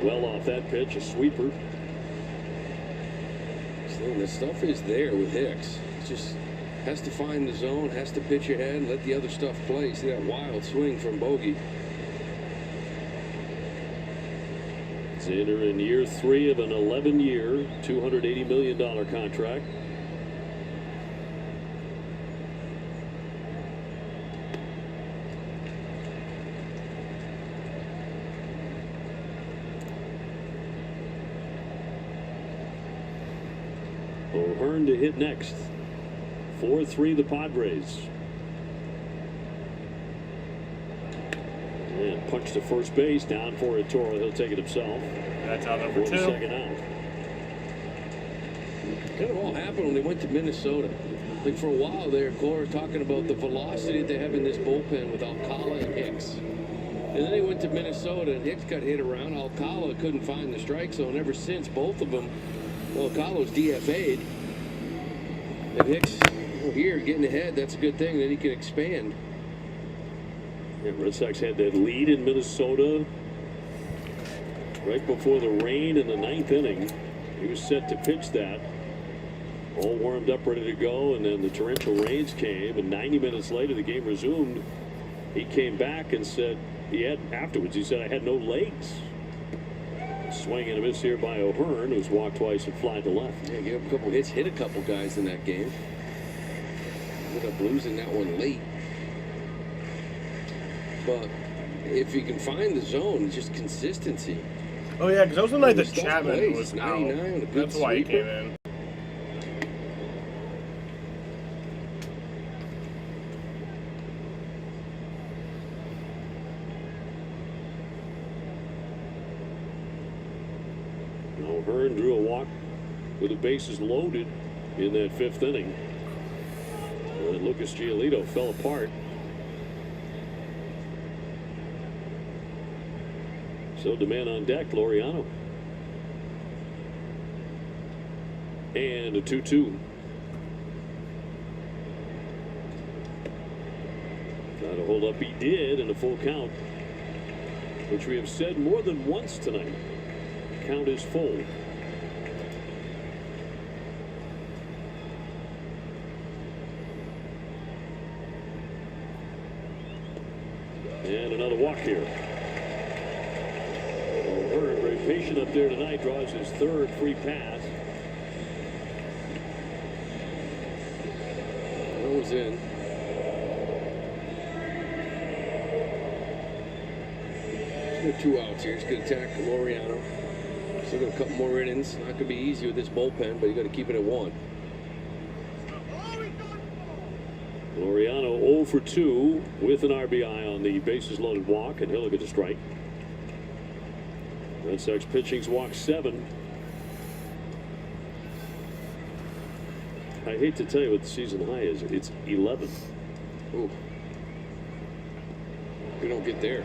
Well off that pitch, a sweeper. So the stuff is there with Hicks. It's just has to find the zone, has to pitch ahead, and let the other stuff play. See that wild swing from Bogey. Xander in year 3 of an 11-year, $280 million contract. O'Hearn to hit next. 4-3 the Padres. And punch to first base, down for it. Toro. He'll take it himself. That's out number 2. The second out. Kind of all happened when they went to Minnesota. Like for a while there, Cora talking about the velocity that they have in this bullpen with Alcala and Hicks. And then they went to Minnesota and Hicks got hit around. Alcala couldn't find the strike zone ever since. Both of them. Well, Carlos DFA'd, and Hicks here getting ahead. That's a good thing. Then he can expand. Yeah, Red Sox had that lead in Minnesota right before the rain in the 9th inning. He was set to pitch that. All warmed up, ready to go, and then the torrential rains came, and 90 minutes later the game resumed. He came back and said afterwards, he said, I had no legs. Swing and a miss here by O'Hearn, who's walked twice and fly to left. Yeah, gave up a couple hits, hit a couple guys in that game. Ended up losing that one late. But if you can find the zone, just consistency. Oh yeah, because that was the night that Stuff Chapman plays, was 99 with a out. good That's why he sweeper. came in. O'Hearn drew a walk with the bases loaded in that 5th inning. And Lucas Giolito fell apart. So the man on deck, Laureano. And a 2-2. Try to hold up, he did, in a full count, which we have said more than once tonight. Count is full. And another walk here. O'Hearn, very patient up there tonight, draws his 3rd free pass. Well, goes in. He's got 2 outs here. He's going to attack Laureano. Still got a couple more innings. Not going to be easy with this bullpen, but you got to keep it at 1. Laureano 0 for 2 with an RBI on the bases loaded walk, and he'll get a strike. Red Sox pitching's walked 7. I hate to tell you what the season high is. It's 11. Ooh. We don't get there.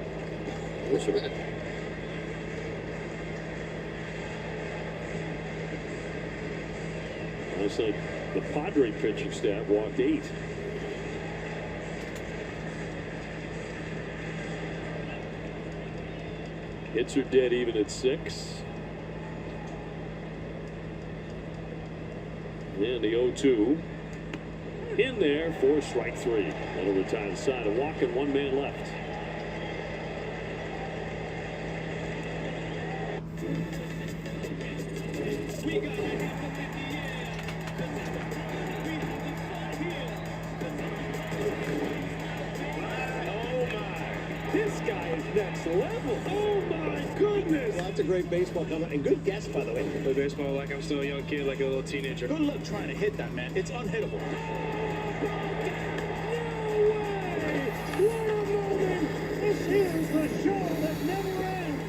Last night, the Padre pitching staff walked 8. Hits are dead even at 6. And the 0-2 in there for strike 3. That'll retire the side. A walk and 1 man left. This guy is next level. Oh my goodness. Well, that's a great baseball comment and good guess, by the way. Play baseball like I'm still a young kid, like a little teenager. Good luck trying to hit that, man. It's unhittable. What a moment. This is the show that never ends.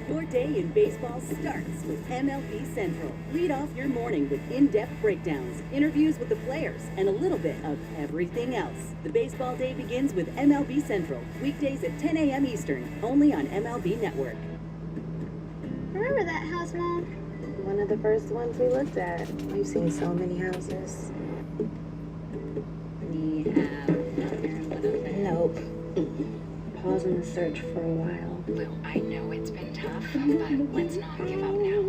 Your day in baseball starts with MLB Central. Lead off your morning with in-depth breakdowns, interviews with the players, and a little bit of everything else. The baseball day begins with MLB Central, weekdays at 10 a.m. Eastern, only on MLB Network. Remember that house, Mom? One of the first ones we looked at. We've seen so many houses. We have not found one of them. Nope. Pausing the search for a while. Lou, I know it's been tough, but let's not give up now.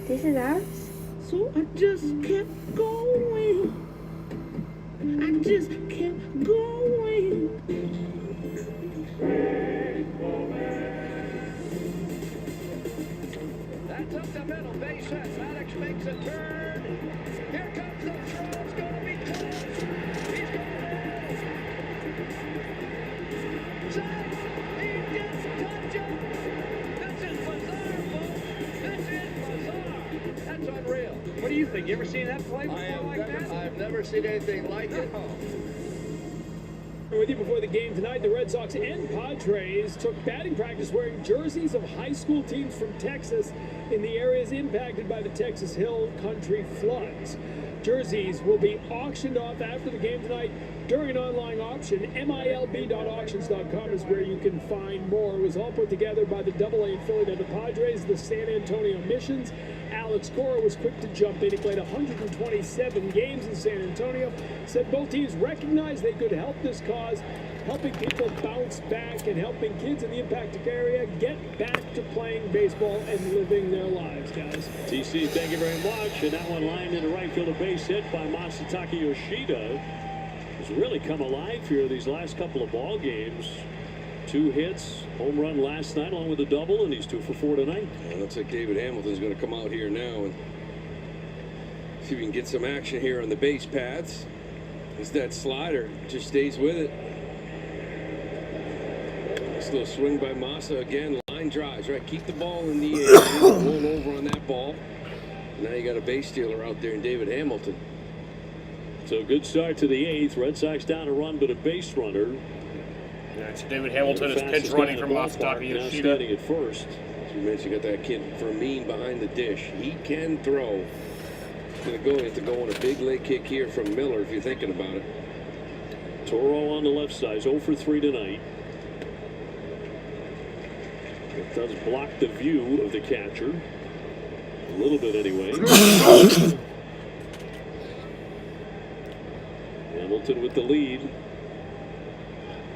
This is ours? So I just kept going. I just kept going. That's up the middle, base hit. Maddox makes a turn. Here comes the throw. It's going to be close. He's going to roll. Set. He just touched it. This is bizarre, folks. This is bizarre. That's unreal. What do you think? You ever seen that play before like that? I've never seen anything like it. With you before the game tonight, the Red Sox and Padres took batting practice wearing jerseys of high school teams from Texas in the areas impacted by the Texas Hill Country floods. Jerseys will be auctioned off after the game tonight during an online auction. MILB.auctions.com is where you can find more. It was all put together by the AA affiliate of the Padres, the San Antonio Missions. Alex Cora was quick to jump in. He played 127 games in San Antonio. Said both teams recognized they could help this cause, helping people bounce back and helping kids in the impacted area get back to playing baseball and living their lives, guys. TC, thank you very much. And that one lined into right field, a base hit by Masataka Yoshida. Has really come alive here these last couple of ball games. 2 hits, home run last night along with a double, and he's 2 for 4 tonight. Yeah, looks like David Hamilton's going to come out here now and see if we can get some action here on the base paths. As that slider just stays with it. This little swing by Massa again. Line drives, right? Keep the ball in the air. Roll over on that ball. Now you got a base stealer out there in David Hamilton. So good start to the 8th. Red Sox down a run, but a base runner. Yeah, it's David Hamilton is pinch running from Masataka Yoshida. Standing at first. As you mentioned, you got that kid Fermin behind the dish. He can throw. He's going to have to go on a big leg kick here from Miller if you're thinking about it. Toro on the left side, 0 for 3 tonight. It does block the view of the catcher. A little bit anyway. Hamilton with the lead.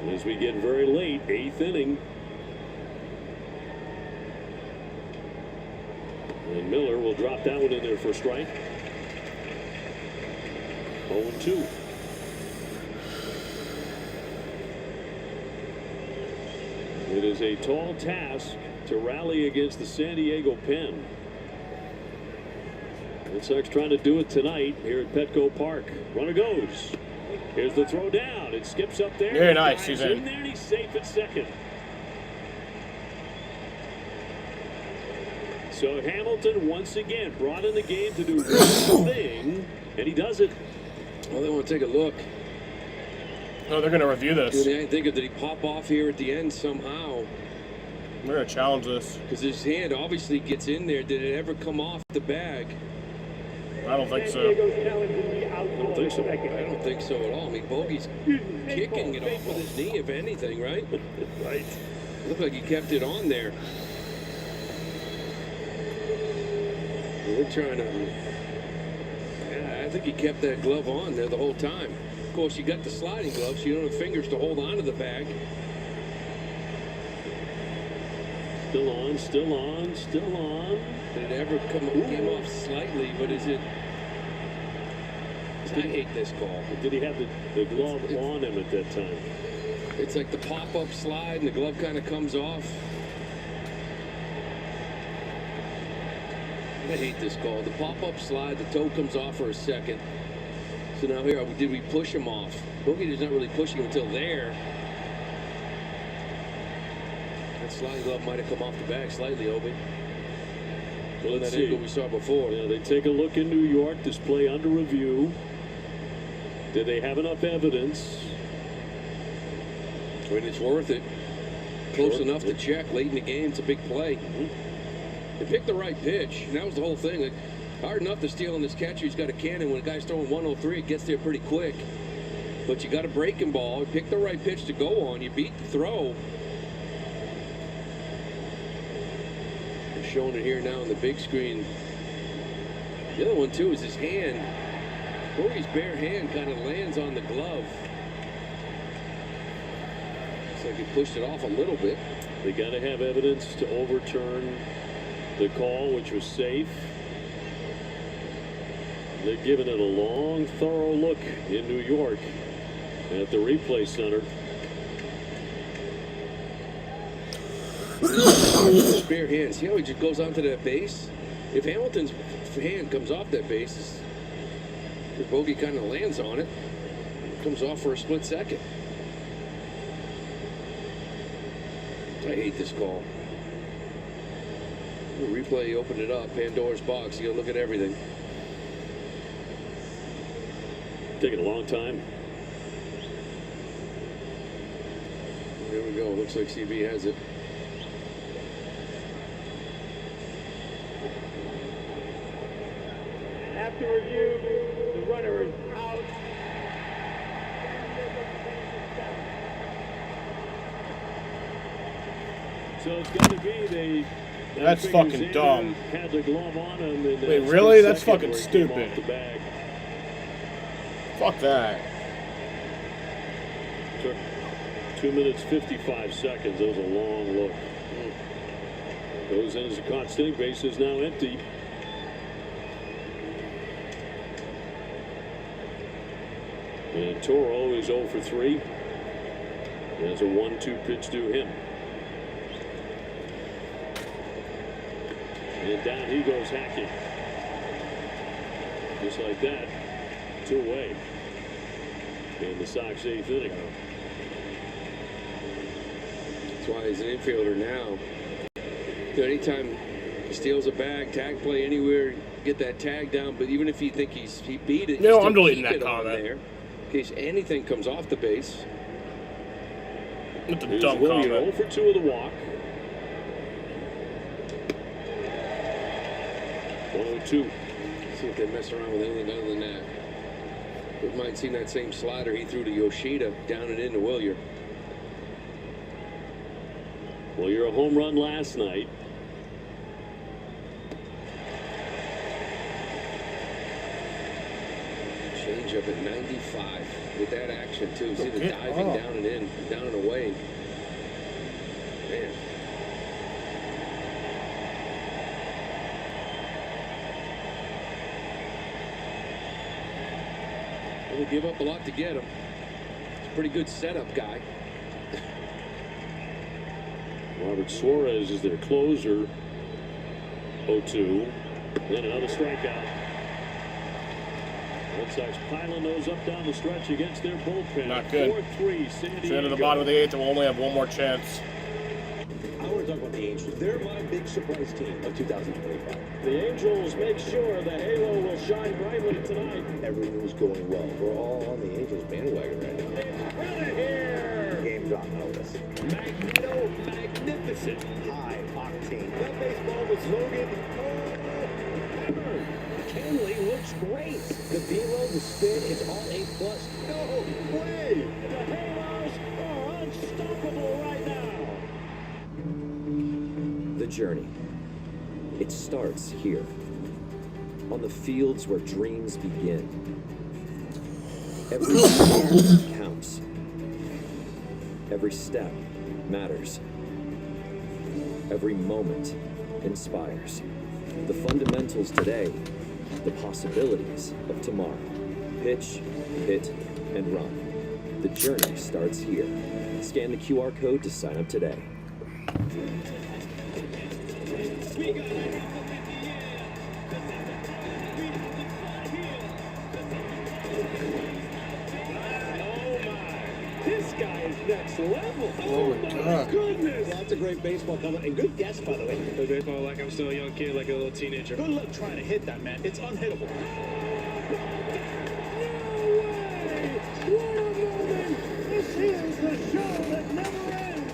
As we get very late, 8th inning. And Miller will drop that one in there for a strike. 0-2. It is a tall task to rally against the San Diego pen. Red Sox trying to do it tonight here at Petco Park. Runner goes. Here's the throw down. It skips up there. Very nice. He's in there, and he's safe at second. So Hamilton once again brought in the game to do one thing, and he does it. Well, they want to take a look. No, they're going to review this. Dude, I think did he pop off here at the end somehow? We're going to challenge this. Because his hand obviously gets in there. Did it ever come off the bag? I don't think so. I don't think so. I don't think so at all. I mean, Bogey's kicking it off with his knee, if anything, right? Right. Looked like he kept it on there. We're trying to... Yeah, I think he kept that glove on there the whole time. Of course, you got the sliding glove, so you don't have fingers to hold on to the bag. Still on, still on, still on. Did it ever came off slightly, but is it... I hate this call. Did he have the glove on him at that time? It's like the pop-up slide and the glove kind of comes off. I hate this call. The pop-up slide, the toe comes off for a second. So now here, did we push him off? Bogey is not really pushing him until there. That sliding glove might have come off the bag slightly, Obi. Well, let's that see. angle we saw before. Yeah, they take a look in New York. Display under review. Did they have enough evidence? I mean, it's worth it. Close enough to check late in the game. It's a big play. They picked the right pitch, and that was the whole thing. Like, hard enough to steal on this catcher. He's got a cannon. When a guy's throwing 103, it gets there pretty quick. But you got a breaking ball. You pick the right pitch to go on. You beat the throw. They're showing it here now on the big screen. The other one, too, is his hand. Bogey's bare hand kind of lands on the glove. Looks like he pushed it off a little bit. They got to have evidence to overturn the call, which was safe. They've given it a long, thorough look in New York at the replay center. Bare hand. See how he just goes onto that base? If Hamilton's hand comes off that base, Bogey kind of lands on it. Comes off for a split second. I hate this call. The replay opened it up. Pandora's box. You gotta look at everything. Taking a long time. There we go. Looks like CB has it. After review, the runner is out. So it's going to be the... That's fucking dumb. Had the glove on him. Wait, really? That's fucking stupid. Fuck that. Took 2 minutes, 55 seconds. That was a long look. Goes in as a caught stealing. Base is now empty. And Toro is 0 for 3. There's a 1-2 pitch to him. And down he goes hacking. Just like that. 2 away. In the Sox 8th inning. That's why he's an infielder now. Anytime he steals a bag, tag play anywhere, get that tag down. But even if you think he beat it, I'm deleting that comment there in case anything comes off the base. It's a Here's dumb Willier, comment. 0 for 2 of the walk. 102. See if they mess around with anything other than that. We might see that same slider he threw to Yoshida down and into Willier. Well, you're a home run last night. Change up at 95 with that action too. See the diving down and in, down and away. Man. Well, they give up a lot to get him. He's a pretty good setup guy. Robert Suarez is their closer. 0-2. Then another strikeout. Red Sox piling those up down the stretch against their bullpen. Not good. 4-3 San So Diego. into the bottom of the 8th, and we'll only have one more chance. I want to talk about the Angels. They're my big surprise team of 2025. The Angels make sure the halo will shine brightly tonight. Everything's going well. We're all on the Angels bandwagon right now. Right here. Game's on notice. Magneto Magnificent. High octane. That baseball was loaded. Hammered. Kenley looks great. The velo, the spin, it's all A+. No way. The Halos are unstoppable right now. The journey. It starts here, on the fields where dreams begin. Every step counts. Every step matters. Every moment inspires. The fundamentals today, the possibilities of tomorrow. Pitch, hit, and run. The journey starts here. Scan the QR code to sign up today. This guy is next level. Oh my God. Goodness. Lots of great baseball coming. And good guess, by the way. Play baseball like I'm still a young kid, like a little teenager. Good luck trying to hit that, man. It's unhittable. What a moment. This is the show that never ends.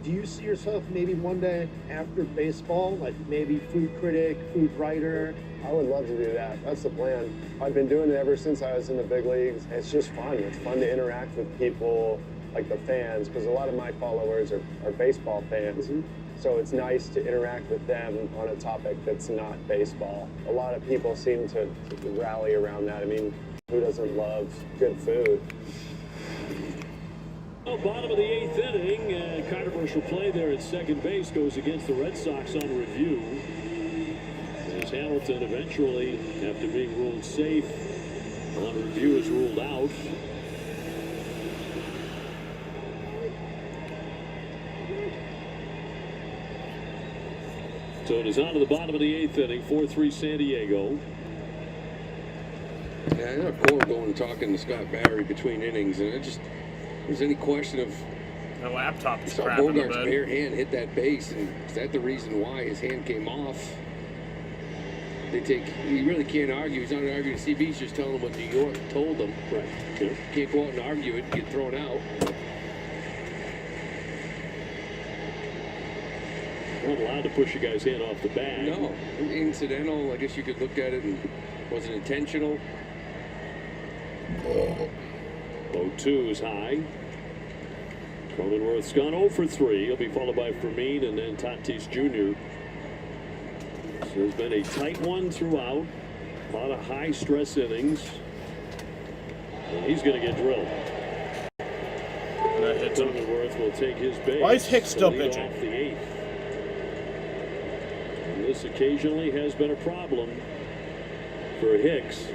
Do you see yourself maybe one day after baseball, like maybe food critic, food writer? I would love to do that. That's the plan. I've been doing it ever since I was in the big leagues. It's just fun. It's fun to interact with people, like the fans, because a lot of my followers are baseball fans. So it's nice to interact with them on a topic that's not baseball. A lot of people seem to rally around that. I mean, who doesn't love good food? Well, bottom of the 8th inning, controversial play there at second base goes against the Red Sox on review. As Hamilton eventually, after being ruled safe, on review is ruled out. So it is on to the bottom of the 8th inning, 4-3 San Diego. Yeah, I know Cole going and talking to Scott Barry between innings, and it just, if there's any question of The laptop is saw crap in the Bogart's bed. bare hand hit that base, and is that the reason why his hand came off? He really can't argue. He's not arguing. CB's just telling him what New York told him. Right. Can't go out and argue it and get thrown out. Not allowed to push a guy's hand off the bag. No, incidental. I guess you could look at it and wasn't intentional. 0-2 is high. Cronenworth's gone 0 for 3. He'll be followed by Fermin and then Tatis Jr. So there's been a tight one throughout. A lot of high stress innings. And he's going to get drilled. That hits him. Cronenworth will take his base. Why is Hicks still to lead pitching? off the 8th. And this occasionally has been a problem for Hicks.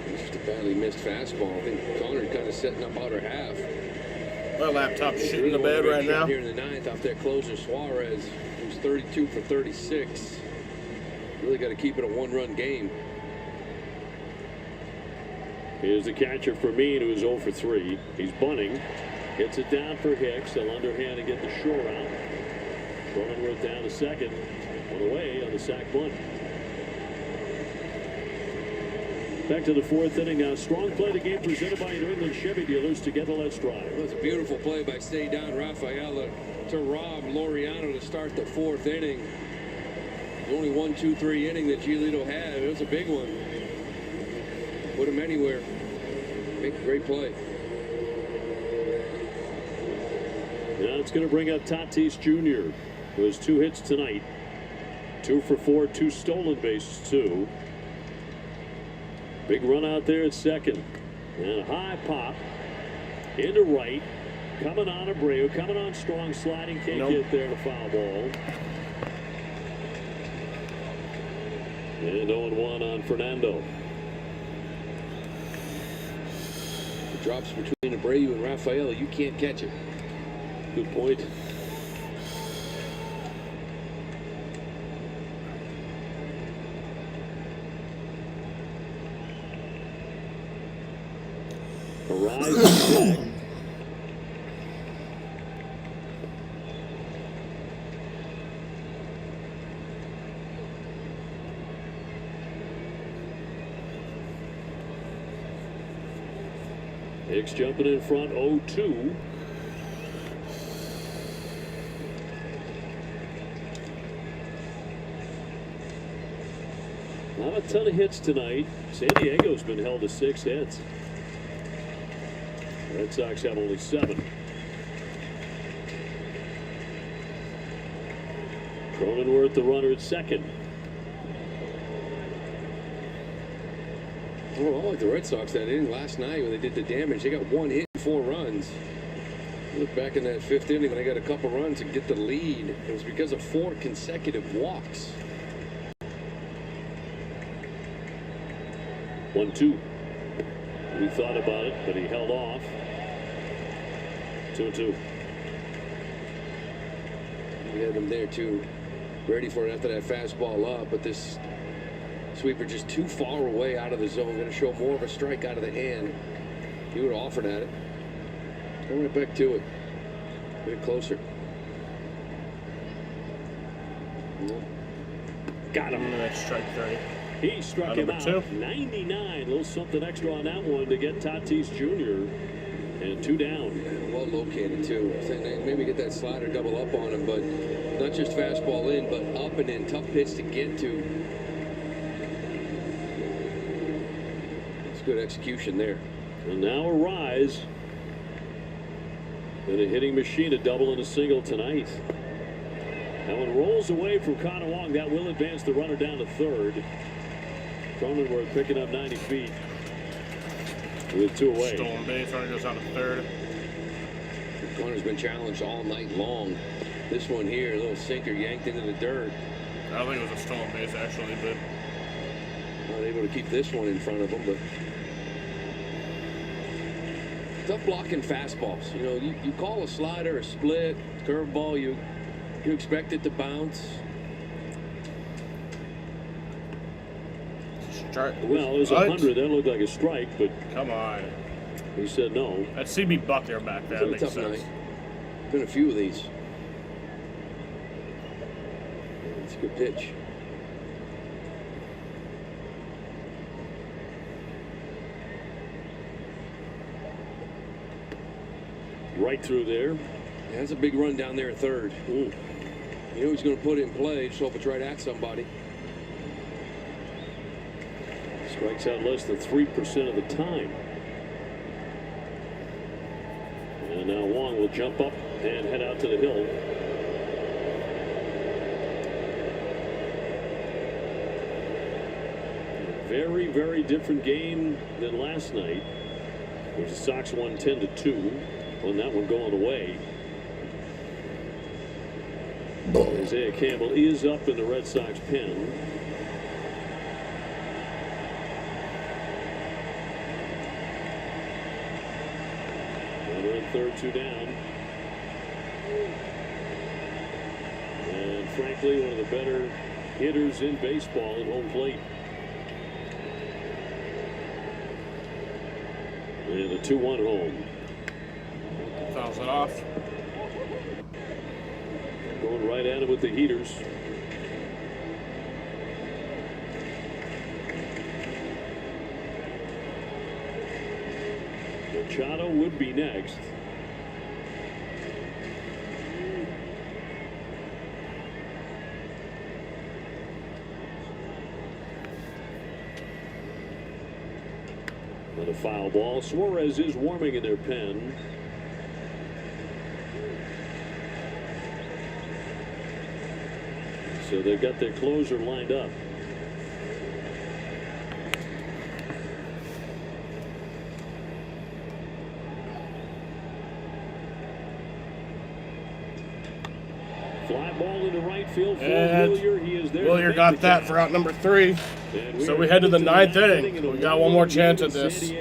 It's just a badly missed fastball. I think Connor's kind of setting up outer half. My laptop's shit in the bed right now. Here in the 9th, off that closer Suarez, who's 32 for 36. Really got to keep it a one-run game. Here's the catcher Fermin, who's 0 for 3. He's bunting. Hits it down for Hicks. They'll underhand and get the short out. Cronenworth down to second. On the way on the sac bunt. Back to the 4th inning now. Strong play the game presented by New England Chevy dealers. Together, let's drive. It was a beautiful play by Cedar Rafaela to rob Laureano to start the 4th inning. Only 1-2-3 inning that Giolito had. It was a big one. Put him anywhere. Make a great play. Now it's going to bring up Tatis Jr., who has 2 hits tonight. 2 for 4, 2 stolen bases, too. Big run out there at second. And a high pop into right. Coming on Abreu. Coming on strong. Sliding. Can't get there to foul ball. And 0-1 on Fernando. It drops between Abreu and Rafaela. You can't catch it. Good point. eyes on deck. Hicks jumping in front, 0-2. Not a ton of hits tonight. San Diego's been held to 6 hits. Red Sox have only 7. Cronenworth, the runner at second. Oh, like the Red Sox that inning last night when they did the damage. They got 1 hit and 4 runs. Look back in that 5th inning when they got a couple runs and get the lead. It was because of 4 consecutive walks. 1-2. We thought about it, but he held off. 2-2. We had him there too, ready for it after that fastball up, but this sweeper just too far away out of the zone. Going to show more of a strike out of the hand. He would have offered at it. Go right back to it. Get it closer. Got him. That's strike 3. He struck him out. 99. A little something extra on that one to get Tatis Jr. And 2 down. Yeah, well located too. Maybe get that slider double up on him, but not just fastball in, but up and in. Tough pitch to get to. It's good execution there. And now a rise. And a hitting machine, a double and a single tonight. That one rolls away from Connor Wong. That will advance the runner down to third. Cronenworth picking up 90 feet with 2 away. Stolen base, runner goes down to third. Connor's been challenged all night long. This one here, a little sinker yanked into the dirt. I don't think it was a stolen base actually, but not able to keep this one in front of him. But tough blocking fastballs. You know, you call a slider, a split, curveball, you expect it to bounce. Well, it was 100. That looked like a strike, but come on. He said no. That's CB Buckner back there. That makes sense. Been a few of these. It's a good pitch. Right through there. Yeah, that's a big run down there at third. You know he's going to put it in play. Just hope it's right at somebody. Strikes out less than 3% of the time. And now Wong will jump up and head out to the hill. Very, very different game than last night, which the Sox won 10-2. On that one going away. Isaiah Campbell is up in the Red Sox pen. Runner in third, 2 down. And frankly, one of the better hitters in baseball at home plate. And a 2-1 home. Fouls it off. Going right at it with the heaters. Machado would be next. And a foul ball. Suarez is warming in their pen. So they've got their closer lined up. Fly ball into right field for Willier. He is there. Willier got that for out number 3. So we head to the 9th inning. We got one more chance at this.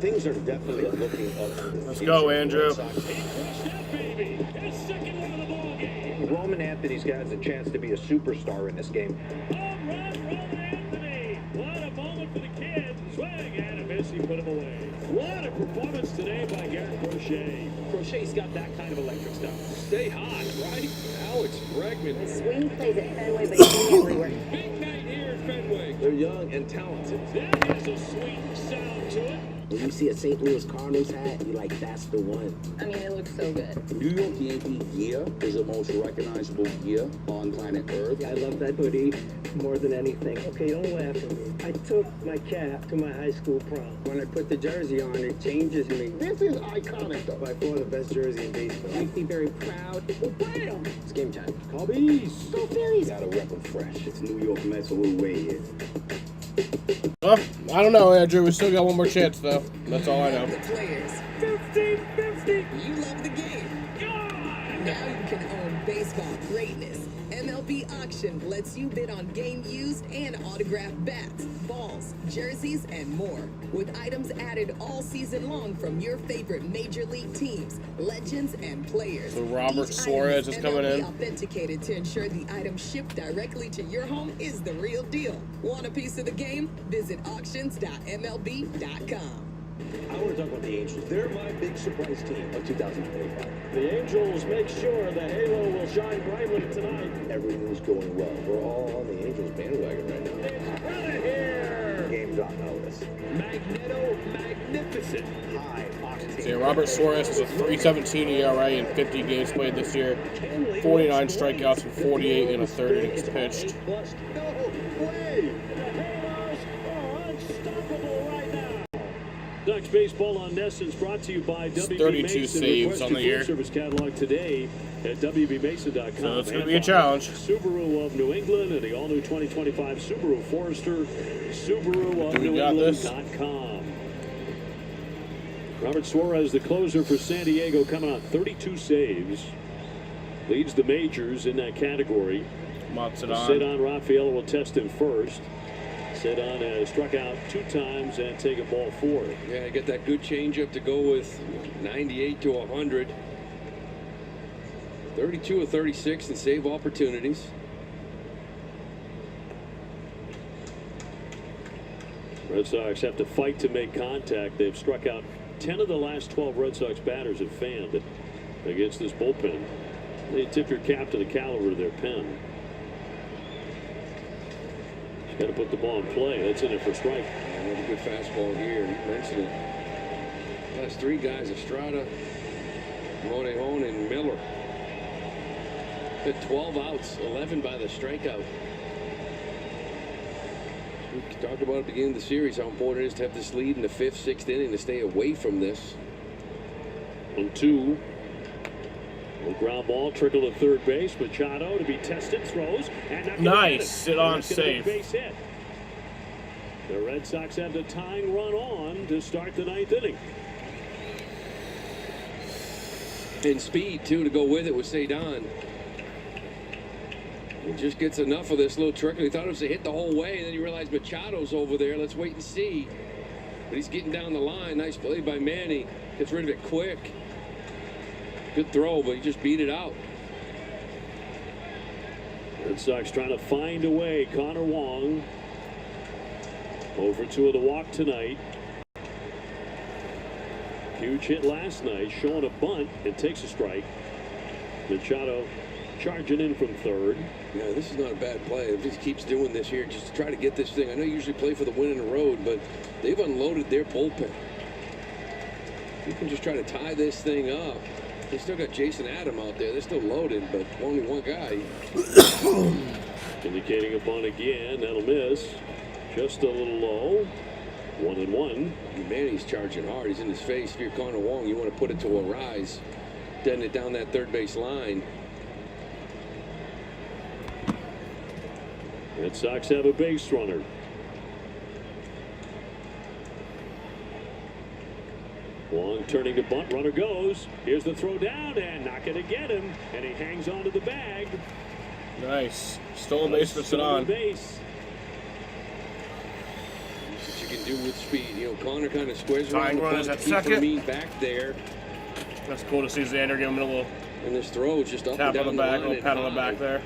Things are definitely looking up. Let's go, Andrew. Roman Anthony's got a chance to be a superstar in this game. What a moment for the kids. Swing. He put him away. What a performance today by Garrett Crochet. Crochet's got that kind of electric stuff. Stay hot, right? Alex Bregman. The swing plays at Fenway, but it's everywhere. Big night here at Fenway. They're young and talented. That has a sweet sound to it. When you see a St. Louis Cardinals hat, you're like, that's the one. I mean, it looks so good. New York Yankee gear is the most recognizable gear on planet Earth. I love that hoodie more than anything. Okay, don't laugh at me. I took my cap to my high school prom. When I put the jersey on, it changes me. This is iconic, though. By far the best jersey in baseball. You'd be very proud. Oh, bam! It's game time. Cubbies. Go Phillies. Gotta rep them fresh. It's New York Mets all the way here. Well, I don't know, Andrew. We still got one more chance, though. That's all I know. The players. 50-50. You love the game. Now you can own baseball greatness. MLB Auction lets you bid on game used and autographed bats, balls, jerseys, and more. With items added all season long from your favorite major league teams, legends, and players. So Robert Each Suarez item is coming in. authenticated to ensure the item shipped directly to your home is the real deal. Want a piece of the game? Visit auctions.mlb.com. I want to talk about the Angels. They're my big surprise team of 2025. The Angels make sure the halo will shine brightly tonight. Everything's going well. We're all on the Angels bandwagon right now. It's Brennan here. Game's on notice. Magneto Magnificent. High octane. See, Robert Suarez has a 3.17 ERA in 50 games played this year, 49 strikeouts and 48 in a third innings pitched. No way. The Halos are unstoppable right now. Ducks baseball on NESN brought to you by WB 32 Mason. saves Request on your the year. food service catalog today at WBMason.com. So it's going to be a challenge. Subaru of New England and the all-new 2025 Subaru Forester. Subaru of We got this. NewEngland.com. Robert Suarez, the closer for San Diego, coming on 32 saves. Leads the majors in that category. Cedon Rafaela will test him first. Cedon has struck out 2 times and taken ball 4. Yeah, I get that good changeup to go with 98 to 100. 32 of 36 in save opportunities. Red Sox have to fight to make contact. They've struck out 10 of the last 12 Red Sox batters have fanned against this bullpen. They tip your cap to the caliber of their pen. Got to put the ball in play. That's in it for strike. Another good fastball here. You mentioned it. Last 3 guys: Estrada, Morejon, and Miller. Hit 12 outs, 11 by the strikeout. We talked about at the beginning of the series how important it is to have this lead in the 5th, 6th inning to stay away from this. 1-2. Little ground ball, trickle to third base. Machado to be tested, throws, and not Nice, sit on safe. safe. Base hit. The Red Sox have the tying run on to start the 9th inning. And speed, too, to go with it with Cedon. He just gets enough of this little trickle. He thought it was a hit the whole way, and then he realized Machado's over there. Let's wait and see. But he's getting down the line. Nice play by Manny. Gets rid of it quick. Good throw, but he just beat it out. Red Sox trying to find a way. Connor Wong over 2 of the walk tonight. Huge hit last night, showing a bunt and takes a strike. Machado charging in from third. Yeah, this is not a bad play. If he keeps doing this here, just to try to get this thing. I know you usually play for the win in the road, but they've unloaded their bullpen. You can just try to tie this thing up. They still got Jason Adam out there. They're still loaded, but only one guy. Indicating a bunt again. That'll miss. Just a little low. 1-1. Manny's charging hard. He's in his face. If you're Connor Wong, you want to put it to a rise. Getting it down that third base line. Red Sox have a base runner. Wong turning to bunt, runner goes. Here's the throw down, and not going to get him. And he hangs on to the bag. Nice. Stolen base for Cedon. Base. That's what you can do with speed. You know, Connor kind of squares around Tying the runners bunt, at keep second. Fermin back there. That's cool to see Xander give him a little And this throw is just up tap and on down the back, the a line little pat on the high. back there.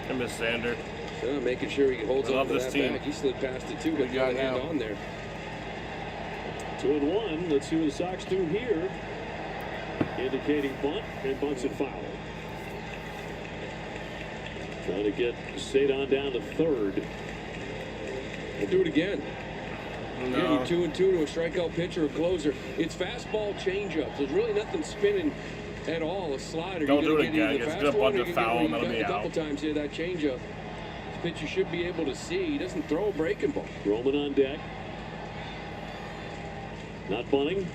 I miss Xander. Making sure he holds on to this that team. back. He slid past it too, but got a hand on there. 2-1. Let's see what the Sox do here. Indicating bunt, and bunts it foul. Trying to get Cedon down to third. We'll do it again. No. Yeah, you're 2-2 to a strikeout pitcher or closer. It's fastball changeups. There's really nothing spinning at all. A slider. Don't you're do it get again. either It's gonna fastball bunt or the you foul, can and get that'll be a couple out. times here that changeup. Pitch you should be able to see. He doesn't throw a breaking ball. Roman on deck. Not bunting.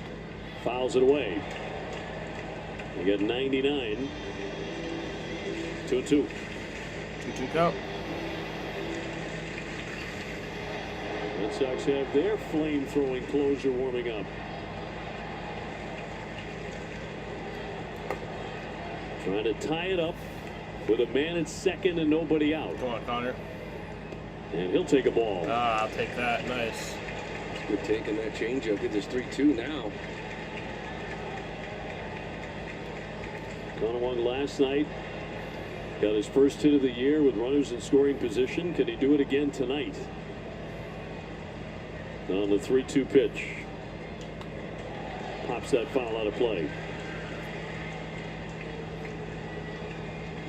Fouls it away. You got 99. 2-2. 2-2 count. Red Sox have their flame-throwing closer warming up. Trying to tie it up with a man at second and nobody out. Come on, Connor. And he'll take a ball. Ah, I'll take that. Nice. Good taking that changeup. It is 3-2 now. Connor Wong last night got his first hit of the year with runners in scoring position. Can he do it again tonight? On the 3-2 pitch. Pops that foul out of play.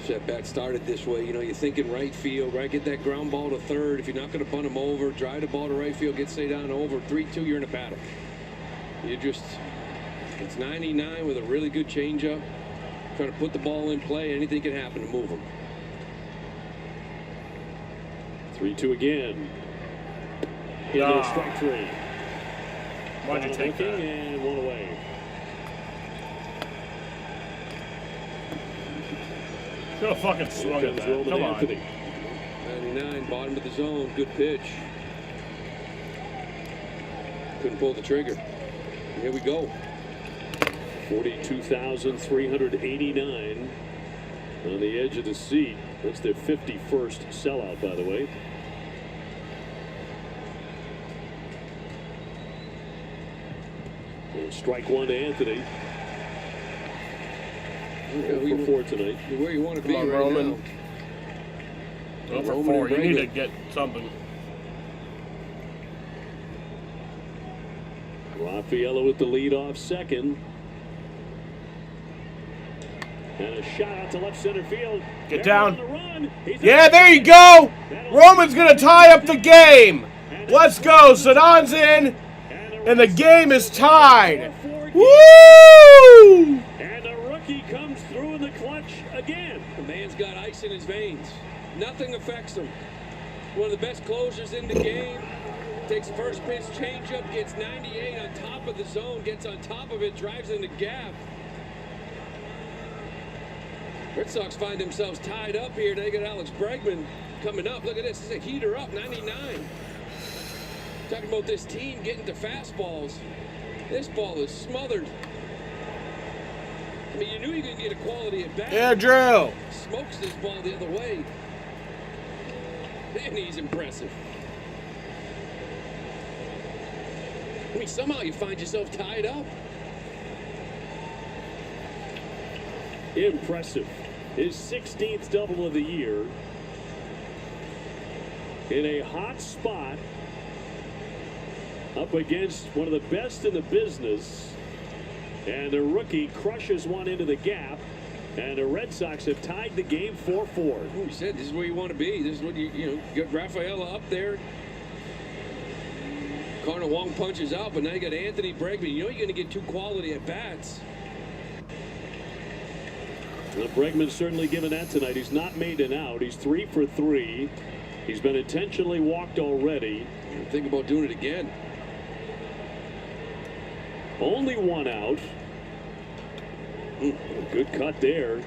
That bat started this way. You know, you're thinking right field, right? Get that ground ball to third. If you're not going to bunt him over, drive the ball to right field, get Cedon over. 3-2, you're in a battle. You just, it's 99 with a really good changeup. Trying to put the ball in play. Anything can happen to move him. 3-2 again. Yeah. Strike three. Why'd you take that? And one away. Should have fucking swung at that. Come on. 99, bottom of the zone. Good pitch. Couldn't pull the trigger. Here we go. 42,389 on the edge of the seat. That's their 51st sellout, by the way. And strike one to Anthony. For 4 tonight. Where you want to be Come on, right Roman. now. Go for Roman 4. and You need to Bregman. get something. Raffaello with the lead off second. And a shot out to left center field. Get They're on down. the run. He's Yeah, there you go. Roman's going to tie up the game. Let's go. Cedon's in, and the game is tied. Woo! And the rookie comes through in the clutch again. The man's got ice in his veins. Nothing affects him. One of the best closers in the game. Takes first pitch, changeup, gets 98 on top of the zone, gets on top of it, drives in the gap. Red Sox find themselves tied up here. They got Alex Bregman coming up. Look at this. This is a heater up, 99. Talking about this team getting to fastballs. This ball is smothered. I mean, you knew you were going to get a quality at bat. Yeah, Drew. Smokes this ball the other way. Man, he's impressive. I mean, somehow you find yourself tied up. Impressive. His 16th double of the year. In a hot spot. Up against one of the best in the business. And the rookie crushes one into the gap. And the Red Sox have tied the game 4-4. You said this is where you want to be. This is what you got Raffaello up there. Connor Wong punches out, but now you got Anthony Bregman. You know you're going to get 2 quality at bats. Well, Bregman's certainly given that tonight. He's not made an out. He's 3 for 3. He's been intentionally walked already. Think about doing it again. Only 1 out. Good cut there.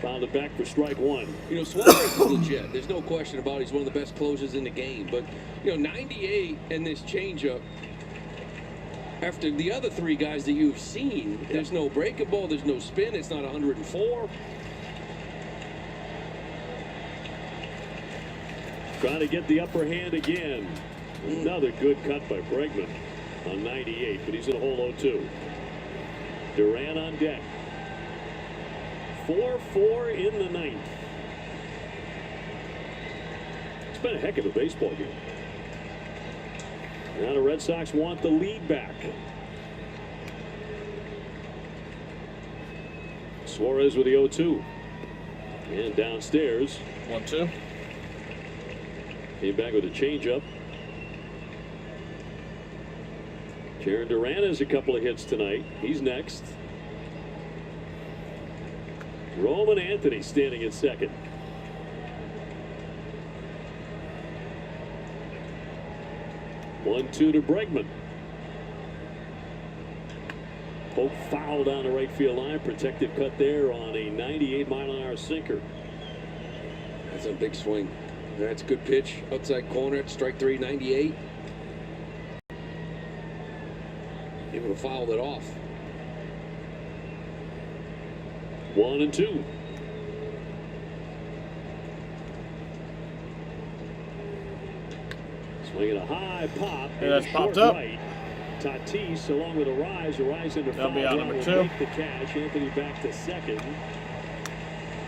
Found it back for strike 1. You know, Suarez is legit. There's no question about it. He's one of the best closers in the game. But, 98 and this changeup, after the other 3 guys that you've seen, there's no breaking ball, there's no spin, it's not 104. Trying to get the upper hand again. Another good cut by Bregman on 98, but he's in a hole 0-2. Duran on deck. 4-4 in the 9th. been a heck of a baseball game. Now the Red Sox want the lead back. Suarez with the 0-2. And downstairs. 1-2. Came back with a changeup. Jaron Duran has a couple of hits tonight. He's next. Roman Anthony standing at second. One-two to Bregman. Poke foul down the right field line. Protective cut there on a 98-mile-an-hour sinker. That's a big swing. That's a good pitch. Outside corner. Strike three, 98. Able to foul it off. 1-2. Swinging a high pop. Yeah, that's popped short up. Right. Tatis along with Arise into That'll foul. be out Will number 2. make the catch. Anthony back to second.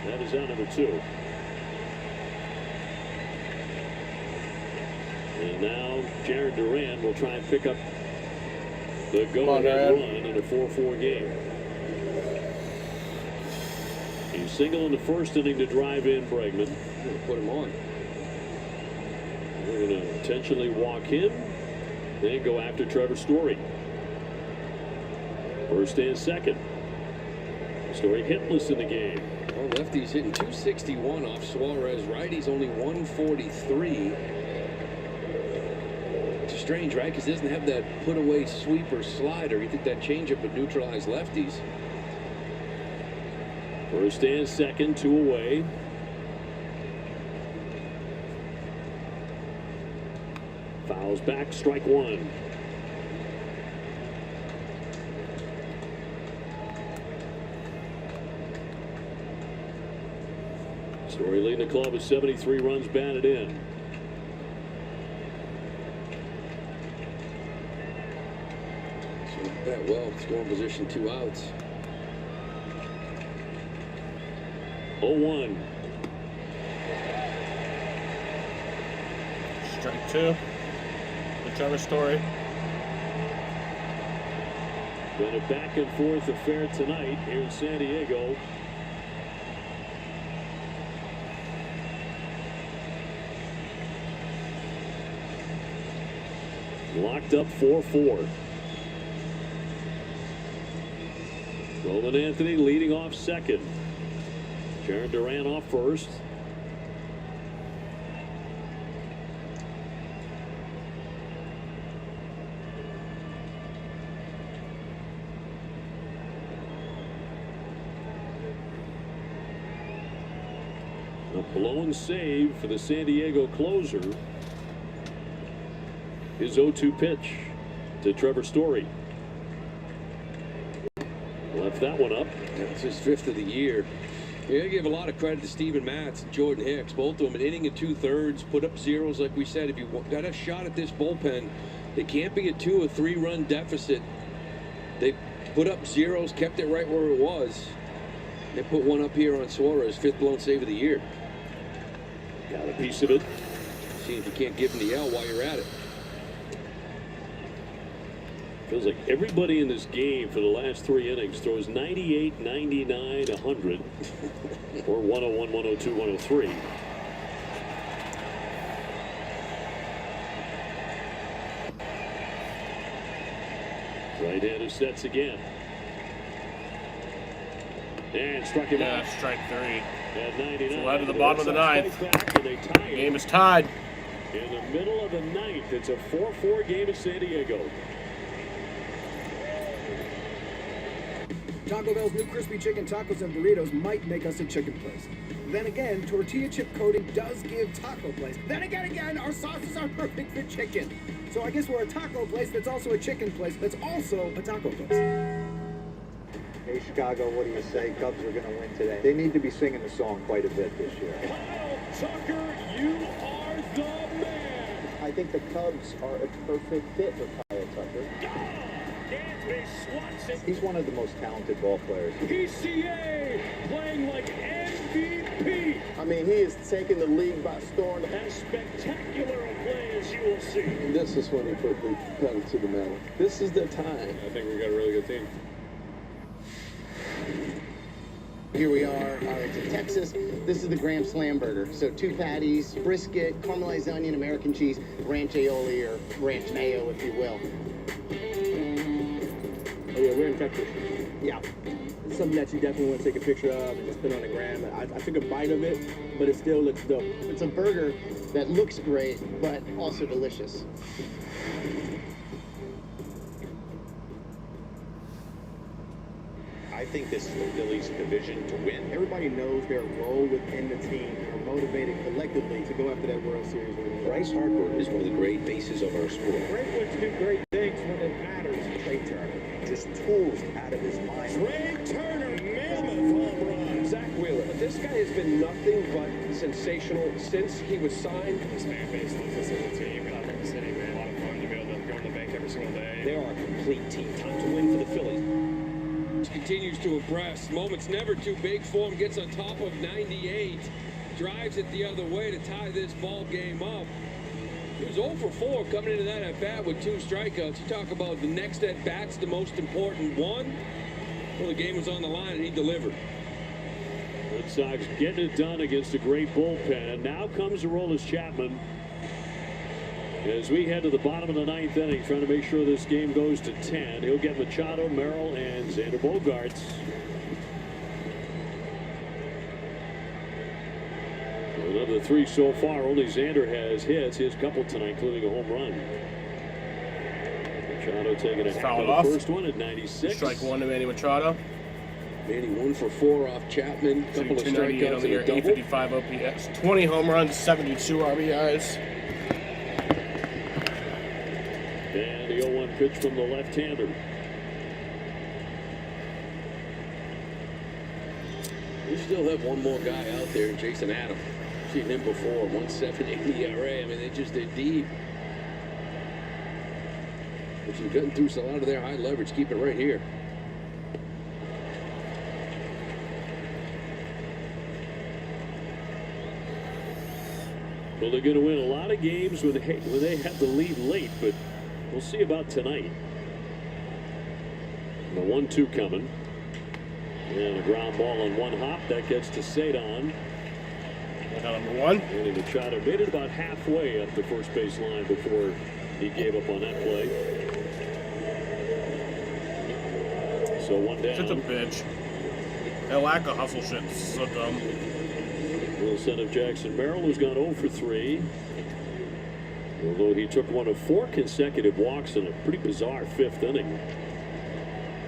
That is out number 2. And now Jaron Duran will try and pick up the go-ahead run in a 4-4 game. He singled in the first inning to drive in Bregman. I'm going to put him on. We're going to intentionally walk him, then go after Trevor Story. First and second. Story hitless in the game. Well, lefty's hitting 261 off Suarez. Righty's only 143. It's strange, right? Because he doesn't have that put-away sweeper slider. You think that changeup would neutralize lefties? First and second, 2 away. Fouls back, strike 1. Story leading the club with 73 runs batted in. So that well, scoring position, 2 outs. 0-1. Strike 2. The Trevor Story. Been a back and forth affair tonight here in San Diego. Locked up 4-4. Roman Anthony leading off second. Jaron Duran off first. A blown save for the San Diego closer. His 0-2 pitch to Trevor Story. Left that one up. That's his 5th of the year. Yeah, I give a lot of credit to Steven Matz and Jordan Hicks. Both of them an inning and 2/3, put up zeros like we said. If you got a shot at this bullpen, it can't be a 2 or 3 run deficit. They put up zeros, kept it right where it was. They put one up here on Suarez, 5th blown save of the year. Got a piece of it. See if you can't give him the L while you're at it. Feels like everybody in this game for the last 3 innings throws 98, 99, 100, or 101, 102, 103. Right-hander sets again. And struck him out. Strike 3. At 99. So we're to the bottom of the 9th. Game is tied. In the middle of the 9th, it's a 4-4 game in San Diego. Taco Bell's new crispy chicken tacos and burritos might make us a chicken place. Then again, tortilla chip coating does give taco place. Then again, our sauces are perfect for chicken. So I guess we're a taco place that's also a chicken place that's also a taco place. Hey, Chicago, what do you say? Cubs are going to win today. They need to be singing the song quite a bit this year. Kyle Tucker, you are the man. I think the Cubs are a perfect fit for Kyle Tucker. Anthony Swanson. He's one of the most talented ball players. PCA playing like MVP. I mean, he is taking the league by storm. As spectacular a play as you will see. And this is when he put the pedal to the metal. This is the time. I think we got a really good team. Here we are in Texas. This is the Graham Slam Burger. So 2 patties, brisket, caramelized onion, American cheese, ranch aioli or ranch mayo, if you will. Oh yeah, we're in Texas. Yeah. It's something that you definitely want to take a picture of and just put on the gram. I took a bite of it, but it still looks dope. It's a burger that looks great, but also delicious. I think this is the Phillies' division to win. Everybody knows their role within the team. They're motivated collectively to go after that World Series ring. Bryce Harper is one of the great faces of our sport. Great ones do great things when it matters. Trey Turner, just tools out of his mind. Trey Turner, mammoth home run. Zach Wheeler, this guy has been nothing but sensational since he was signed. This fan base loves this as a team. I love the city, man. A lot of fun to be able to go in the bank every single day. They are a complete team. Time to win for the Phillies. Continues to impress. Moment's never too big for him. Gets on top of 98. Drives it the other way to tie this ball game up. He was 0 for 4 coming into that at bat with 2 strikeouts. You talk about the next at bat's the most important one. Well, the game was on the line and he delivered. Red Sox getting it done against a great bullpen. Now comes Aroldis Chapman. As we head to the bottom of the 9th inning, trying to make sure this game goes to 10. He'll get Machado, Merrill, and Xander Bogaerts. Another 3 so far. Only Xander has hits. His couple tonight, including a home run. Machado taking a half Fouled of off. the first one at 96. Strike 1 to Manny Machado. Manny 1 for 4 off Chapman. Couple of 298 on strikeouts the year, and a double. 855 OPS. 20 home runs, 72 RBIs. And the 0-1 pitch from the left-hander. We still have one more guy out there, Jason Adam. Seen him before, 1.78 ERA. I mean, they're deep. But you've gotten through a lot of their high leverage. Keep it right here. Well, they're going to win a lot of games when they have the lead late, but we'll see about tonight. The 1-2 coming. And a ground ball on one hop. That gets to Cedon. Number 1. Manny Machado made it about halfway up the first base line before he gave up on that play. So 1 down. Such a bitch. That lack of hustle shit is so dumb. Little son of Jackson Merrill, who's gone 0 for 3. Although he took one of 4 consecutive walks in a pretty bizarre 5th inning,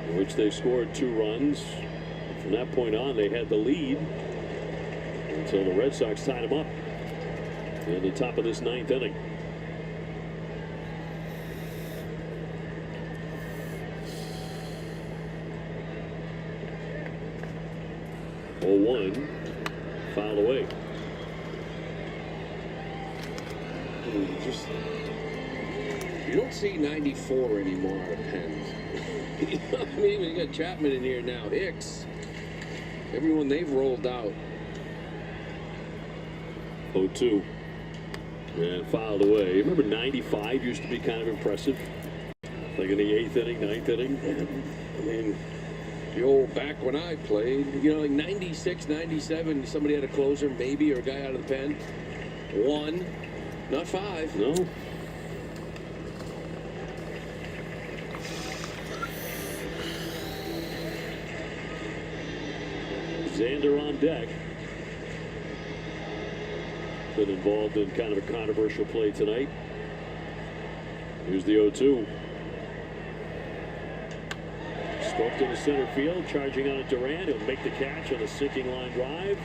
in which they scored 2 runs. From that point on, they had the lead until the Red Sox tied him up at the top of this 9th inning. Oh, 1. Foul away. You don't see 94 anymore out of Pens. You know what I mean? You got Chapman in here now. Hicks. Everyone they've rolled out. 0-2. And fouled away. Remember 95 used to be kind of impressive? Like in the 8th inning, 9th inning? I mean, the old back when I played, you know, like 96, 97, somebody had a closer, maybe, or a guy out of the pen. 1, not 5. No. Xander on deck. Been involved in kind of a controversial play tonight. Here's the 0-2. Stroked into center field, charging on it Durant. He'll make the catch on a sinking line drive.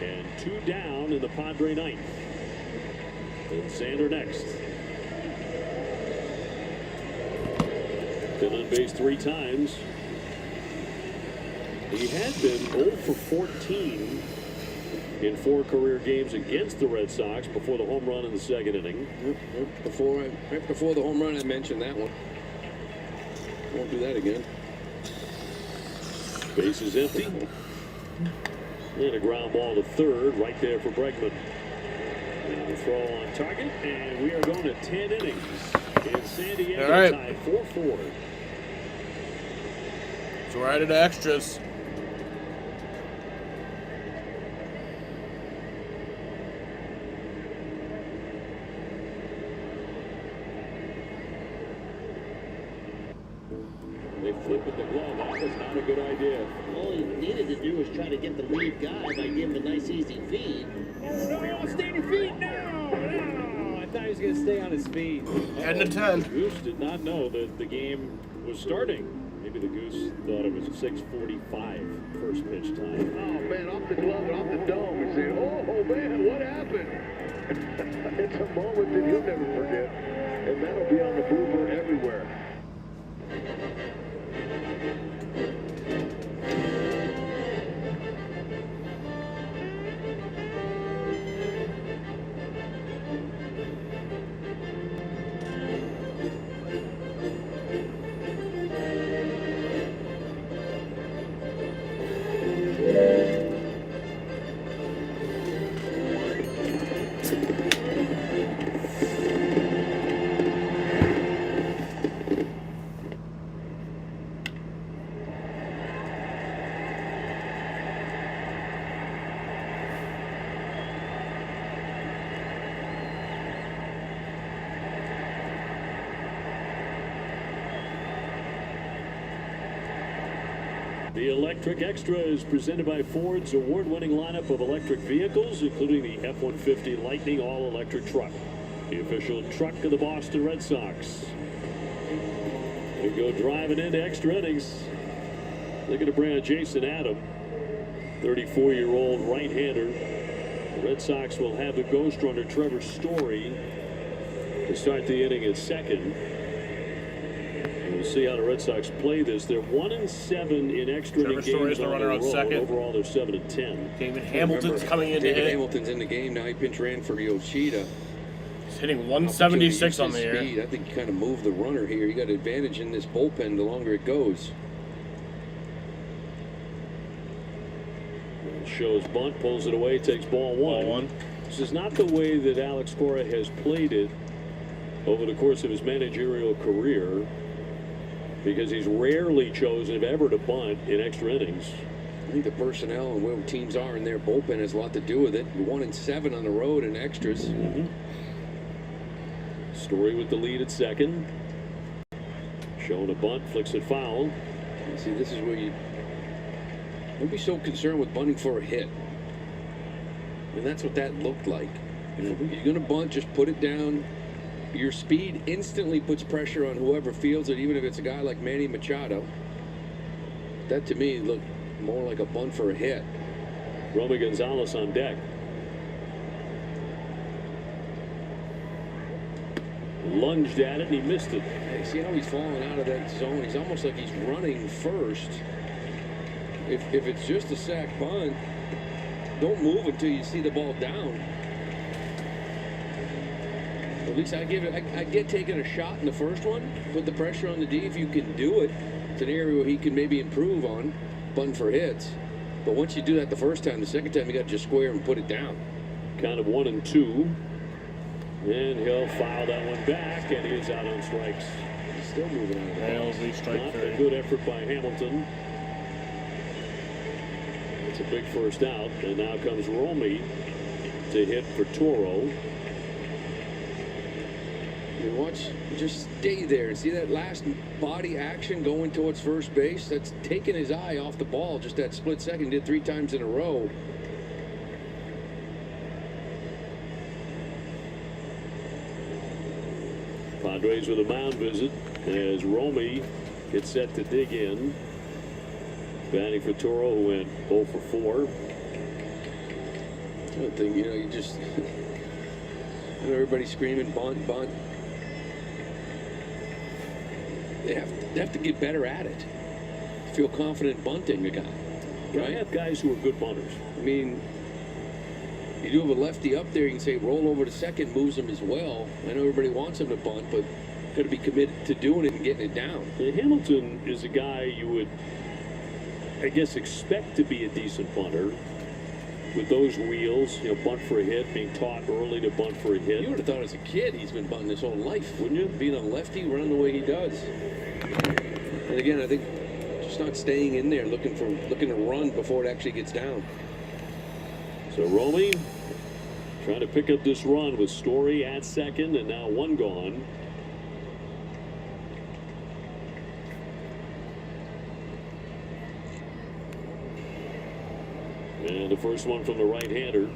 And 2 down in the Padre ninth. And Xander next. Been on base 3 times. He had been 0 for 14 in 4 career games against the Red Sox before the home run in the 2nd inning. Right before the home run, I mentioned that one. Won't do that again. Base is empty. And a ground ball to third, right there for Bregman. And the throw on target, and we are going to 10 innings in San Diego. All right. Tied 4-4. So we're headed to extras. They flip with the glove. That was not a good idea. All he needed to do was try to get the lead guy by giving him a nice easy feed. No, he won't stay on your feet. No. I thought he was going to stay on his feet. Heading to 10. Goose did not know that the game was starting. Maybe the Goose thought it was 6:45 first pitch time. Oh, man, off the glove and off the dome. You say, oh, man, what happened? It's a moment that you'll never forget, and that'll be on the blooper everywhere. The Electric Extra is presented by Ford's award-winning lineup of electric vehicles, including the F-150 Lightning all-electric truck, the official truck of the Boston Red Sox. We go driving into extra innings. Look at the brand Jason Adam, 34-year-old right-hander. The Red Sox will have the ghost runner Trevor Story to start the inning at second. We'll see how the Red Sox play this. They're 1-7 in extra inning games the runner on second. Overall, they're 7-10. David Hamilton's coming in to David hit. Hamilton's in the game now. He pinch ran for Yoshida. He's hitting 176 on the air. Speed. I think you kind of move the runner here. You got advantage in this bullpen the longer it goes. Shows bunt, pulls it away, takes ball one. This is not the way that Alex Cora has played it over the course of his managerial career, because he's rarely chosen, if ever, to bunt in extra innings. I think the personnel and where teams are in their bullpen has a lot to do with it. 1-7 on the road in extras. Story with the lead at second. Showing a bunt, flicks it foul. See, this is where you don't be so concerned with bunting for a hit. And that's what that looked like. You're going to bunt, just put it down. Your speed instantly puts pressure on whoever fields it, even if it's a guy like Manny Machado. That, to me, looked more like a bunt for a hit. Romy Gonzalez on deck. Lunged at it, and he missed it. Hey, see how he's falling out of that zone? He's almost like he's running first. If it's just a sac bunt, don't move until you see the ball down. At least I get taking a shot in the first one, put the pressure on the D if you can do it. It's an area where he can maybe improve on, bunt for hits. But once you do that the first time, the second time you got to just square and put it down. Count of 1-2. And he'll foul that one back, and he is out on strikes. He's still moving out of the box. Not a good effort by Hamilton. It's a big first out, and now comes Romy to hit for Toro. You watch, just stay there. See that last body action going towards first base? That's taking his eye off the ball just that split second. Did 3 times in a row. Padres with a mound visit as Romy gets set to dig in. Batting for Toro, who went 0 for 4. I don't think, you just... everybody's screaming, bunt, bunt. They have to get better at it. Feel confident bunting a guy, right? I have guys who are good bunters. I mean, you do have a lefty up there, you can say roll over to second, moves him as well. I know everybody wants him to bunt, but got to be committed to doing it and getting it down. And Hamilton is a guy you would, I guess, expect to be a decent bunter. with those wheels, bunt for a hit, being taught early to bunt for a hit. You would have thought as a kid he's been bunting his whole life, wouldn't you? Being a lefty, running the way he does. And again, I think just not staying in there, looking to run before it actually gets down. So Romy trying to pick up this run with Story at second, and now one gone. And the first one from the right-hander.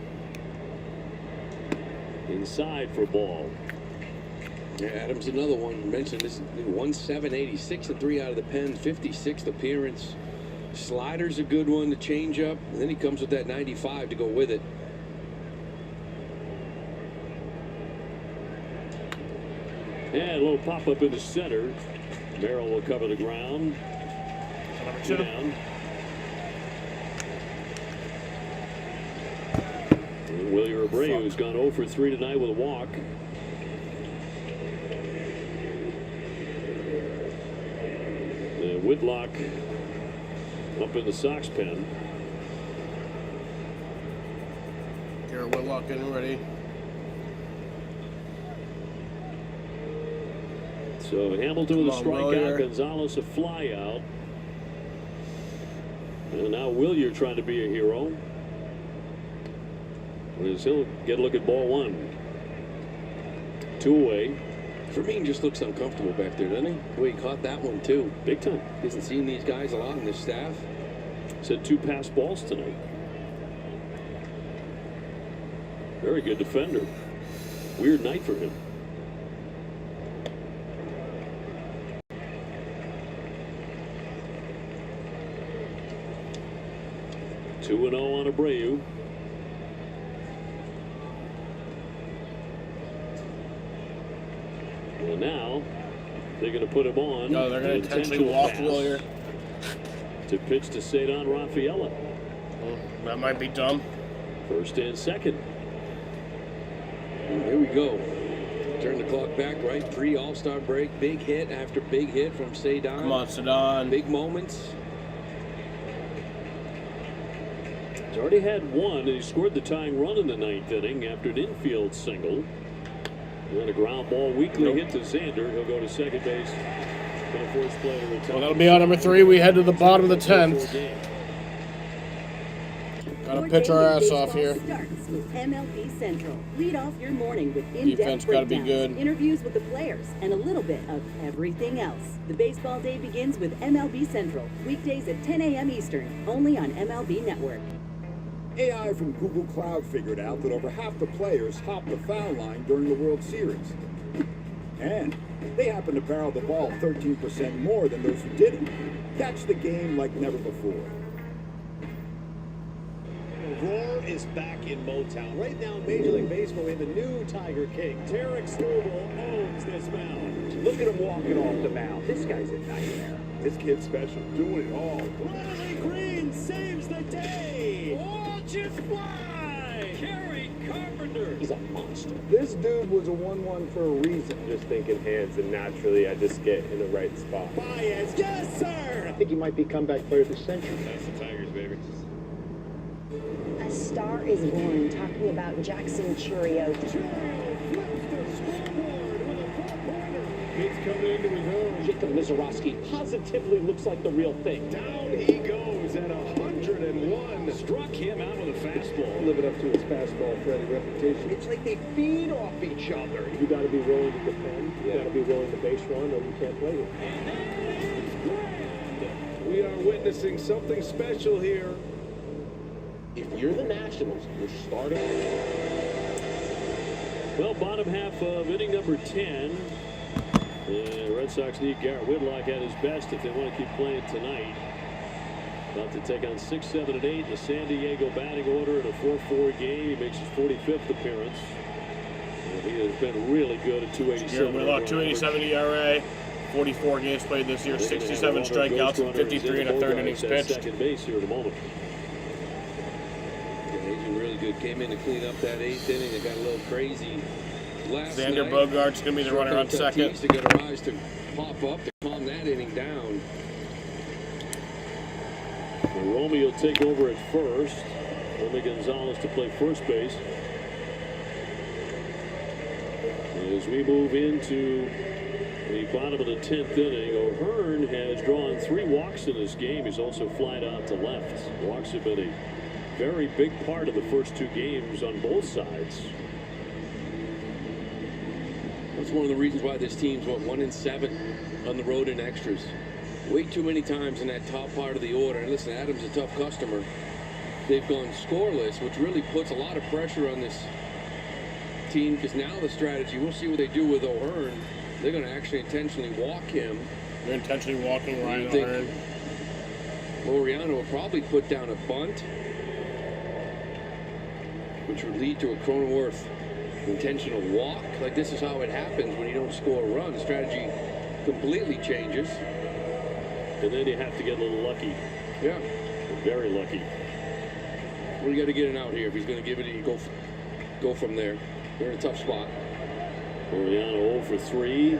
Inside for ball. Yeah, Adams, another one. Mentioned this 1-7, 86 and 3 out of the pen, 56th appearance. Slider's a good one to change up, and then he comes with that 95 to go with it. And a little pop-up in the center. Merrill will cover the ground. Number 2 down. And Willie Abreu has gone 0 for 3 tonight with a walk. And Whitlock up in the Sox pen. Garrett Whitlock getting ready. So Hamilton with a Come on, strikeout, Willier. Gonzalez a fly out. And now Willier trying to be a hero. As he'll get a look at ball 1. 2 away. Fermin just looks uncomfortable back there, doesn't he? The way he caught that one, too. Big time. He hasn't seen these guys a lot in this staff. Said 2 pass balls tonight. Very good defender. Weird night for him. Two and 0 on Abreu. And now they're going to put him on. No, they're going to intentionally walk Willier. To pitch to Cedar Rafaela. That might be dumb. First and second. And here we go. Turn the clock back, right? Pre-All-Star break. Big hit after big hit from Cedar. Come on, Cedar. Big moments. He's already had one, and he scored the tying run in the 9th inning after an infield single. And then a ground ball weakly hit to Xander. He'll go to second base. For the first play to retire. Well, that'll be on number 3. We head to the bottom of the 10th. Gotta pitch our ass off here. Starts with MLB Central. Lead off your morning with Defense in-depth gotta be breakdowns, good. interviews with the players, and a little bit of everything else. The baseball day begins with MLB Central. Weekdays at 10 a.m. Eastern, only on MLB Network. AI from Google Cloud figured out that over half the players hopped the foul line during the World Series. And they happen to barrel the ball 13% more than those who didn't. Catch the game like never before. Roar is back in Motown. Right now in Major League Baseball, we have the new Tiger King. Tarek Skubal owns this mound. Look at him walking off the mound. This guy's a nightmare. This kid's special, doing it all. Riley Green saves the day. Watch it fly! Kerry Carpenter. He's a monster. This dude was a 1-1 for a reason. Just thinking hands, and naturally I just get in the right spot. Baez, yes, sir! I think he might be comeback player of the century. That's the Tigers, baby. A Star is Born, talking about Jackson Churio. He's coming into his own. Jacob Mizorowski positively looks like the real thing. Down he goes at 101. Struck him out with a fastball. Living up to his fastball-friendly reputation. It's like they feed off each other. You got to be willing to defend. You got to be willing to base run, or you can't play it. We are witnessing something special here. If you're the Nationals, you're starting. Well, bottom half of inning number 10. The Red Sox need Garrett Whitlock at his best if they want to keep playing tonight. About to take on 6, 7, and 8 in the San Diego batting order in a 4-4 game. He makes his 45th appearance. And he has been really good at 287. Garrett Whitlock, 287 ERA. 44 games played this year, 67 strikeouts, and 53 in a third innings pitched. Second base here at the moment. He's been really good. Came in to clean up that 8th inning. It got a little crazy last Xander night. Bogaerts going to be the runner on second. To get a rise to pop up to calm that inning down. Romeo will take over at first. Jose Gonzalez to play first base. As we move into the bottom of the 10th inning, O'Hearn has drawn 3 walks in this game. He's also flied out to left. Walks have been a very big part of the first 2 games on both sides. That's one of the reasons why this team's, 1-7 on the road in extras. Way too many times in that top part of the order. And listen, Adams is a tough customer. They've gone scoreless, which really puts a lot of pressure on this team, because now the strategy, we'll see what they do with O'Hearn. They're going to actually intentionally walk him. They're intentionally walking Ryan O'Hearn. Laureano will probably put down a bunt, which would lead to a Cronenworth intentional walk. Like, this is how it happens when you don't score a run. The strategy completely changes. And then you have to get a little lucky. Yeah. Very lucky. Well, you got to get it out here. If he's going to give it, you go from there. They're in a tough spot. Laureano 0 for 3.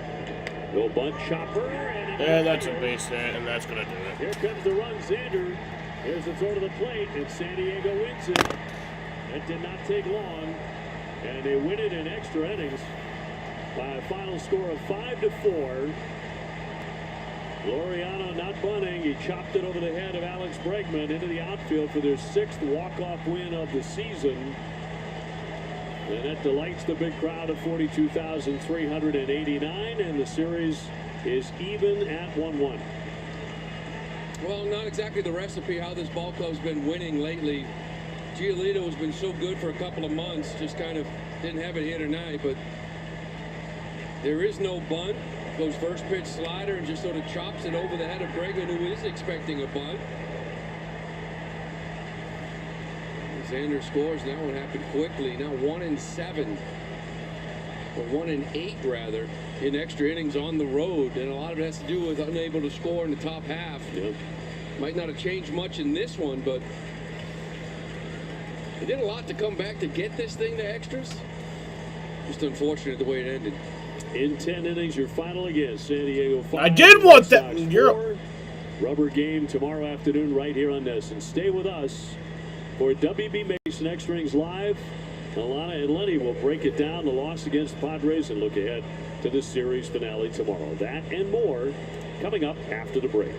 No bunt, chopper. And that's a base hit, and that's going to do it. Here comes the run, Xander. Here's the throw to the plate, and San Diego wins it. That did not take long, and they win it in extra innings by a final score of 5-4. Laureano not bunting. He chopped it over the head of Alex Bregman into the outfield for their 6th walk-off win of the season. And that delights the big crowd of 42,389, and the series is even at 1-1. Well, not exactly the recipe how this ball club's been winning lately. Giolito has been so good for a couple of months, just kind of didn't have it here tonight, but there is no bunt. Goes first pitch slider and just sort of chops it over the head of Bregman, who is expecting a bunt. Xander scores. Now it happened quickly. Now 1-7, or 1-8 rather, in extra innings on the road, and a lot of it has to do with unable to score in the top half. Yep. Might not have changed much in this one, but they did a lot to come back to get this thing to extras. Just unfortunate the way it ended. In 10 innings, your final again. San Diego 5. I did want that. Rubber game tomorrow afternoon right here on NESN. Stay with us for WB Mason Extra Innings Live. Alana and Lenny will break it down, the loss against the Padres, and look ahead to the series finale tomorrow. That and more coming up after the break.